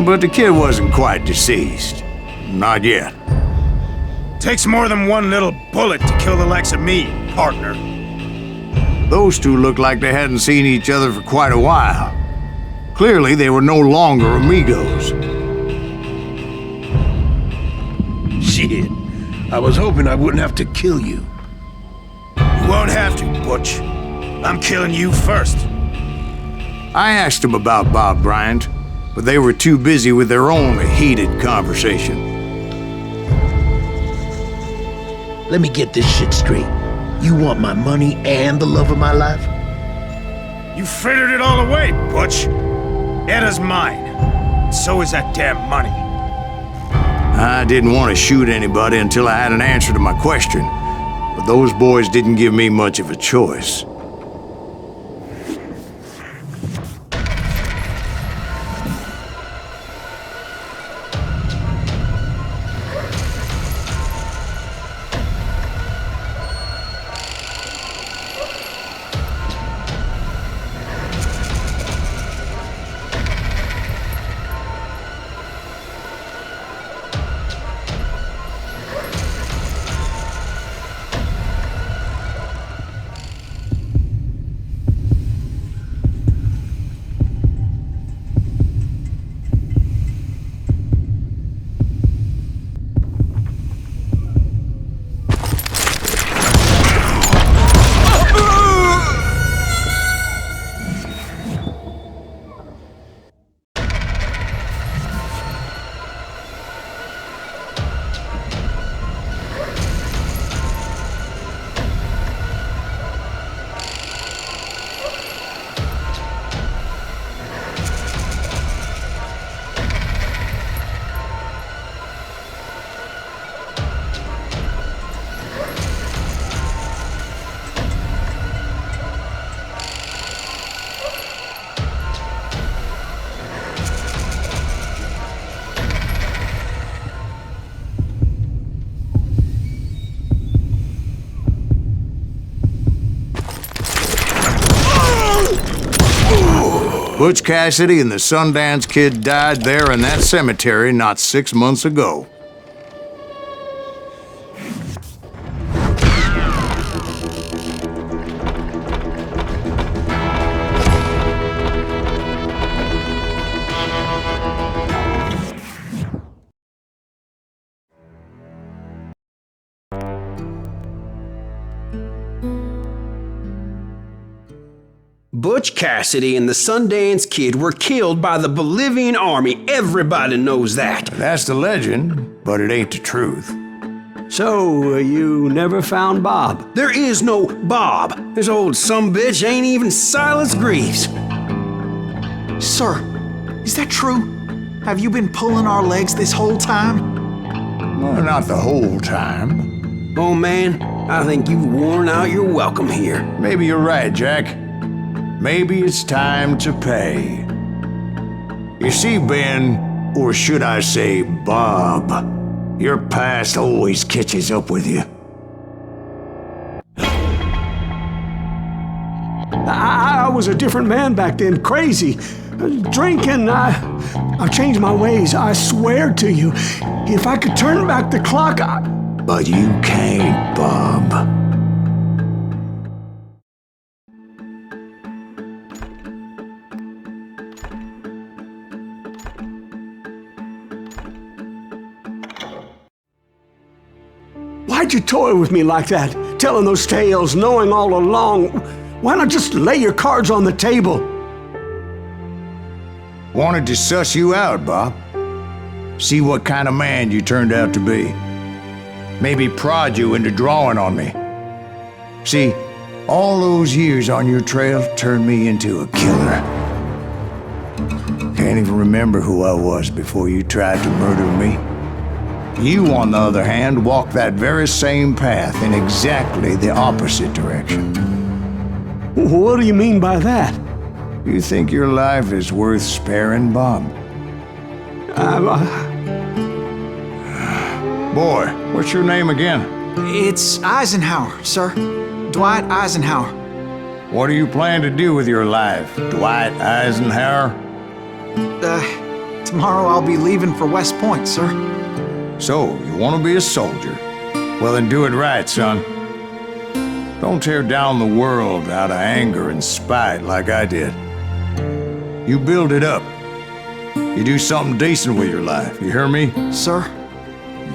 But the kid wasn't quite deceased. Not yet. Takes more than one little bullet to kill the likes of me, partner. Those two looked like they hadn't seen each other for quite a while. Clearly, they were no longer amigos. Shit. I was hoping I wouldn't have to kill you. You won't have to, Butch. I'm killing you first. I asked them about Bob Bryant, but they were too busy with their own heated conversation. Let me get this shit straight. You want my money and the love of my life? You frittered it all away, Butch. Eda's mine. So is that damn money. I didn't want to shoot anybody until I had an answer to my question, but those boys didn't give me much of a choice. Butch Cassidy and the Sundance Kid died there in that cemetery not 6 months ago. Butch Cassidy and the Sundance Kid were killed by the Bolivian army. Everybody knows that. That's the legend, but it ain't the truth. So, you never found Bob? There is no Bob. This old sumbitch ain't even Silas Greaves. Sir, is that true? Have you been pulling our legs this whole time? Well, not the whole time. Oh man, I think you've worn out your welcome here. Maybe you're right, Jack. Maybe it's time to pay. You see, Ben, or should I say Bob, your past always catches up with you. I was a different man back then, crazy. Drinking, I've changed my ways, I swear to you. If I could turn back the clock, But you can't, Bob. Why'd you toy with me like that? Telling those tales, knowing all along. Why not just lay your cards on the table? Wanted to suss you out, Bob. See what kind of man you turned out to be. maybe prod you into drawing on me. See, all those years on your trail turned me into a killer. Can't even remember who I was before you tried to murder me. You, on the other hand, walked that very same path in exactly the opposite direction. What do you mean by that? You think your life is worth sparing, Bob? Boy, what's your name again? It's Eisenhower, sir. Dwight Eisenhower. What do you plan to do with your life, Dwight Eisenhower? Tomorrow I'll be leaving for West Point, sir. So, you want to be a soldier? Well, then do it right, son. Don't tear down the world out of anger and spite like I did. You build it up. You do something decent with your life, you hear me? Sir?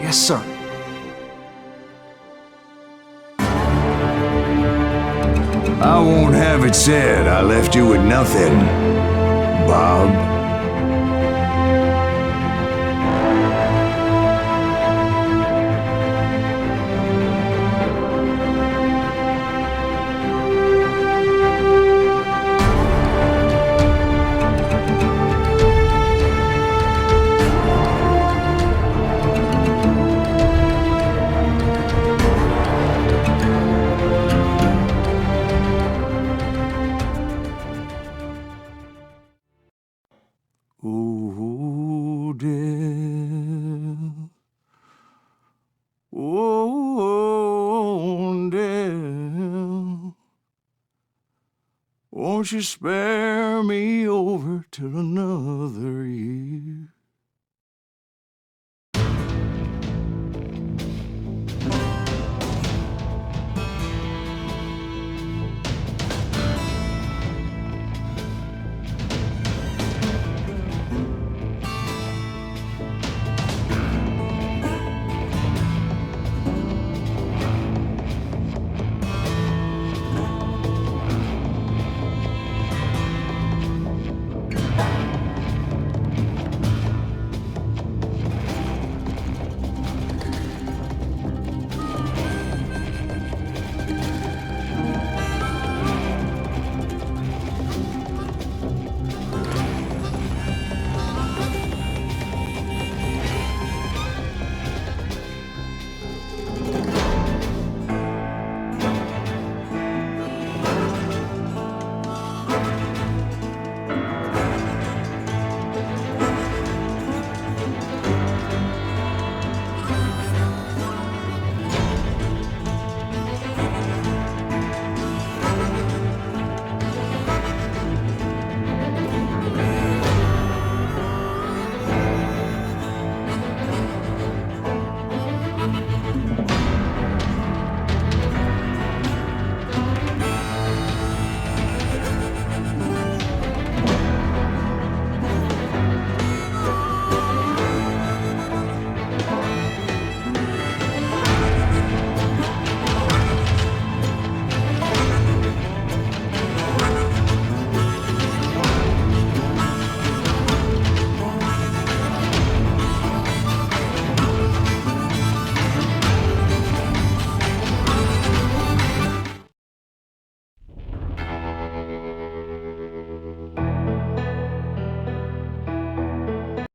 Yes, sir. I won't have it said I left you with nothing, Bob. Won't you spare me over till another year?